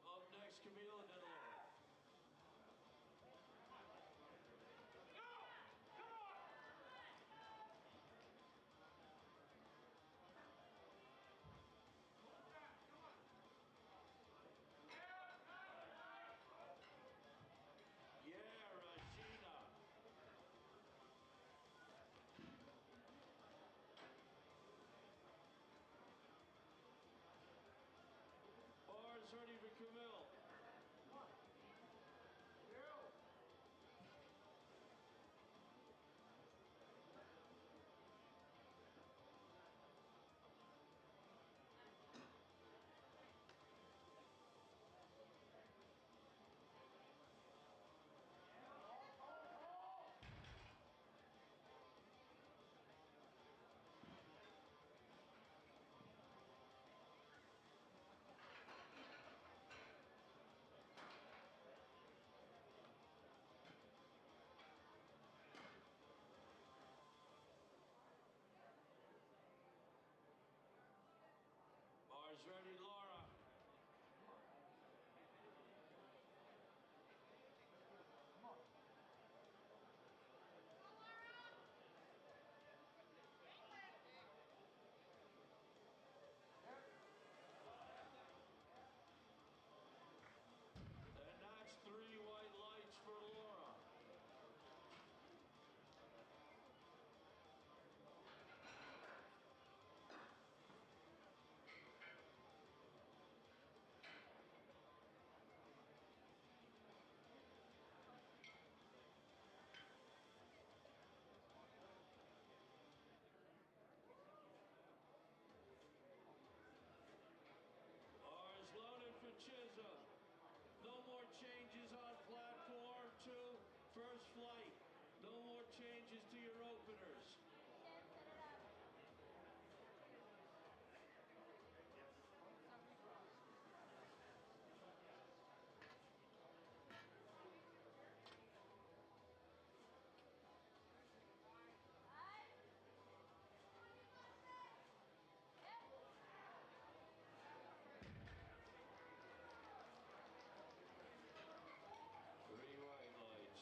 Up next, Camille and then Laura. Yeah, Regina. Bars ready for Camille. Bars ready, Laura. And that's 3 white lights for Laura. Bars loaded for Chisholm. No more changes on platform 2, first flight. No more changes to your openers. Three white lights.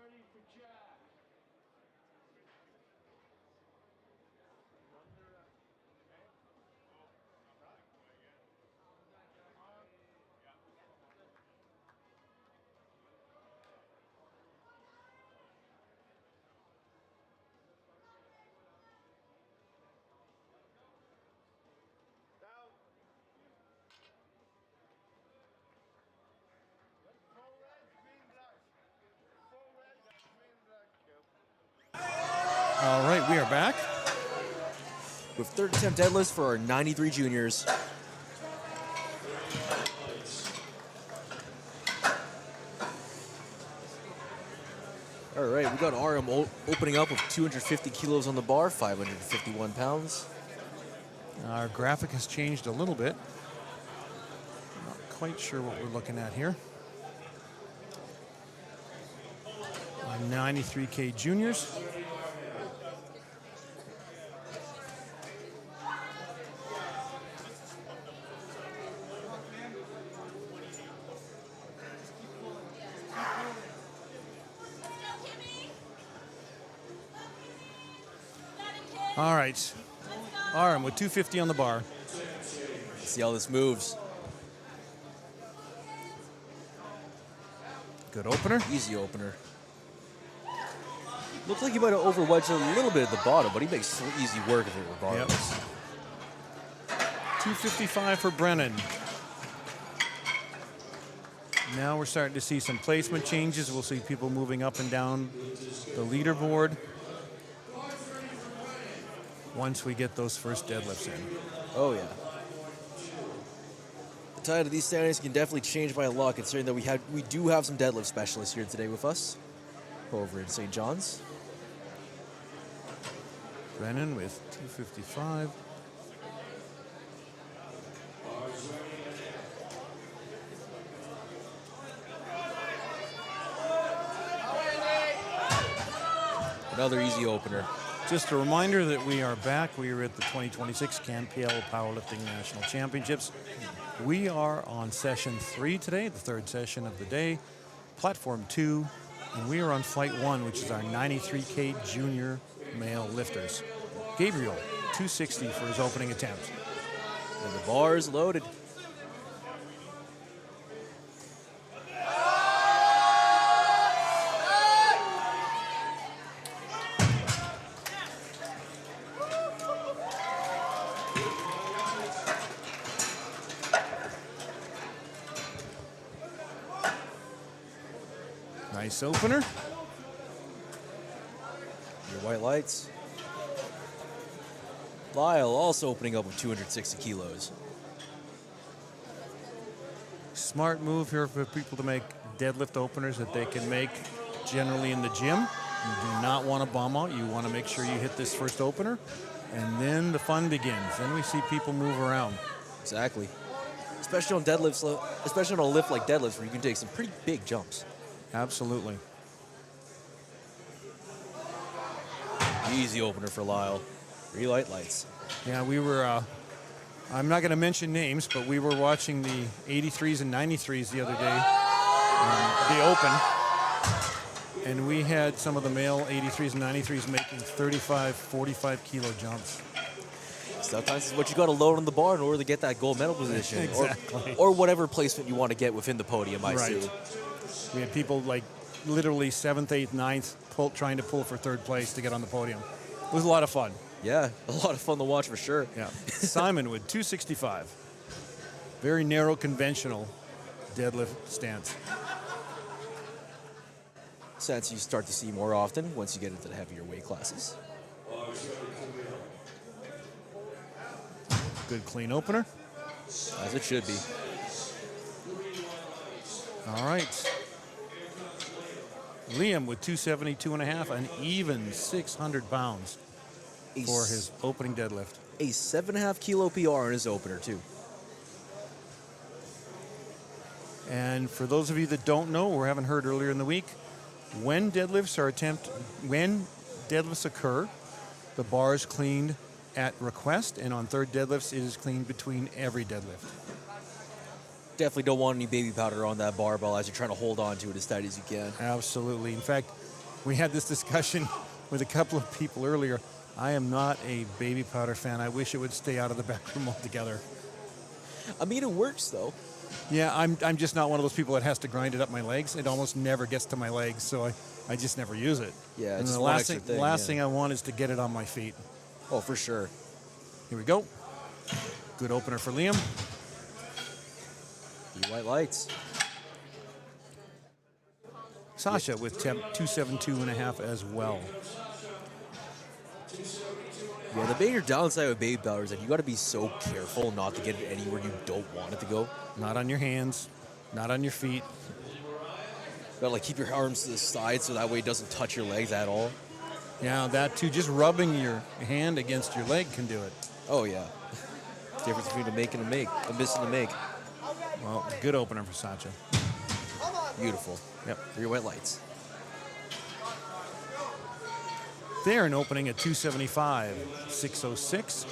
ready for Jack. All right, we are back. With third attempt deadlifts for our 93 juniors. All right, we got RM opening up with 250 kilos on the bar, 551 pounds. Our graphic has changed a little bit. Not quite sure what we're looking at here. 93K juniors. All right. RM with 250 on the bar. Let's see how this moves. Good opener. Easy opener. Looks like he might have overwedged a little bit at the bottom, but he makes some easy work of it regardless. Yep. 255 for Brennan. Now we're starting to see some placement changes. We'll see people moving up and down the leaderboard once we get those first deadlifts in. Oh, yeah. The tide of these standings can definitely change by a lot, considering that we do have some deadlift specialists here today with us over in St. John's. Brennan with 255. Another easy opener. Just a reminder that we are back. We are at the 2026 CANPL Powerlifting National Championships. We are on session 3 today, the third session of the day, platform 2, and we are on flight 1, which is our 93K junior male lifters. Gabriel, 260 for his opening attempt. And the bar is loaded. Nice opener. Your white lights. Lyle also opening up with 260 kilos. Smart move here for people to make deadlift openers that they can make generally in the gym. You do not want to bomb out. You want to make sure you hit this first opener, and then the fun begins. Then we see people move around. Exactly. Especially on deadlifts, especially on a lift like deadlifts where you can take some pretty big jumps. Absolutely. Easy opener for Lyle. 3 light lights. Yeah, we were, I'm not going to mention names, but we were watching the 83s and 93s the other day, the open, and we had some of the male 83s and 93s making 35, 45 kilo jumps. Sometimes it's what you got to load on the bar in order to get that gold medal position. Exactly. Or whatever placement you want to get within the podium, I Right. assume. We had people like literally 7th, 8th, 9th trying to pull for third place to get on the podium. It was a lot of fun. Yeah, a lot of fun to watch for sure. Yeah. Simon with 265. Very narrow, conventional deadlift stance. Since you start to see more often once you get into the heavier weight classes. Good clean opener. As it should be. All right. Liam with 272.5, an even 600 pounds for his opening deadlift. A 7.5 kilo PR in his opener, too. And for those of you that don't know or haven't heard earlier in the week, when deadlifts occur, the bar is cleaned at request, and on third deadlifts, it is cleaned between every deadlift. Definitely don't want any baby powder on that barbell as you're trying to hold on to it as tight as you can. Absolutely. In fact, We had this discussion with a couple of people earlier. I am not a baby powder fan. I wish it would stay out of the back room altogether. I mean, it works though. Yeah, I'm just not one of those people that has to grind it up my legs. It almost never gets to my legs, so I just never use it. Yeah, and it's the one last extra thing, thing, last yeah. thing I want is to get it on my feet. Oh, for sure. Here we go. Good opener for Liam. The white lights. Sasha with temp 272.5 as well. Yeah, the major downside with baby powder is that you got to be so careful not to get it anywhere you don't want it to go. Not on your hands, not on your feet. You got to like keep your arms to the side so that way it doesn't touch your legs at all. Yeah, that too. Just rubbing your hand against your leg can do it. Oh yeah. Difference between a make and a make, a miss and a make. Well, good opener for Sasha. Beautiful. Yep. Three white lights. There, an opening at 275, 606.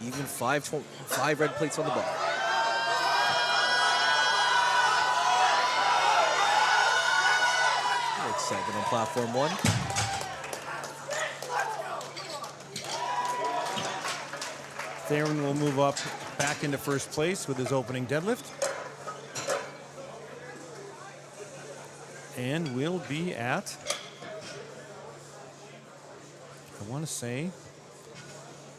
Even five red plates on the bar. Excitement on platform 1. Theron will move up back into first place with his opening deadlift. And we'll be at, I want to say,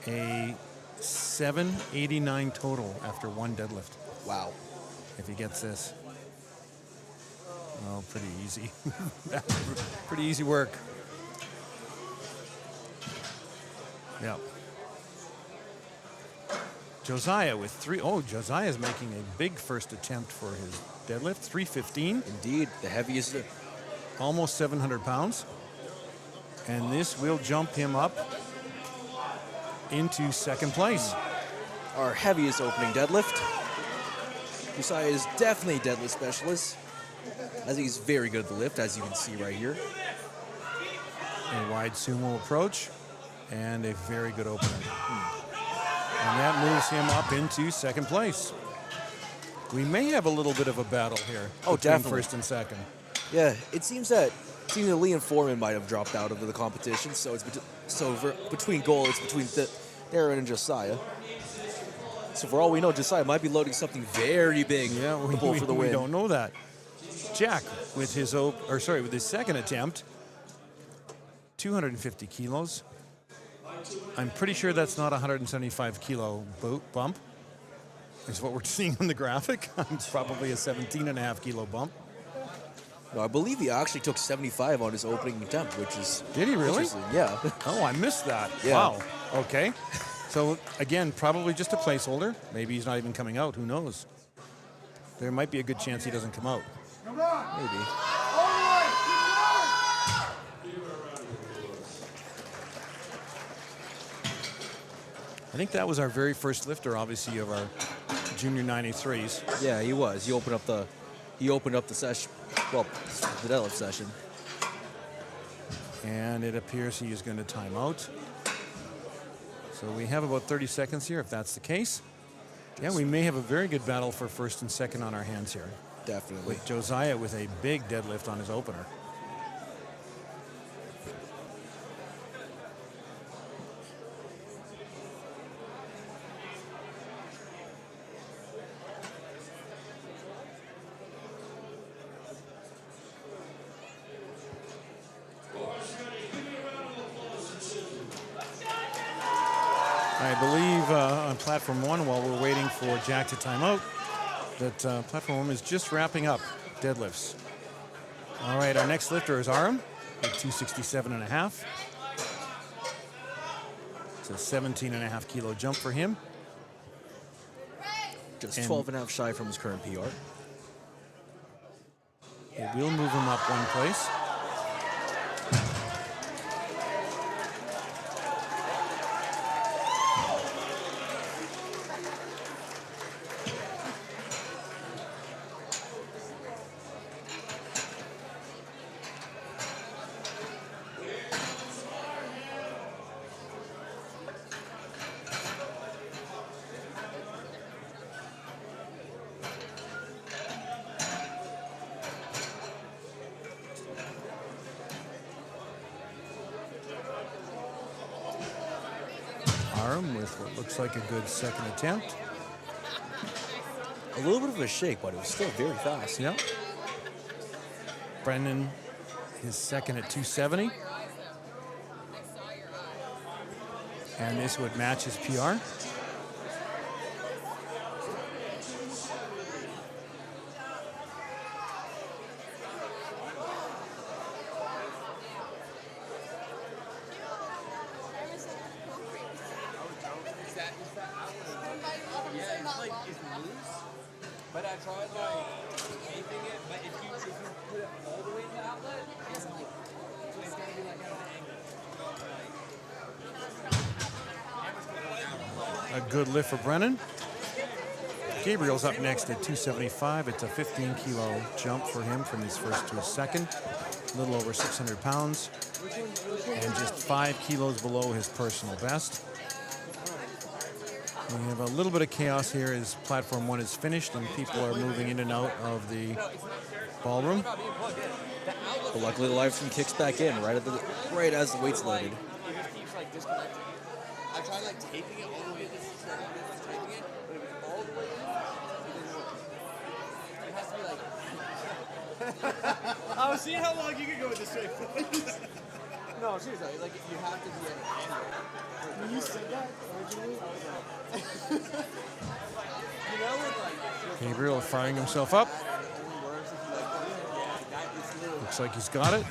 a 789 total after one deadlift. Wow. If he gets this. Oh, pretty easy. Pretty easy work. Yeah. Josiah with three. Oh, Josiah's making a big first attempt for his deadlift. 315. Indeed, the heaviest. Almost 700 pounds. And this will jump him up into second place. Our heaviest opening deadlift. Josiah is definitely a deadlift specialist, as he's very good at the lift, as you can see right here. A wide sumo approach and a very good opener. And that moves him up into second place. We may have a little bit of a battle here. Oh, between definitely. First and second. Yeah, it seems that Liam Foreman might have dropped out of the competition, so it's between goal, it's between Theron and Josiah. So for all we know, Josiah might be loading something very big. Yeah, to pull for the win. We don't know that. Jack with his with his second attempt, 250 kilos. I'm pretty sure that's not a 175 kilo bump. Is what we're seeing on the graphic. It's probably a 17.5 kilo bump. No, I believe he actually took 75 on his opening attempt, which is Did he really? interesting. Yeah. Oh, I missed that. Yeah. Wow. Okay. So again, probably just a placeholder. Maybe he's not even coming out. Who knows? There might be a good chance he doesn't come out. Maybe. I think that was our very first lifter, obviously, of our junior 93s. Yeah, he was. He opened up the session. Well, the deadlift session. And it appears he is going to time out. So we have about 30 seconds here, if that's the case. Yeah, we may have a very good battle for first and second on our hands here. Definitely. With Josiah with a big deadlift on his opener. I believe on platform 1, while we're waiting for Jack to time out, that platform 1 is just wrapping up deadlifts. All right, our next lifter is Aram with 267.5. It's a 17.5 kilo jump for him. Just 12.5 shy from his current PR. It will move him up one place. arm with what looks like a good second attempt. A little bit of a shake, but it was still very fast. Yep. Brendan, his second at 270. And this would match his PR. But I tried like taping it, but if you put it all the way to the outlet, it's like it's gonna be like at an angle. A good lift for Brennan. Gabriel's up next at 275. It's a 15-kilo jump for him from his first to his second. A little over 600 pounds. And just 5 kilos below his personal best. We have a little bit of chaos here as platform 1 is finished and people are moving in and out of the ballroom. But luckily the live stream kicks back in right as the weight's loaded. It just keeps like disconnecting. I tried like taping it all the way to this taping it, but it was all the way in. It has to be like I was seeing how long you could go with this straight. No, seriously, like you have to be at an angle. When you said that originally, I was like, you know, like Gabriel firing himself up. Looks like he's got it.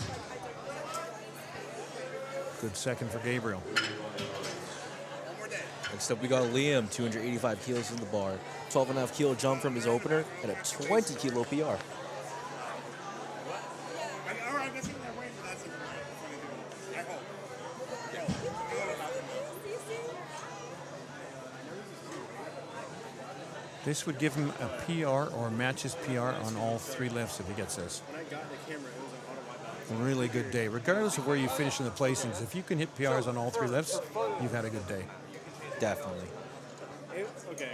Good second for Gabriel. Next up, we got Liam, 285 kilos in the bar, 12.5 kilo jump from his opener, and a 20 kilo PR. This would give him a PR or match his PR on all 3 lifts if he gets this. When I got the camera, it was an auto A really good day. Regardless of where you finish in the placings, if you can hit PRs on all 3 lifts, you've had a good day. Definitely. Okay.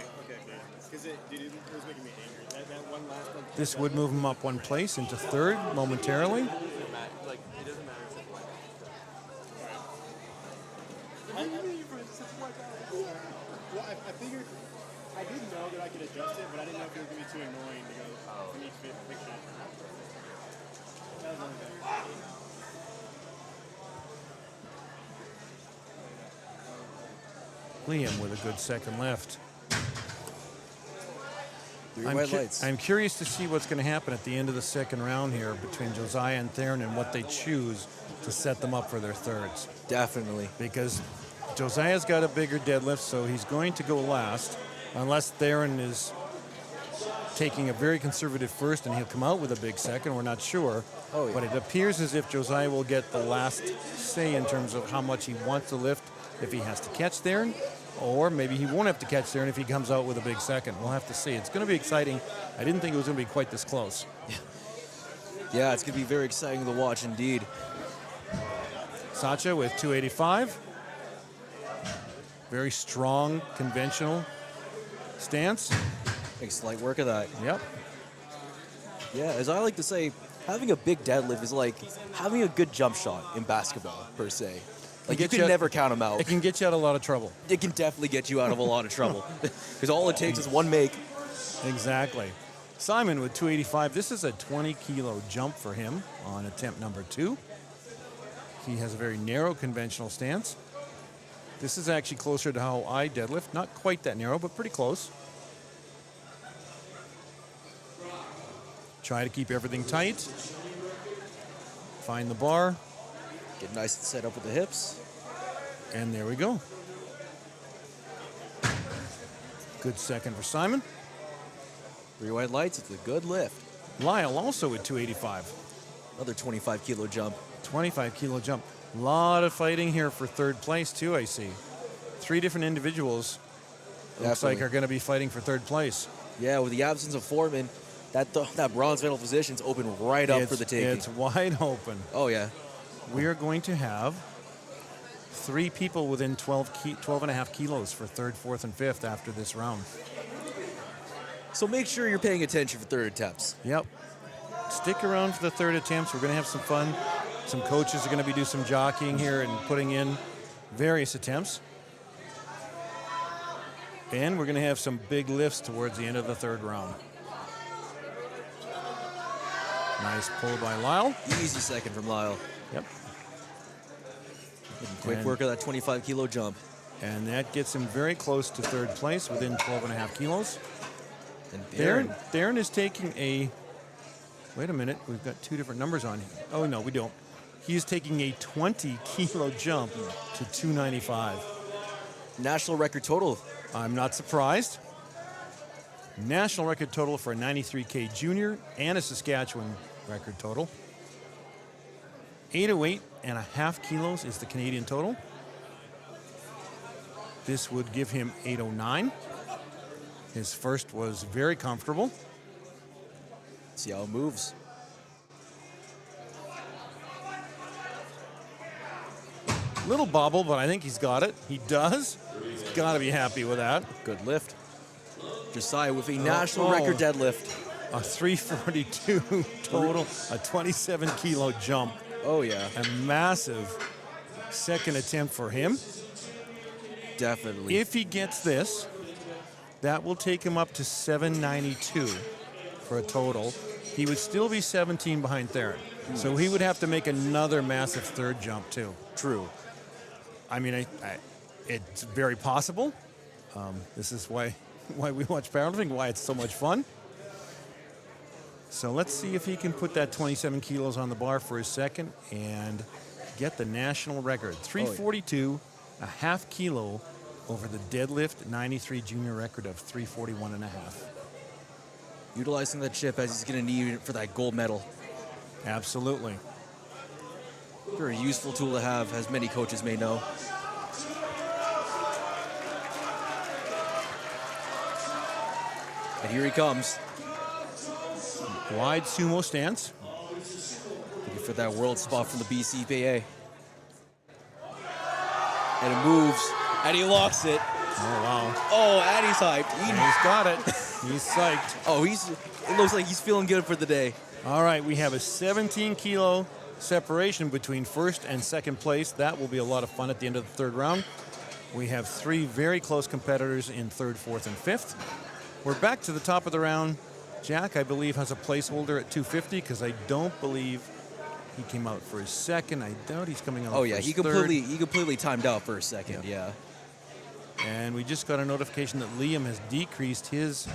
Because it was making me angry. That one last one. This would move him up 1 place into 3rd momentarily. like it doesn't matter except like. Well, I figured I didn't know that I could adjust it, but I didn't know if it was going to be too annoying to go from each picture. That was the only thing. Liam with a good second lift. White lights. I'm curious to see what's going to happen at the end of the second round here between Josiah and Theron and what they choose to set them up for their thirds. Definitely. Because Josiah's got a bigger deadlift, so he's going to go last, unless Theron is taking a very conservative first and he'll come out with a big second. We're not sure. Oh, yeah. But it appears as if Josiah will get the last say in terms of how much he wants to lift if he has to catch Theron, or maybe he won't have to catch Theron if he comes out with a big second. We'll have to see. It's going to be exciting. I didn't think it was going to be quite this close. Yeah, it's going to be very exciting to watch indeed. Sacha with 285. Very strong, conventional stance. Makes light work of that. Yep. Yeah, as I like to say, having a big deadlift is like having a good jump shot in basketball, per se. Like, you can never count them out. It can get you out of a lot of trouble. It can definitely get you out of a lot of trouble. Because all it takes is one make. Exactly. Simon with 285. This is a 20-kilo jump for him on attempt number 2. He has a very narrow conventional stance. This is actually closer to how I deadlift. Not quite that narrow, but pretty close. Try to keep everything tight. Find the bar. Get nice and set up with the hips. And there we go. Good second for Simon. 3 white lights, it's a good lift. Lyle also with 285. Another 25-kilo jump. 25-kilo jump. A lot of fighting here for 3rd place, too, I see. 3 different individuals, looks like, are going to be fighting for 3rd place. Yeah, with the absence of Foreman, that bronze medal position's open right up for the taking. It's wide open. Oh, yeah. We are going to have 3 people within 12.5 kilos for 3rd, 4th, and 5th after this round. So make sure you're paying attention for 3rd attempts. Yep. Stick around for the 3rd attempts. We're going to have some fun. Some coaches are going to be doing some jockeying here and putting in various attempts. And we're going to have some big lifts towards the end of the third round. Nice pull by Lyle. Easy second from Lyle. Yep. Quick work of that 25-kilo jump. And that gets him very close to third place, within 12.5 kilos. And Darren is taking a... Wait a minute. We've got two different numbers on here. Oh, no, we don't. He is taking a 20-kilo jump to 295. National record total. I'm not surprised. National record total for a 93K junior and a Saskatchewan record total. 808.5 kilos is the Canadian total. This would give him 809. His first was very comfortable. See how it moves. Little bobble, but I think he's got it. He does. He's got to be happy with that. Good lift. Josiah with a national record deadlift. A 342 total, a 27-kilo jump. Oh, yeah. A massive second attempt for him. Definitely. If he gets this, that will take him up to 792 for a total. He would still be 17 behind Theron. So he would have to make another massive third jump, too. True. I mean, it's very possible. This is why we watch powerlifting, why it's so much fun. So let's see if he can put that 27 kilos on the bar for his second and get the national record. 342, a half kilo over the deadlift 93 junior record of 341.5. Utilizing that chip as he's going to need it for that gold medal. Absolutely. Very useful tool to have, as many coaches may know. And here he comes. Wide sumo stance. Looking for that world spot from the BCPA. And it moves, and he locks it. Oh, wow. Oh, and he's hyped. He's got it. He's psyched. Oh, it looks like he's feeling good for the day. All right, we have a 17-kilo separation between first and second place. That will be a lot of fun at the end of the third round. We have three very close competitors in third, fourth, and fifth. We're back to the top of the round. Jack, I believe, has a placeholder at 250 because I don't believe he came out for his second. I doubt he's coming out for his he third. completely timed out for a second, yeah. And we just got a notification that Liam has decreased his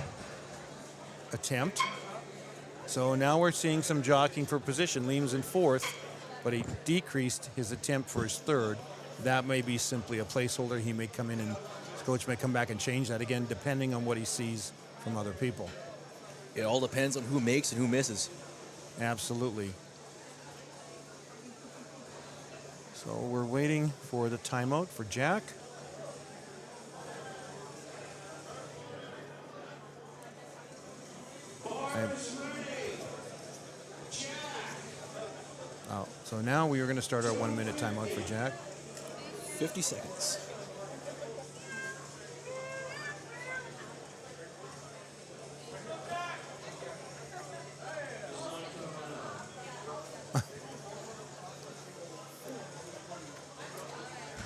attempt. So now we're seeing some jockeying for position. Liam's in fourth, but he decreased his attempt for his third. That may be simply a placeholder. He may come in and his coach may come back and change that again, depending on what he sees from other people. It all depends on who makes and who misses. Absolutely. So we're waiting for the timeout for Jack. So now we are going to start our 1 minute timeout for Jack. 50 seconds.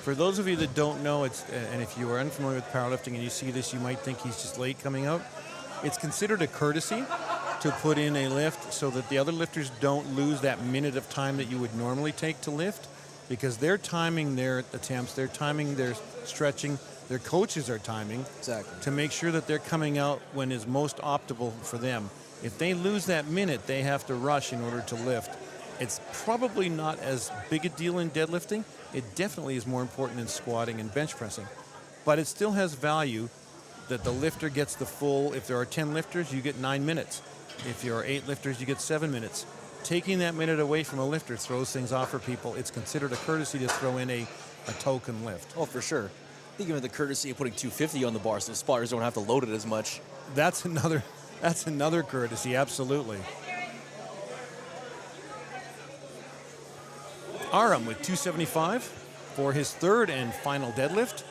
For those of you that don't know, and if you are unfamiliar with powerlifting and you see this, you might think he's just late coming out. It's considered a courtesy to put in a lift so that the other lifters don't lose that minute of time that you would normally take to lift, because they're timing their attempts, they're timing their stretching, their coaches are timing to make sure that they're coming out when is most optimal for them. If they lose that minute, they have to rush in order to lift. It's probably not as big a deal in deadlifting. It definitely is more important in squatting and bench pressing. But it still has value that the lifter gets the full. If there are 10 lifters, you get 9 minutes. If there are 8 lifters, you get 7 minutes. Taking that minute away from a lifter throws things off for people. It's considered a courtesy to throw in a token lift. Oh, for sure. Think of the courtesy of putting 250 on the bar so the spotters don't have to load it as much. That's another courtesy, absolutely. Aram with 275 for his third and final deadlift.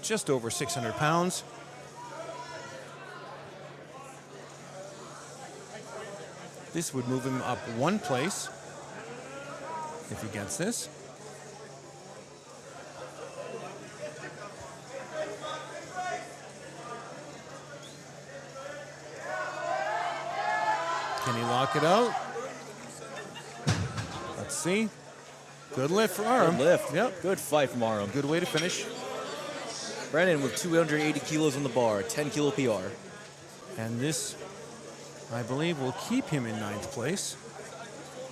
Just over 600 pounds. This would move him up one place if he gets this. lock it out. Let's see. Good lift for Aram. Good lift. Yep. Good fight from Aram. Good way to finish. Brennan with 280 kilos on the bar, 10 kilo PR. And this, I believe, will keep him in 9th place.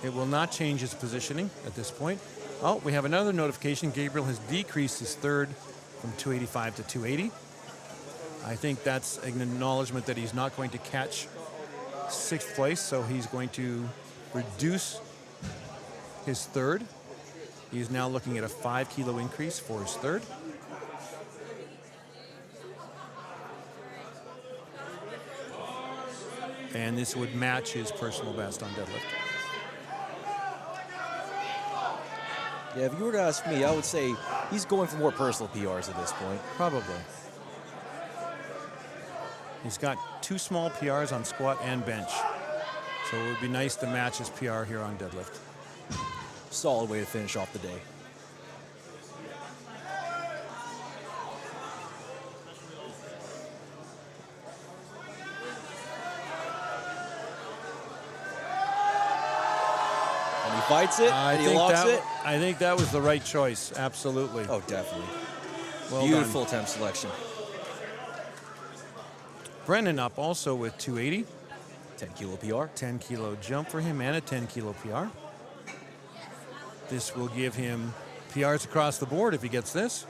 It will not change his positioning at this point. Oh, we have another notification. Gabriel has decreased his third from 285 to 280. I think that's an acknowledgement that he's not going to catch 6th place, so he's going to reduce his third. He is now looking at a 5 kilo increase for his third. And this would match his personal best on deadlift. Yeah, if you were to ask me, I would say he's going for more personal PRs at this point. Probably. He's got 2 small PRs on squat and bench. So it would be nice to match his PR here on deadlift. Solid way to finish off the day. And he fights it, and he locks it. I think that was the right choice, absolutely. Oh, definitely. Well Beautiful done. attempt selection. Brennan up also with 280. 10 kilo PR. 10 kilo jump for him and a 10 kilo PR. This will give him PRs across the board if he gets this.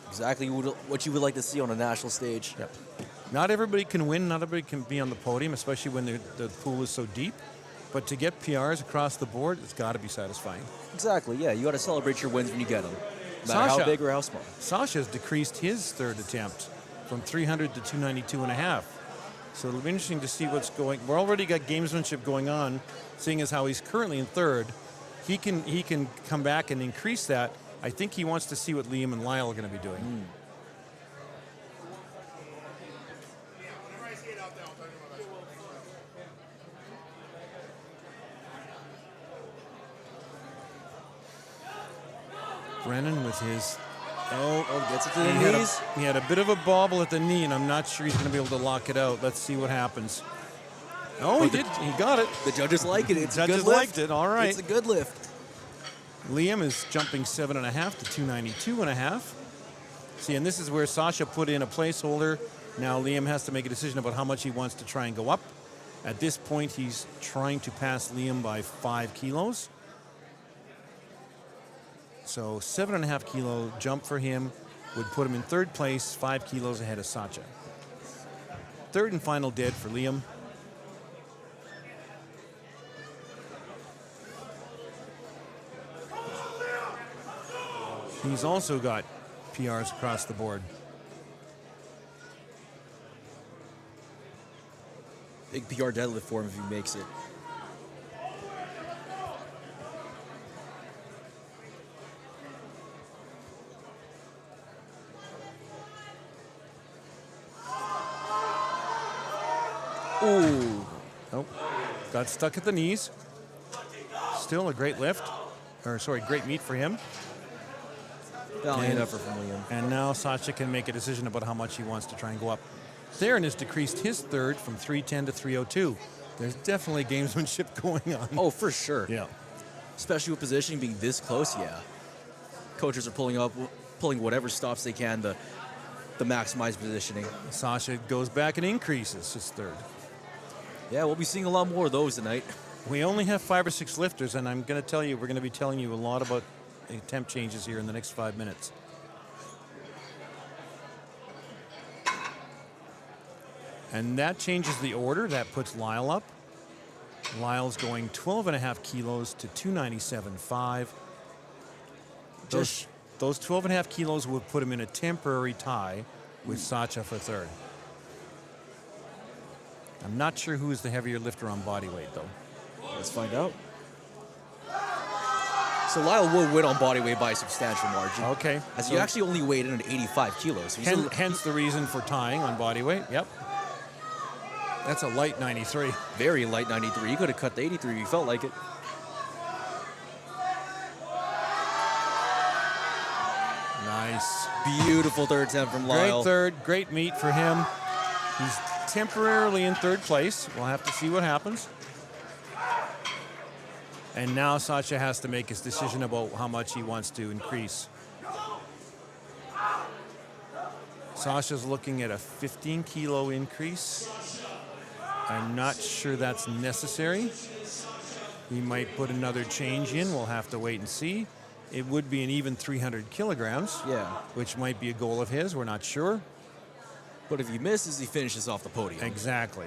Exactly what you would like to see on a national stage. Yep. Not everybody can win. Not everybody can be on the podium, especially when the pool is so deep. But to get PRs across the board, it's got to be satisfying. Exactly, yeah. You got to celebrate your wins when you get them. No matter how big or how small. Sasha's decreased his third attempt from 300 to 292 and a half. So it'll be interesting to see what's going. We're already got gamesmanship going on, seeing as how he's currently in third. He can come back and increase that. I think he wants to see what Liam and Lyle are going to be doing. Brennan with his gets it to the knees. He had a bit of a bobble at the knee, and I'm not sure he's going to be able to lock it out. Let's see what happens. Oh, he did. He got it. The judges like it. It's a good Judges lift. liked it. All right. It's a good lift. Liam is jumping 7.5 to 292.5. See, and this is where Sasha put in a placeholder. Now Liam has to make a decision about how much he wants to try and go up. At this point, he's trying to pass Liam by 5 kilos. So 7.5 kilo jump for him would put him in third place, 5 kilos ahead of Sacha. Third and final dead for Liam. He's also got PRs across the board. Big PR deadlift for him if he makes it. Ooh. Nope. Got stuck at the knees. Still a great lift. Or, sorry, great meet for him. Valiant effort from Liam. And now Sacha can make a decision about how much he wants to try and go up. Theron has decreased his third from 310 to 302. There's definitely gamesmanship going on. Oh, for sure. Yeah. Especially with positioning being this close, yeah. Coaches are pulling whatever stops they can to maximize positioning. Sasha goes back and increases his third. Yeah, we'll be seeing a lot more of those tonight. We only have 5 or 6 lifters, and I'm going to tell you, we're going to be telling you a lot about attempt changes here in the next 5 minutes. And that changes the order. That puts Lyle up. Lyle's going 12.5 kilos to 297.5. Those 12.5 kilos would put him in a temporary tie with Sacha for third. I'm not sure who's the heavier lifter on body weight, though. Let's find out. So Lyle will win on body weight by a substantial margin. Okay. As he actually only weighed in at 85 kilos. Hence the reason for tying on body weight. Yep. That's a light 93. Very light 93. He could have cut the 83 if he felt like it. Nice. Beautiful third attempt from Lyle. Great third, great meet for him. temporarily in third place. We'll have to see what happens. And now Sasha has to make his decision about how much he wants to increase. Sasha's looking at a 15 kilo increase. I'm not sure that's necessary. He might put another change in. We'll have to wait and see. It would be an even 300 kilograms, Yeah. which might be a goal of his. We're not sure. But if he misses, he finishes off the podium. Exactly.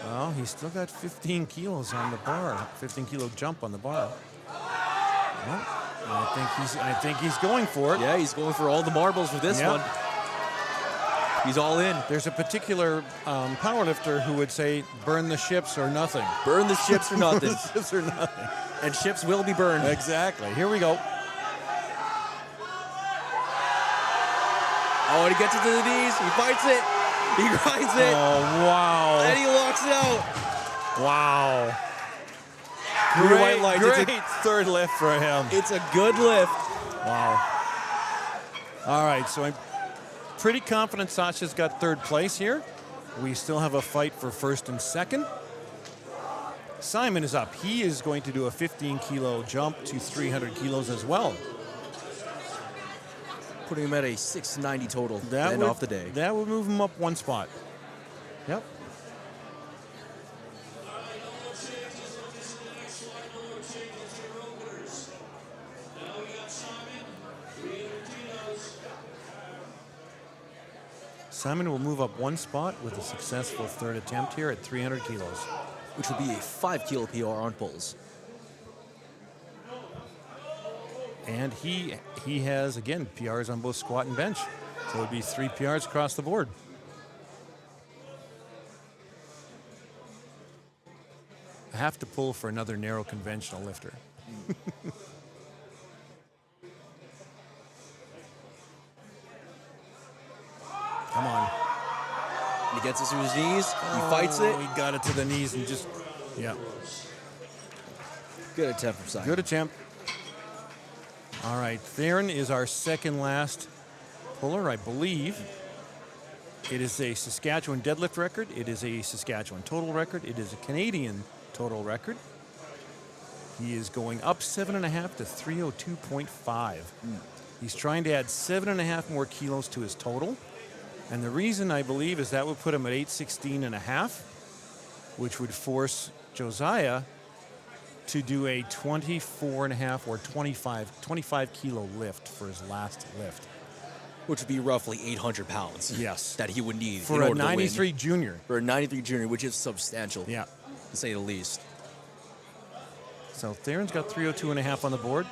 Well, he's still got 15 kilos on the bar. 15 kilo jump on the bar. Well, I think he's going for it. Yeah, he's going for all the marbles with this Yep. one. He's all in. There's a particular powerlifter who would say, burn the ships or nothing. Burn the ships or nothing. Ships or nothing. And ships will be burned. Exactly. Here we go. Oh, and he gets it to the knees. He fights it. He grinds it. Oh, wow. And he locks it out. Wow. Green white lights. Great third lift for him. It's a good lift. Wow. All right, so I'm pretty confident Sasha's got third place here. We still have a fight for first and second. Simon is up. He is going to do a 15 kilo jump to 300 kilos as well. Putting him at a 690 total That end would, off the day. That would move him up one spot. Yep. Simon will move up one spot with a successful third attempt here at 300 kilos. Which would be a 5 kilo PR on pulls. And he has, again, PRs on both squat and bench. So it would be 3 PRs across the board. I have to pull for another narrow conventional lifter. Come on. He gets it to his knees. He fights it. He got it to the knees and just, yeah. Good attempt from Simon. Good attempt. All right, Theron is our second last puller, I believe. It is a Saskatchewan deadlift record. It is a Saskatchewan total record. It is a Canadian total record. He is going up 7.5 to 302.5. He's trying to add 7.5 more kilos to his total. And the reason, I believe, is that would put him at 816.5, which would force Josiah to do a 24.5 or 25 kilo lift for his last lift. Which would be roughly 800 pounds. Yes. That he would need For in a order to win. 93 junior. For a 93 junior, which is substantial. Yeah. To say the least. So Theron's got 302.5 on the board.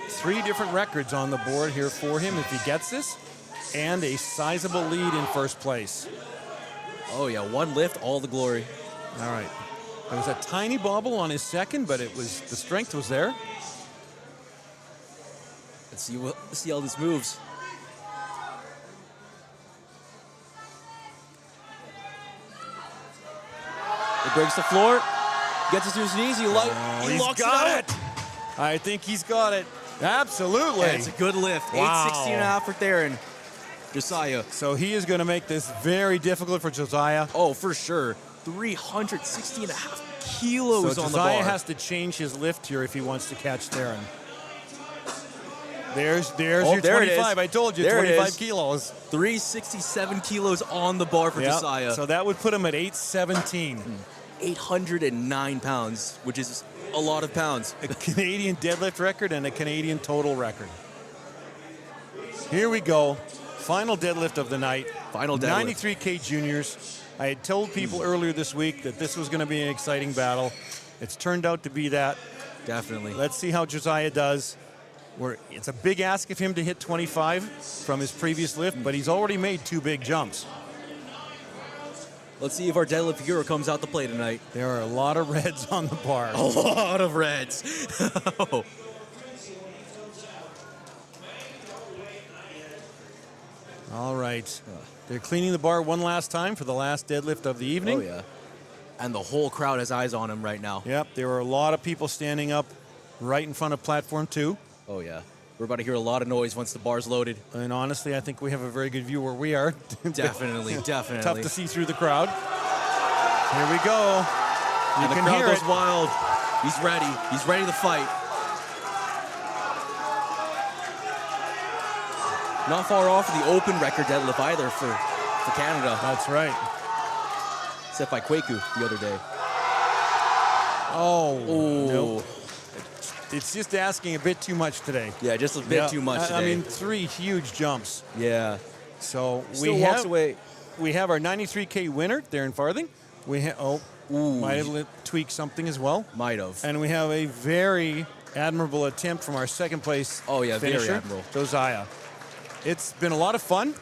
3 different records on the board here for him if he gets this. And a sizable lead in first place. Oh, yeah. One lift, all the glory. All right. There was a tiny bobble on his second, but it was the strength was there. Let's see how this moves. He breaks the floor, gets it to his knees. He He's locks got it out. I think he's got it. Absolutely. And it's a good lift. Wow. 816.5 for Theron. Josiah. So he is going to make this very difficult for Josiah. Oh, for sure. 360.5 kilos So on the bar. Josiah has to change his lift here if he wants to catch Theron. There's your there it 25. is. I told you, There it 25 is. kilos. 367 kilos on the bar for Yep. Josiah. So that would put him at 817. 809 pounds, which is a lot of pounds. A Canadian deadlift record and a Canadian total record. Here we go. Final deadlift of the night. Final deadlift. 93K juniors. I had told people earlier this week that this was going to be an exciting battle. It's turned out to be that. Definitely. Let's see how Josiah does. It's a big ask of him to hit 25 from his previous lift, but he's already made 2 big jumps. Let's see if our deadlift hero comes out to play tonight. There are a lot of reds on the bar. A lot of reds. All right. They're cleaning the bar one last time for the last deadlift of the evening. Oh, yeah. And the whole crowd has eyes on him right now. Yep, there were a lot of people standing up right in front of platform 2. Oh, yeah. We're about to hear a lot of noise once the bar's loaded. And honestly, I think we have a very good view where we are. Definitely. Tough to see through the crowd. Here we go. And the can crowd hear goes it. wild. He's ready. He's ready to fight. Not far off of the open record deadlift either for Canada. That's right. Set by Kwaku the other day. Oh, Ooh. nope. It's just asking a bit too much today. Yeah, just a bit too much today. I mean, 3 huge jumps. yeah. So Still walks away. We have our 93K winner, Darren Farthing. Might have tweaked something as well. Might have. And we have a very admirable attempt from our second place Very finisher, admirable. Josiah. It's been a lot of fun.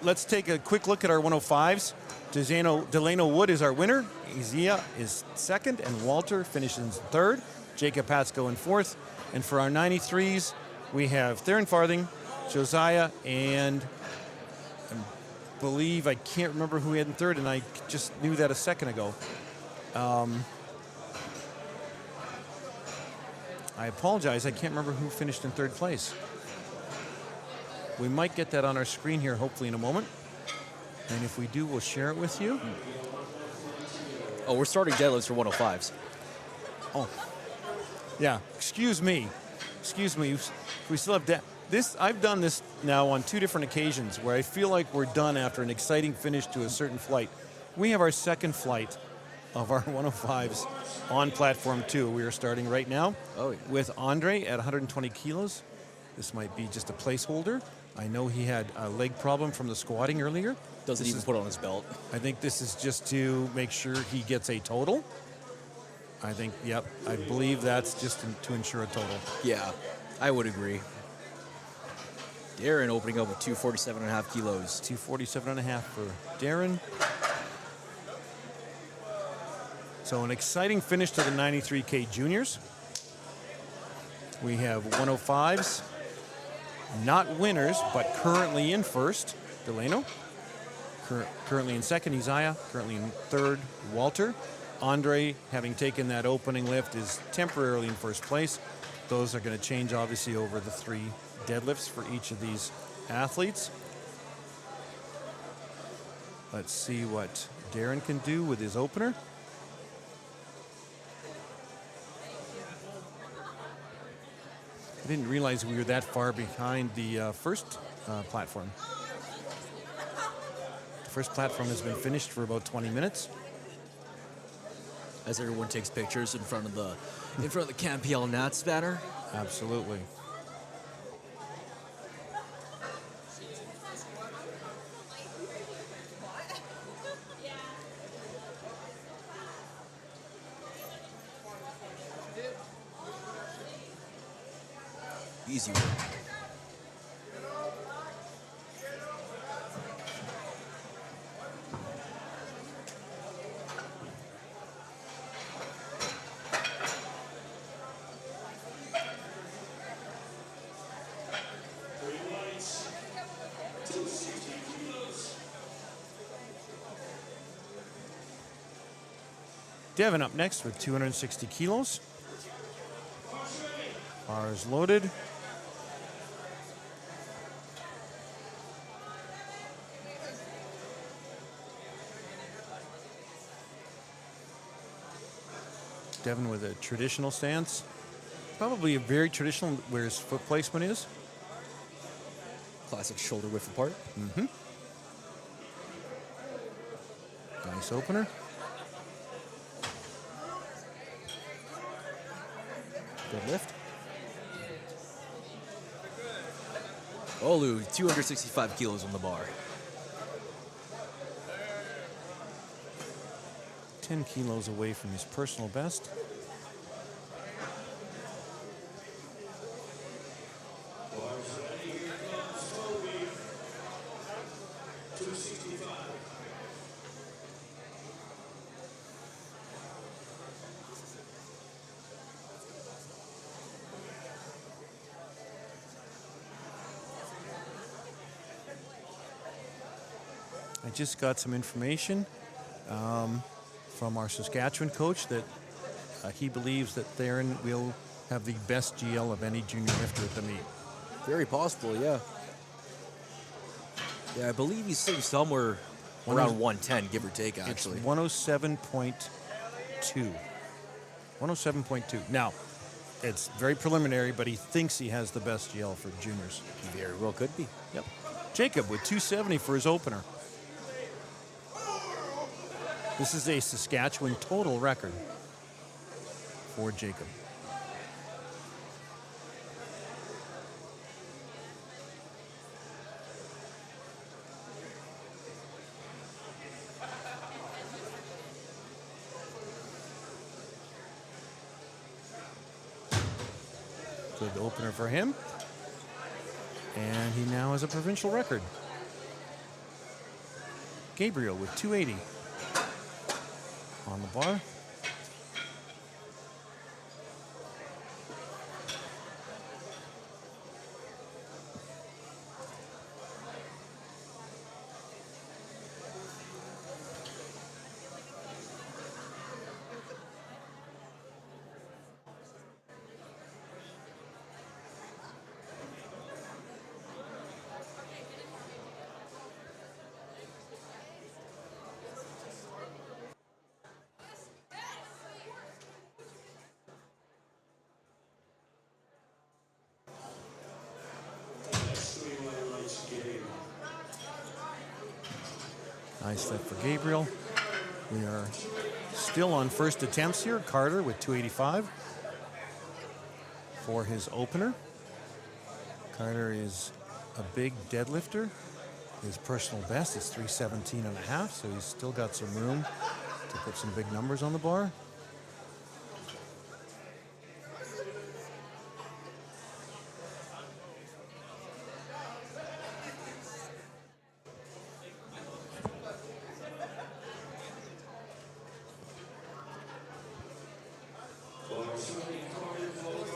Let's take a quick look at our 105s. Delano Wood is our winner. Izia is second, and Walter finishes third. Jacob Patsko in fourth. And for our 93s, we have Theron Farthing, Josiah, and I can't remember who we had in third, and I just knew that a second ago. I apologize, I can't remember who finished in third place. We might get that on our screen here, hopefully in a moment. And if we do, we'll share it with you. Oh, we're starting deadlifts for 105s. Oh, yeah. Excuse me. We still have this. I've done this now on 2 different occasions where I feel like we're done after an exciting finish to a certain flight. We have our second flight of our 105s on platform 2. We are starting right now with Andre at 120 kilos. This might be just a placeholder. I know he had a leg problem from the squatting earlier. Doesn't even put on his belt. I think this is just to make sure he gets a total. I believe that's just to ensure a total. Yeah, I would agree. Darren opening up with 247.5 kilos. 247.5 for Darren. So an exciting finish to the 93K juniors. We have 105s, not winners, but currently in first, Delano. Currently in second, Isaiah. Currently in third, Walter. Andre, having taken that opening lift, is temporarily in first place. Those are going to change, obviously, over the 3 deadlifts for each of these athletes. Let's see what Darren can do with his opener. I didn't realize we were that far behind the first platform. The first platform has been finished for about 20 minutes. As everyone takes pictures in front of the CANPL Nats banner. Absolutely. Easy work. Devin up next with 260 kilos. Bars loaded. Devin with a traditional stance. Probably a very traditional where his foot placement is. Classic shoulder width apart. Mm-hmm. Nice opener. Good lift. Olu, 265 kilos on the bar. 10 kilos away from his personal best. I just got some information from our Saskatchewan coach that he believes that Theron will have the best GL of any junior lifter at the meet. Very possible, yeah. Yeah, I believe he's sitting somewhere around 110, give or take, actually. It's 107.2. 107.2. Now, it's very preliminary, but he thinks he has the best GL for juniors. He very well could be. Yep. Jacob with 270 for his opener. This is a Saskatchewan total record for Jacob. Good opener for him. And he now has a provincial record. Gabriel with 280 on the bar. Nice step for Gabriel. We are still on first attempts here. Carter with 285 for his opener. Carter is a big deadlifter. His personal best is 317 and a half, so he's still got some room to put some big numbers on the bar.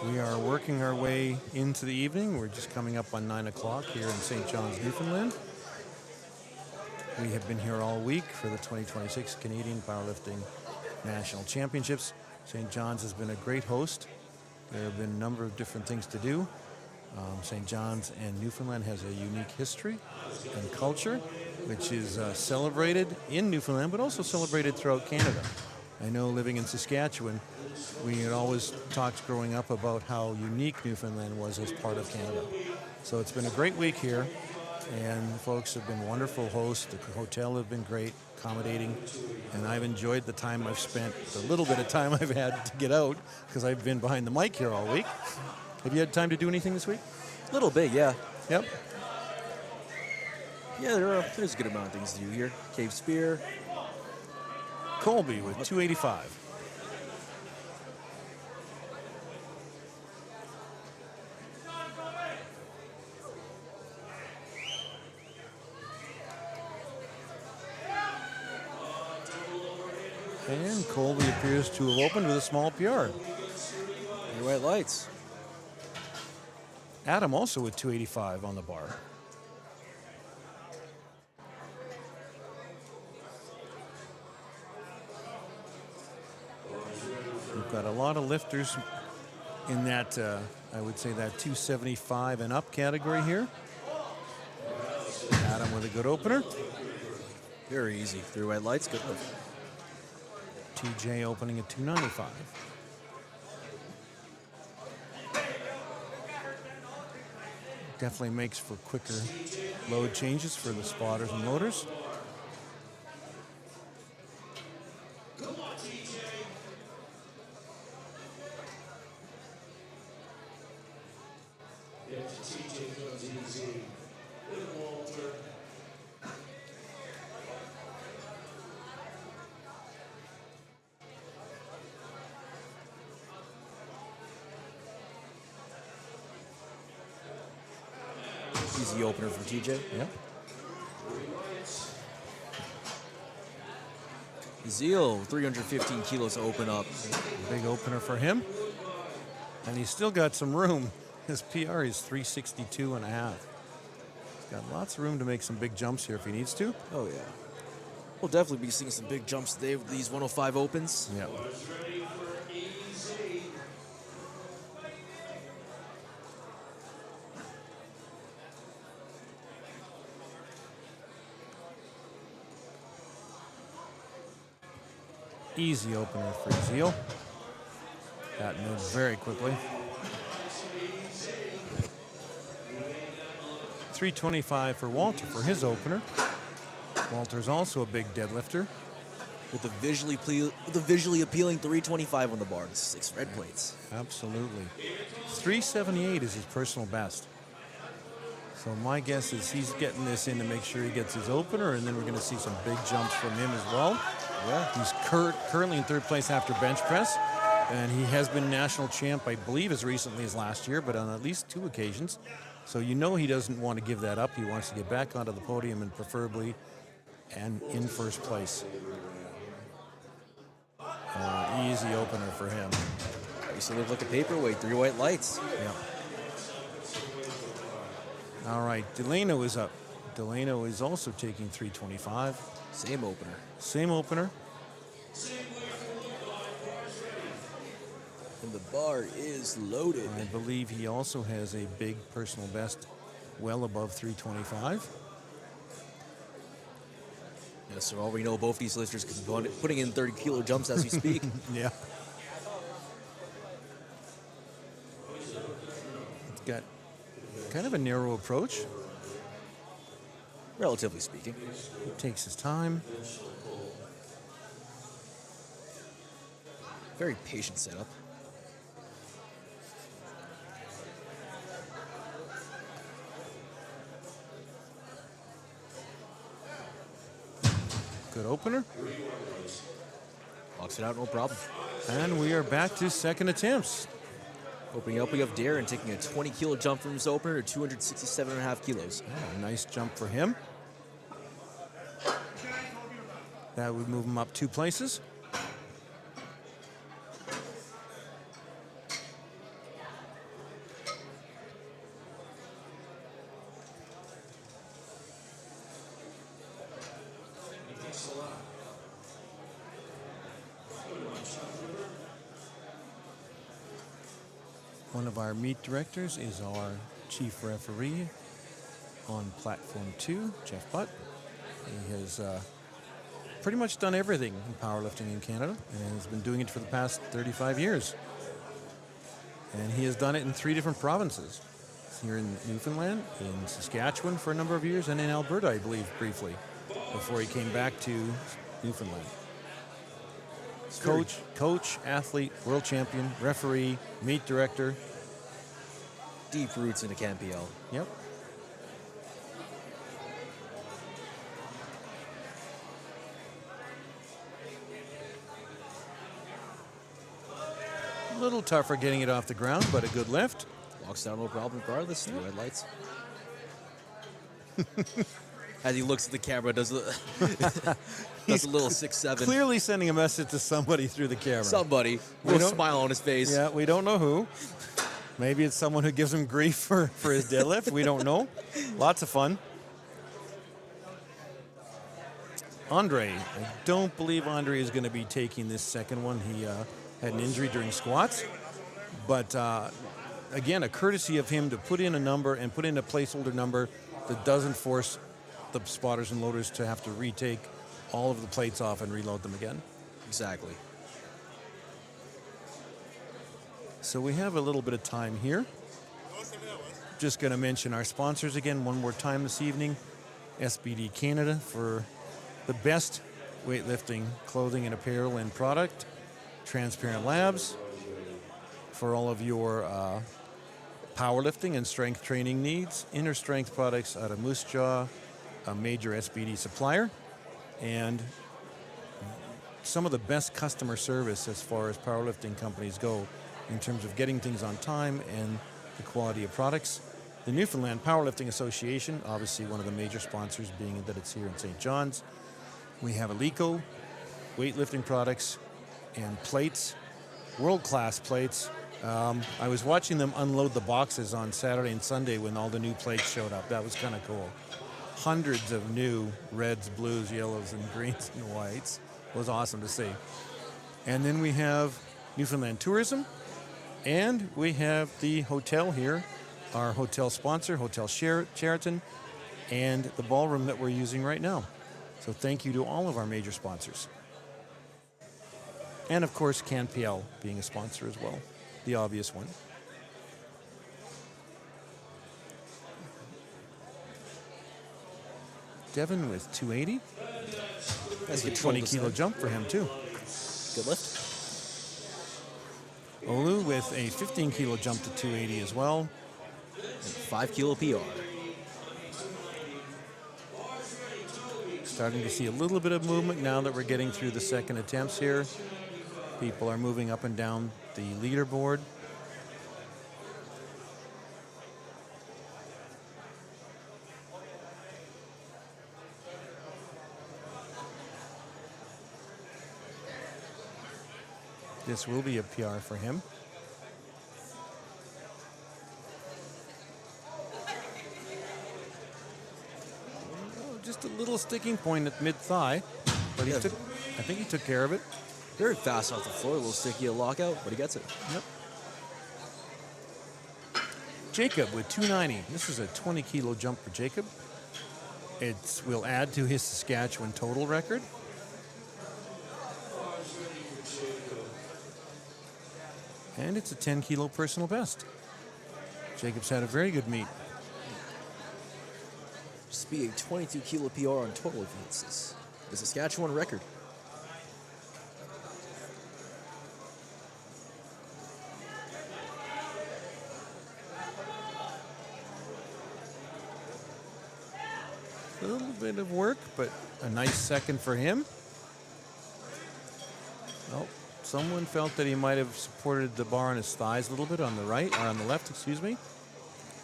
We are working our way into the evening. We're just coming up on 9 o'clock here in St. John's, Newfoundland. We have been here all week for the 2026 Canadian Powerlifting National Championships. St. John's has been a great host. There have been a number of different things to do. St. John's and Newfoundland has a unique history and culture, which is celebrated in Newfoundland, but also celebrated throughout Canada. I know living in Saskatchewan, we had always talked growing up about how unique Newfoundland was as part of Canada. So it's been a great week here, and folks have been wonderful hosts. The hotel have been great, accommodating, and I've enjoyed the time I've spent, the little bit of time I've had to get out, because I've been behind the mic here all week. Have you had time to do anything this week? A little bit, yeah. Yep. Yeah, there's a good amount of things to do here. Cave Spear. Colby with 285. And Colby appears to have opened with a small PR. Your white lights. Adam also with 285 on the bar. We've got a lot of lifters in that, I would say that 275 and up category here. Adam with a good opener. Very easy. 3 white lights, good lift. TJ opening at 295. Definitely makes for quicker load changes for the spotters and loaders. Easy opener for TJ. Yep. Zeal, 315 kilos to open up. Big opener for him. And he's still got some room. His PR is 362 and a half. He's got lots of room to make some big jumps here if he needs to. Oh, yeah. We'll definitely be seeing some big jumps today with these 105 opens. Yep. Easy opener for Zeal. That moves very quickly. 325 for Walter for his opener. Walter's also a big deadlifter. With the visually appealing 325 on the bar, 6 red plates. Absolutely. 378 is his personal best. So my guess is he's getting this in to make sure he gets his opener, and then we're going to see some big jumps from him as well. Yeah. He's currently in third place after bench press, and he has been national champ, I believe, as recently as last year, but on at least 2 occasions. So you know he doesn't want to give that up. He wants to get back onto the podium and preferably and in first place. Easy opener for him. Used to live like a paperweight, 3 white lights. Yeah. All right, Delano is up. Delano is also taking 325. Same opener. Same opener. And the bar is loaded. I believe he also has a big personal best well above 325. Yes, so already know both these lifters could be putting in 30-kilo jumps as we speak. Yeah. It's got kind of a narrow approach. Relatively speaking. He takes his time. Very patient setup. Good opener. Locks it out, no problem. And we are back to second attempts. Opening up, we have Darren taking a 20-kilo jump from his opener to 267.5 kilos. Yeah, nice jump for him. That would move him up 2 places. One of our meet directors is our chief referee on platform 2, Jeff Butt. He has pretty much done everything in powerlifting in Canada and has been doing it for the past 35 years. And he has done it in 3 different provinces. Here in Newfoundland, in Saskatchewan for a number of years, and in Alberta, I believe, briefly, before he came back to Newfoundland. Coach, athlete, world champion, referee, meet director. Deep roots in the CANPL. Yep. A little tougher getting it off the ground, but a good lift. Walks down no problem regardless. 3 red lights. As he looks at the camera, does a little 6'7". Clearly sending a message to somebody through the camera. Somebody with a smile on his face. Yeah, we don't know who. Maybe it's someone who gives him grief for his deadlift. We don't know. Lots of fun. Andre. I don't believe Andre is going to be taking this second one. He had an injury during squats. But, again, a courtesy of him to put in a number and put in a placeholder number that doesn't force the spotters and loaders to have to retake all of the plates off and reload them again. Exactly. So we have a little bit of time here. Just going to mention our sponsors again one more time this evening. SBD Canada for the best weightlifting clothing and apparel and product. Transparent Labs for all of your powerlifting and strength training needs. Inner Strength products out of Moose Jaw, a major SBD supplier. And some of the best customer service as far as powerlifting companies go in terms of getting things on time and the quality of products. The Newfoundland Powerlifting Association, obviously one of the major sponsors being that it's here in St. John's. We have Alico, weightlifting products, and plates, world-class plates. I was watching them unload the boxes on Saturday and Sunday when all the new plates showed up. That was kind of cool. Hundreds of new reds, blues, yellows, and greens and whites. It was awesome to see. And then we have Newfoundland Tourism, and we have the hotel here, our hotel sponsor, Hotel Sheraton, and the ballroom that we're using right now. So thank you to all of our major sponsors. And of course, CANPL being a sponsor as well, the obvious one. Devin with 280. That's a 20-kilo jump for him, too. Good lift. Olu with a 15-kilo jump to 280 as well. 5 kilo PR. Starting to see a little bit of movement now that we're getting through the second attempts here. People are moving up and down the leaderboard. This will be a PR for him. Oh, just a little sticking point at mid-thigh, but I think he took care of it. Very fast off the floor, a little sticky, a lockout, but he gets it. Yep. Jacob with 290. This is a 20-kilo jump for Jacob. It will add to his Saskatchewan total record. And it's a 10-kilo personal best. Jacob's had a very good meet. Just be a 22 kilo PR on total advances. The Saskatchewan record. A little bit of work, but a nice second for him. Oh, someone felt that he might have supported the bar on his thighs a little bit on the right, or on the left, excuse me.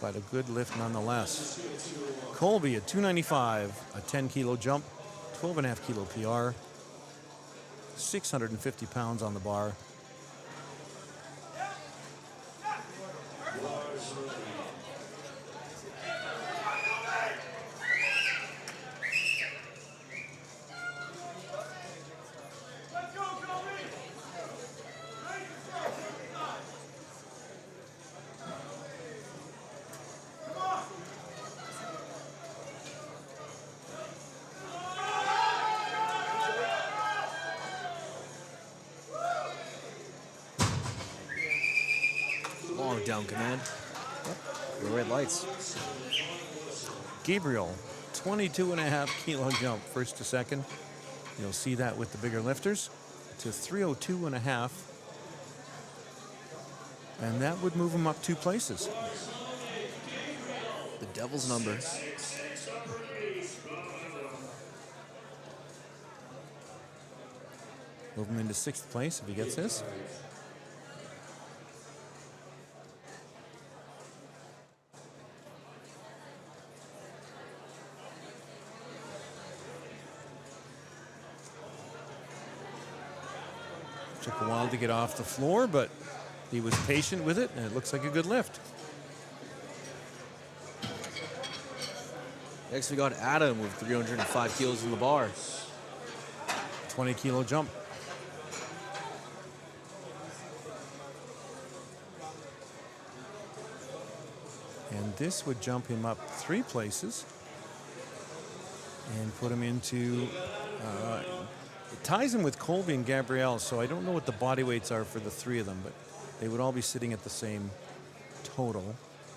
But a good lift nonetheless. Colby at 295, a 10-kilo jump, 12.5 kilo PR, 650 pounds on the bar. Long down command. The red lights. Gabriel, 22.5 kilo jump, first to second. You'll see that with the bigger lifters to 302.5. And that would move him up 2 places. The devil's number. Move him into 6th place if he gets this. Took a while to get off the floor, but he was patient with it, and it looks like a good lift. Next we got Adam with 305 kilos in the bar. 20-kilo jump. And this would jump him up 3 places and put him into, it ties him with Colby and Gabrielle, so I don't know what the body weights are for the 3 of them, but they would all be sitting at the same total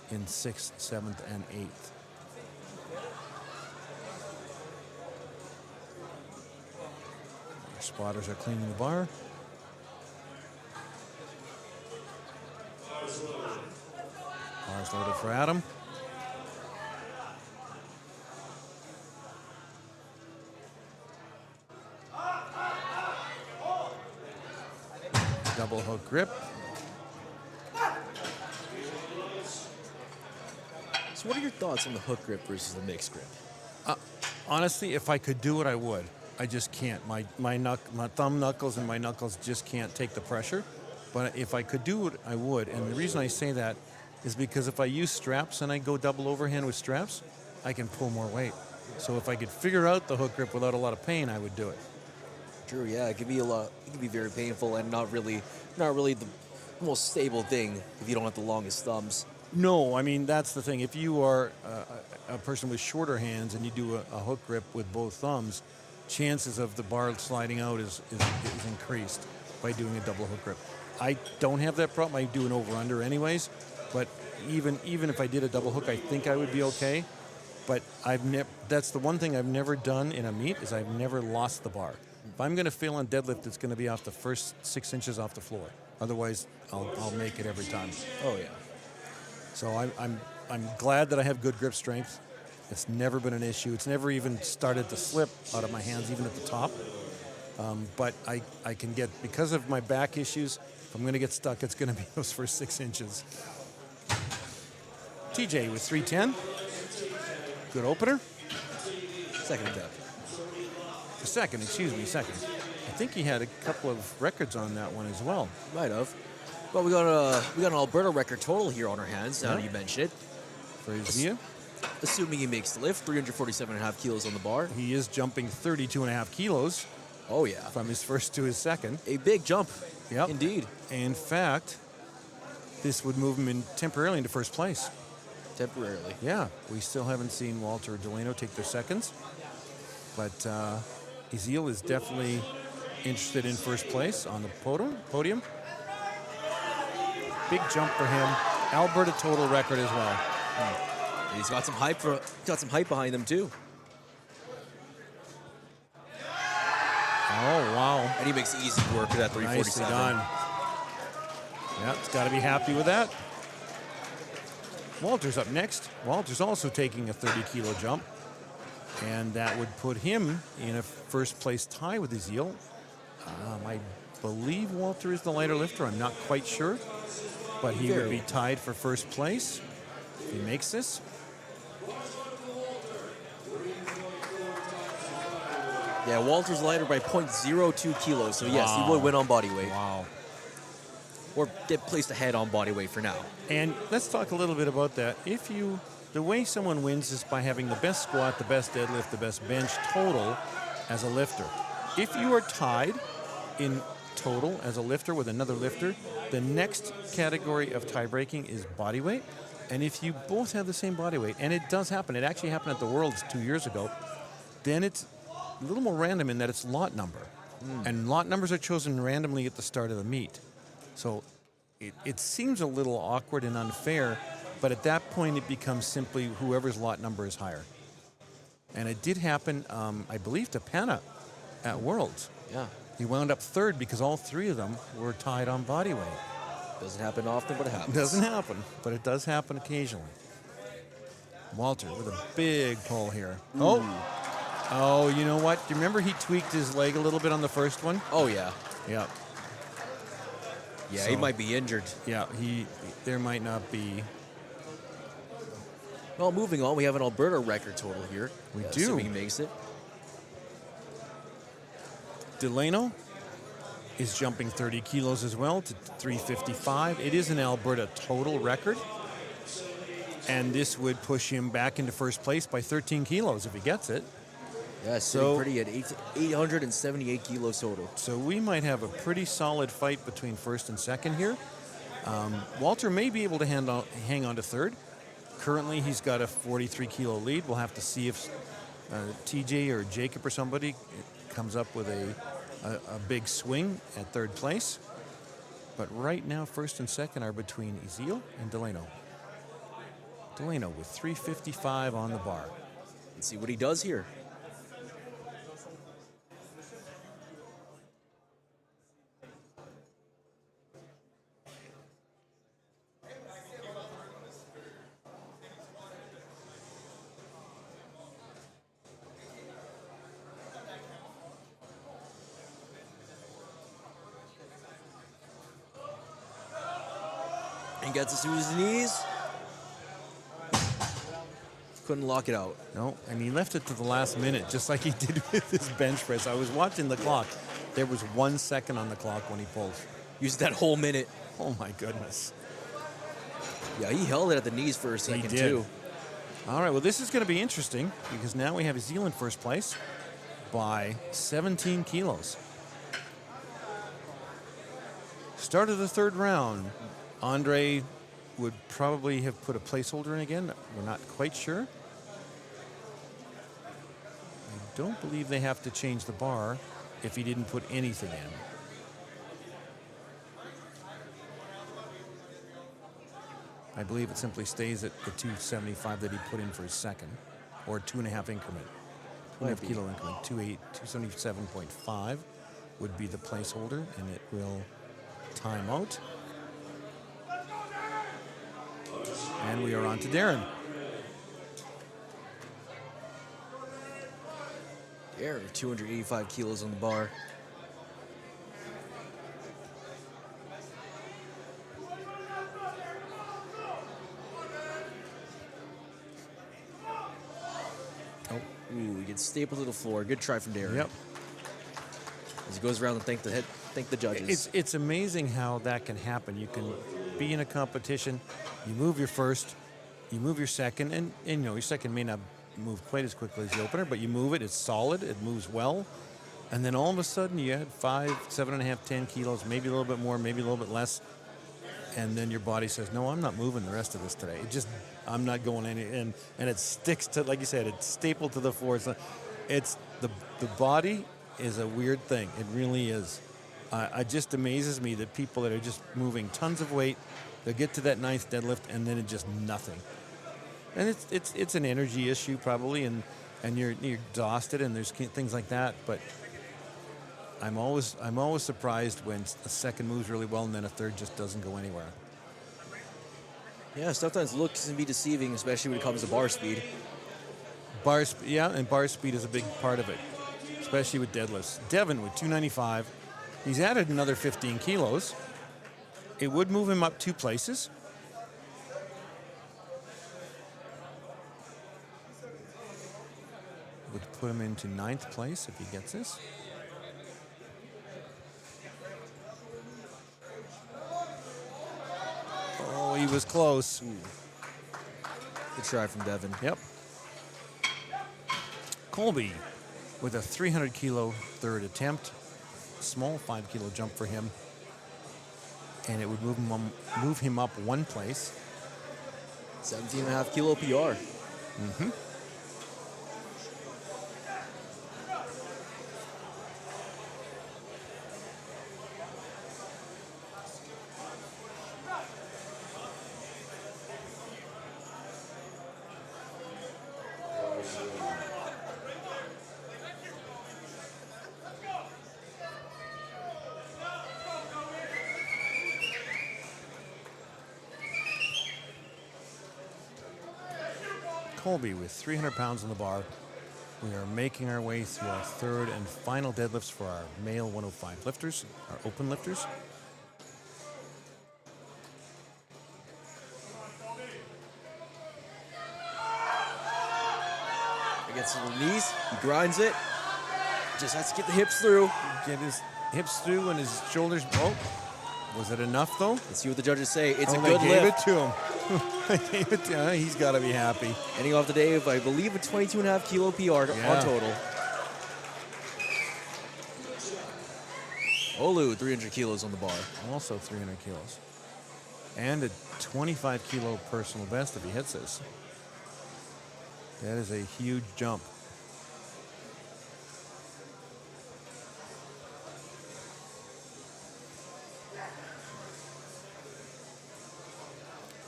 in 6th, 7th, and 8th. Our spotters are cleaning the bar. Bar's loaded for Adam. Double hook grip. So what are your thoughts on the hook grip versus the mixed grip? Honestly, if I could do it, I would. I just can't. My thumb knuckles and my knuckles just can't take the pressure. But if I could do it, I would. And the reason I say that is because if I use straps and I go double overhand with straps, I can pull more weight. So if I could figure out the hook grip without a lot of pain, I would do it. True, yeah, it could be it could be very painful and not really the most stable thing if you don't have the longest thumbs. No, I mean, that's the thing. If you are a person with shorter hands and you do a hook grip with both thumbs, chances of the bar sliding out is increased. by doing a double hook grip. I don't have that problem. I do an over-under anyways, but even if I did a double hook, I think I would be okay. But that's the one thing I've never done in a meet is I've never lost the bar. If I'm going to fail on deadlift, it's going to be off the first 6 inches off the floor. Otherwise, I'll make it every time. Oh yeah. So I'm glad that I have good grip strength. It's never been an issue. It's never even started to slip out of my hands, even at the top. But I can get, because of my back issues, if I'm going to get stuck, it's going to be those first 6 inches. TJ with 310. Good opener. Second attempt. Second. I think he had a couple of records on that one as well. Might have. Well, we got an Alberta record total here on our hands. Now that you mention it. For Izia. Assuming he makes the lift, 347.5 kilos on the bar. He is jumping 32.5 kilos. Oh yeah. From his first to his second. A big jump. Yep. Indeed. In fact, this would move him temporarily into first place. Temporarily. Yeah. We still haven't seen Walter or Delano take their seconds. But Ezeel is definitely interested in first place on the podium. Big jump for him. Alberta total record as well. And he's got some hype behind him too. Oh, wow. And he makes easy work of that 347. Nicely done. Yeah, it's got to be happy with that. Walter's up next. Walter's also taking a 30-kilo jump. And that would put him in a first-place tie with Ezeel. I believe Walter is the lighter lifter. I'm not quite sure. But he would be tied for first place if he makes this. Yeah, Walter's lighter by 0.02 kilos, so yes, he would win on body weight. Wow. Or get placed ahead on body weight for now. And let's talk a little bit about that. The way someone wins is by having the best squat, the best deadlift, the best bench total as a lifter. If you are tied in total as a lifter with another lifter, the next category of tie breaking is body weight. And if you both have the same body weight, and it does happen, it actually happened at the Worlds 2 years ago, then it's a little more random in that it's lot number. And lot numbers are chosen randomly at the start of the meet. So it seems a little awkward and unfair, but at that point it becomes simply whoever's lot number is higher. And it did happen, I believe, to Panna at Worlds. Yeah. He wound up third because all three of them were tied on body weight. Doesn't happen often, but it happens. Doesn't happen, but it does happen occasionally. Walter with a big pull here. Ooh. Oh, you know what? Do you remember he tweaked his leg a little bit on the first one? Oh, yeah. Yeah. Yeah, he might be injured. Yeah, there might not be. Well, moving on, we have an Alberta record total here. We do. Assuming he makes it. Delano is jumping 30 kilos as well to 355. It is an Alberta total record. And this would push him back into first place by 13 kilos if he gets it. Yeah, sitting pretty at 878 kilos total. So we might have a pretty solid fight between first and second here. Walter may be able to hang on to third. Currently, he's got a 43-kilo lead. We'll have to see if TJ or Jacob or somebody comes up with a big swing at third place. But right now, first and second are between Ezeel and Delano. Delano with 355 on the bar. Let's see what he does here. And gets us to his knees. Couldn't lock it out. No, and he left it to the last minute, just like he did with his bench press. I was watching the clock. There was 1 second on the clock when he pulled. Used that whole minute. Oh, my goodness. Yeah, he held it at the knees for a second, did. too. All right, well, this is going to be interesting because now we have Ezeel in first place by 17 kilos. Start of the third round. Andre would probably have put a placeholder in again. We're not quite sure. I don't believe they have to change the bar if he didn't put anything in. I believe it simply stays at the 275 that he put in for his second, or 2.5 increment. 2.5 kilo increment. 277.5 would be the placeholder, and it will time out. And we are on to Darren. Air, 285 kilos on the bar. Ooh, he gets stapled to the floor. Good try from Darren. Yep. As he goes around and thank the judges. It's amazing how that can happen. You can be in a competition, you move your first, you move your second, and you know your second may not move quite as quickly as the opener, but you move it, it's solid, it moves well, and then all of a sudden you had 5, 7.5, 10 kilos, maybe a little bit more, maybe a little bit less, and then your body says, no, I'm not moving the rest of this today. I'm not going any, and it sticks to, like you said, it's stapled to the floor. It's the body is a weird thing. It really is. It just amazes me that people that are just moving tons of weight, they'll get to that ninth deadlift, and then it's just nothing. And it's an energy issue probably, and you're exhausted, and there's things like that. But I'm always surprised when a second moves really well and then a third just doesn't go anywhere. Yeah, sometimes looks can be deceiving, especially when it comes to bar speed. And bar speed is a big part of it, especially with deadlifts. Devin with 295, he's added another 15 kilos. It would move him up 2 places. Would put him into 9th place if he gets this. Oh, he was close. Ooh. Good try from Devin. Yep. Colby with a 300 kilo third attempt. Small 5 kilo jump for him. And it would move him up 1 place. 17.5 kilo PR. Mm-hmm. Colby with 300 pounds on the bar. We are making our way through our third and final deadlifts for our male 105 lifters, our open lifters. Against the knees, he grinds it. Just has to get the hips through. Get his hips through and his shoulders. Oh, was it enough though? Let's see what the judges say. It's a they good gave lift. it to him. They gave it to him. He's got to be happy. Ending off the day of, I believe, a 22.5 kilo PR on total. Olu, 300 kilos on the bar. Also 300 kilos. And a 25 kilo personal best if he hits this. That is a huge jump.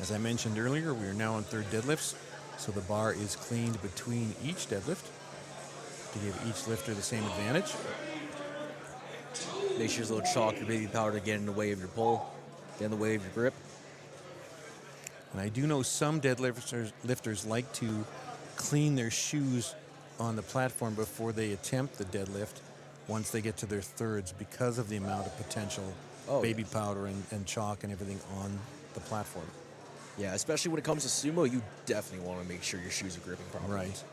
As I mentioned earlier, we are now on third deadlifts, so the bar is cleaned between each deadlift to give each lifter the same advantage. Make sure there's a little chalk or baby powder to get in the way of your pull, get in the way of your grip. And I do know some lifters like to clean their shoes on the platform before they attempt the deadlift once they get to their thirds because of the amount of potential baby powder and chalk and everything on the platform. Yeah, especially when it comes to sumo, you definitely want to make sure your shoes are gripping properly. Right.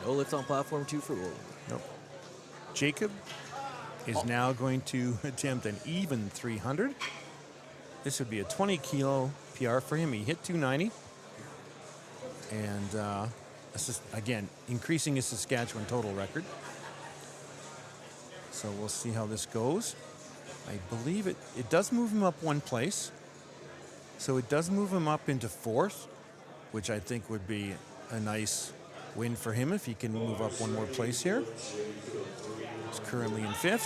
No lift on platform 2 for Olu. Nope. Jacob is now going to attempt an even 300. This would be a 20 kilo PR for him. He hit 290. And again, increasing his Saskatchewan total record. So we'll see how this goes. I believe it does move him up 1 place. So it does move him up into 4th, which I think would be a nice win for him if he can move up one more place here. He's currently in 5th.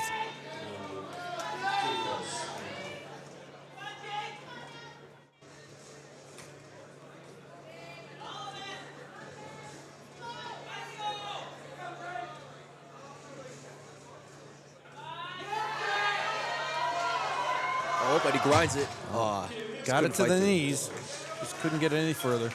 Oh, but he grinds it. Oh, Got it to the knees. Just couldn't get any further.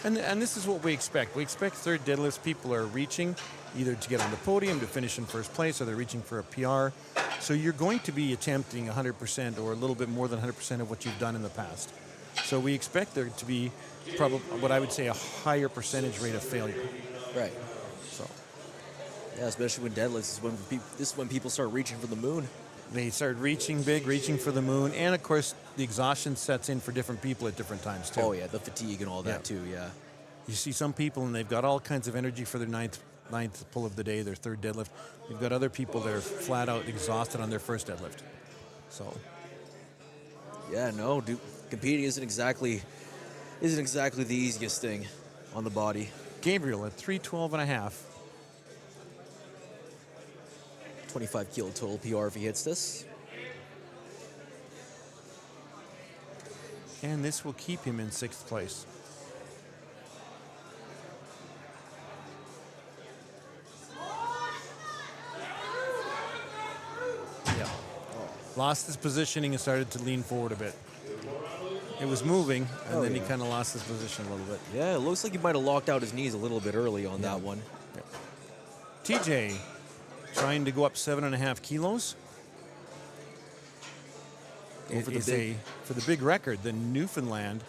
And this is what we expect. We expect third deadlifts. People are reaching either to get on the podium, to finish in first place, or they're reaching for a PR. So you're going to be attempting 100% or a little bit more than 100% of what you've done in the past. So we expect there to be probably what I would say a higher percentage rate of failure. Right. So Yeah, especially when deadlifts this is when people start reaching for the moon. they start reaching big, reaching for the moon, and of course the exhaustion sets in for different people at different times too. Oh yeah, the fatigue and all that too. Yeah. You see some people and they've got all kinds of energy for their ninth pull of the day, their third deadlift. You've got other people that are flat out exhausted on their first deadlift. So Yeah, no, dude, competing isn't exactly the easiest thing on the body. Gabriel at 312.5. 25 kilo total PR if he hits this. And this will keep him in 6th place. Yeah. Lost his positioning and started to lean forward a bit. It was moving, and then he kind of lost his position a little bit. Yeah, it looks like he might have locked out his knees a little bit early on that one. TJ trying to go up 7.5 kilos. It is for the big record, the Newfoundland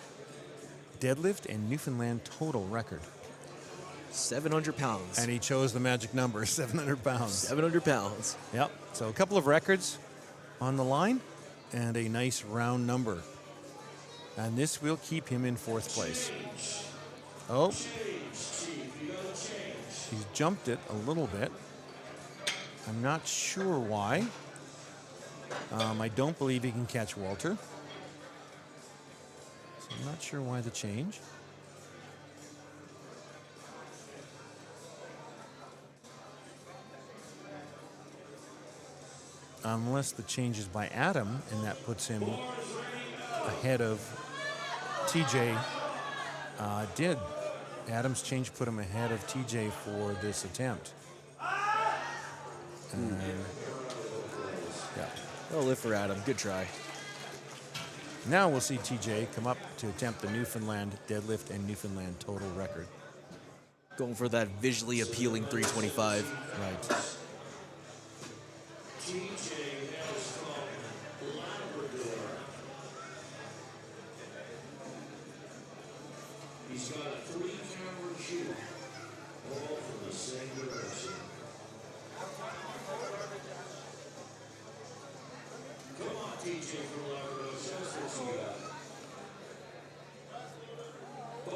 deadlift and Newfoundland total record. 700 pounds. And he chose the magic number, 700 pounds. 700 pounds. Yep. So a couple of records on the line and a nice round number. And this will keep him in 4th place. Oh. He's jumped it a little bit. I'm not sure why. I don't believe he can catch Walter. So I'm not sure why the change. Unless the change is by Adam, and that puts him ahead of TJ. Adam's change put him ahead of TJ for this attempt. Yeah. Well, live for Adam. Good try. Now we'll see TJ come up to attempt the Newfoundland deadlift and Newfoundland total record. Going for that visually appealing 325. Right. TJ has from Labrador. He's got a 3-camera shoe, all from the same direction. Come on, TJ from Labrador, show us what you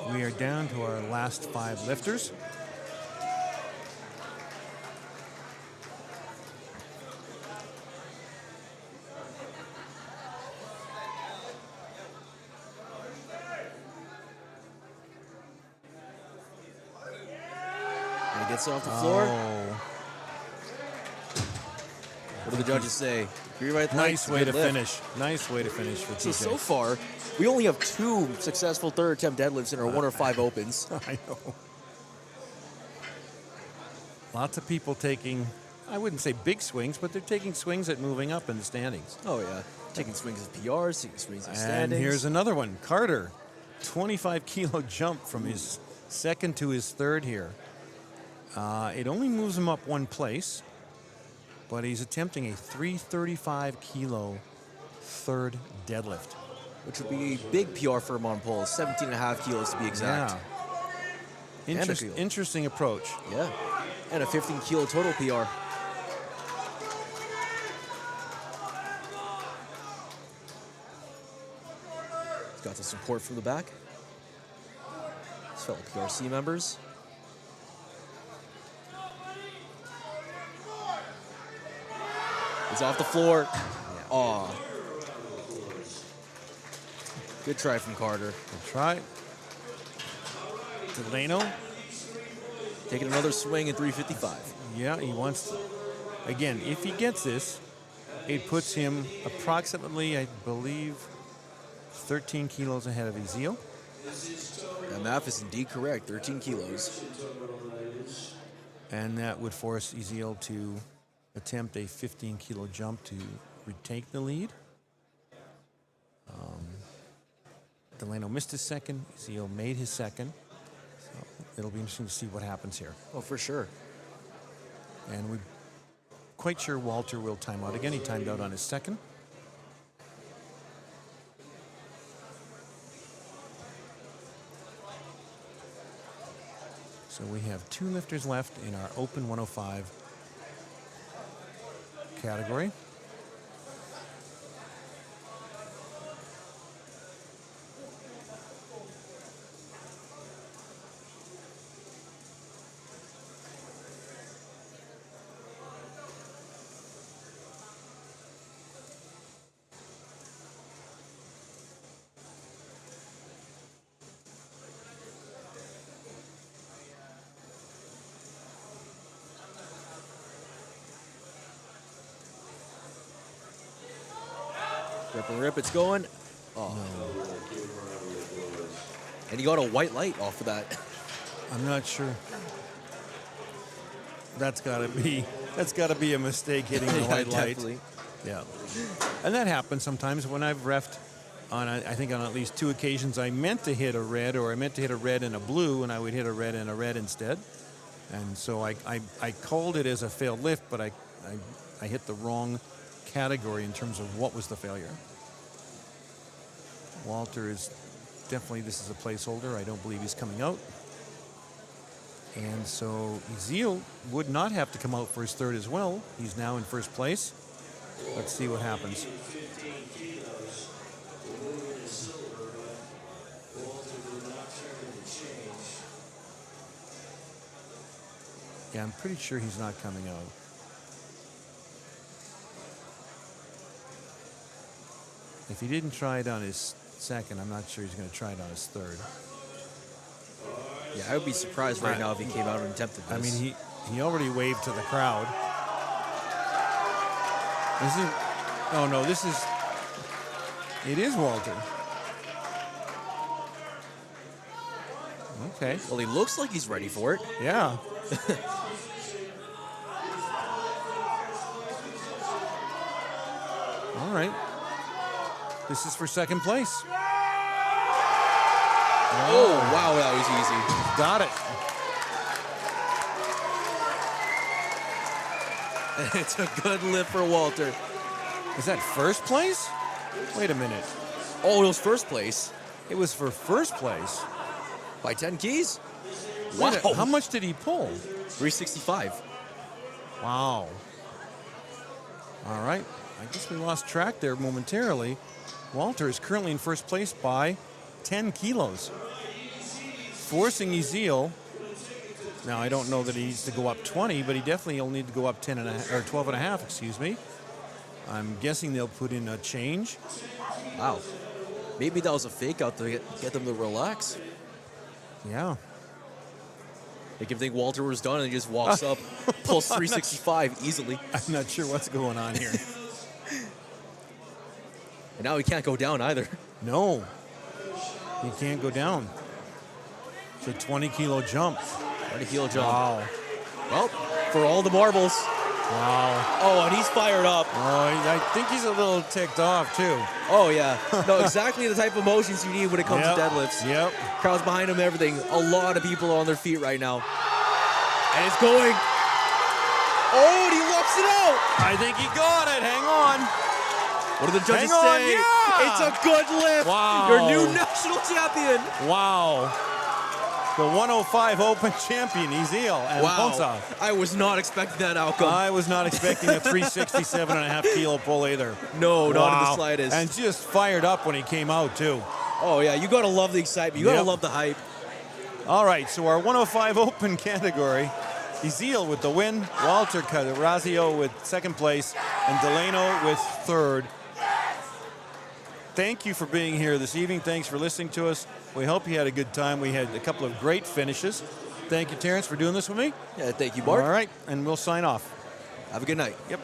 got. We are down to our last 5 lifters. And he gets it off the floor. Oh, What do the judges say? You're right. nice way to finish. Nice way to finish for TJ. So far, we only have 2 successful third attempt deadlifts in our 1 or 5 opens. I know. Lots of people taking, I wouldn't say big swings, but they're taking swings at moving up in the standings. Oh yeah, taking swings at PRs, taking swings at And standings. here's another one. Carter, 25 kilo jump from his 2nd to his 3rd here. It only moves him up 1 place, but he's attempting a 335 kilo 3rd deadlift. which would be a big PR for him on pole, 17.5 kilos to be exact. Yeah. And a kilo. Interesting approach. Yeah, and a 15 kilo total PR. He's got the support from the back. His fellow PRC members. He's off the floor. Aw. Good try from Carter. Good try. Delano, taking another swing in 355. yeah, he wants, again, if he gets this, it puts him approximately, I believe, 13 kilos ahead of Ezeel. That math is indeed correct, 13 kilos. And that would force Ezeel to attempt a 15-kilo jump to retake the lead. Delano missed his second. Ezeel made his second. So it'll be interesting to see what happens here. Oh, for sure. And we're quite sure Walter will time out again. He timed out on his second. So we have 2 lifters left in our open 105 category. Rip and rip, it's going. Oh. And he got a white light off of that. I'm not sure. That's got to be a mistake hitting the white light. Definitely. Yeah. And that happens sometimes when I've reffed on, I think on at least 2 occasions, I meant to hit a red, or I meant to hit a red and a blue, and I would hit a red and a red instead. And so I called it as a failed lift, but I hit the wrong category in terms of what was the failure. Walter is definitely, this is a placeholder. I don't believe he's coming out. And so Ezeel would not have to come out for his third as well. He's now in first place. Let's see what happens. Yeah, I'm pretty sure he's not coming out. If he didn't try it on his second, I'm not sure he's going to try it on his third. Yeah, I would be surprised right now if he came out and attempted this. I mean, he already waved to the crowd. It is Walter. Okay. Well, he looks like he's ready for it. Yeah. All right. This is for second place. Oh, wow, that was easy. Got it. It's a good lift for Walter. Is that first place? Wait a minute. Oh, it was first place. It was for first place. By 10 keys? Wait Wow. How much did he pull? 365. Wow. All right. I guess we lost track there momentarily. Walter is currently in first place by 10 kilos. Forcing Ezeel. Now, I don't know that he needs to go up 20, but he definitely will need to go up 10 and a, or 12 and a half, excuse me. I'm guessing they'll put in a change. Wow. Maybe that was a fake out to get them to relax. Yeah. Make him think Walter was done and he just walks up, pulls 365 easily. I'm not sure what's going on here. And now he can't go down either. No. He can't go down. It's a 20-kilo jump. 20-kilo jump. Wow. Well, for all the marbles. Wow. Oh, and he's fired up. Oh, I think he's a little ticked off, too. Oh, yeah. No, exactly the type of emotions you need when it comes Yep. to deadlifts. Yep. Crowd's behind him, everything. A lot of people are on their feet right now. And it's going. Oh, and he lofts it out. I think he got it. Hang on. What do the judges Hang on, say? yeah! It's a good lift. Wow. Your new national champion. Wow. The 105 Open champion, Ezeel and Ponsa. I was not expecting that outcome. I was not expecting a 367.5 kilo pull either. No, not in the Wow. slightest. And just fired up when he came out, too. Oh, yeah, you got to love the excitement. You got to Yep. love the hype. All right, so our 105 Open category, Ezeel with the win, Walter Carrazio with second place, and Delano with third. thank you for being here this evening. Thanks for listening to us. We hope you had a good time. We had a couple of great finishes. Thank you, Terrence, for doing this with me. Yeah, thank you, Bart. All right, and we'll sign off. Have a good night. Yep.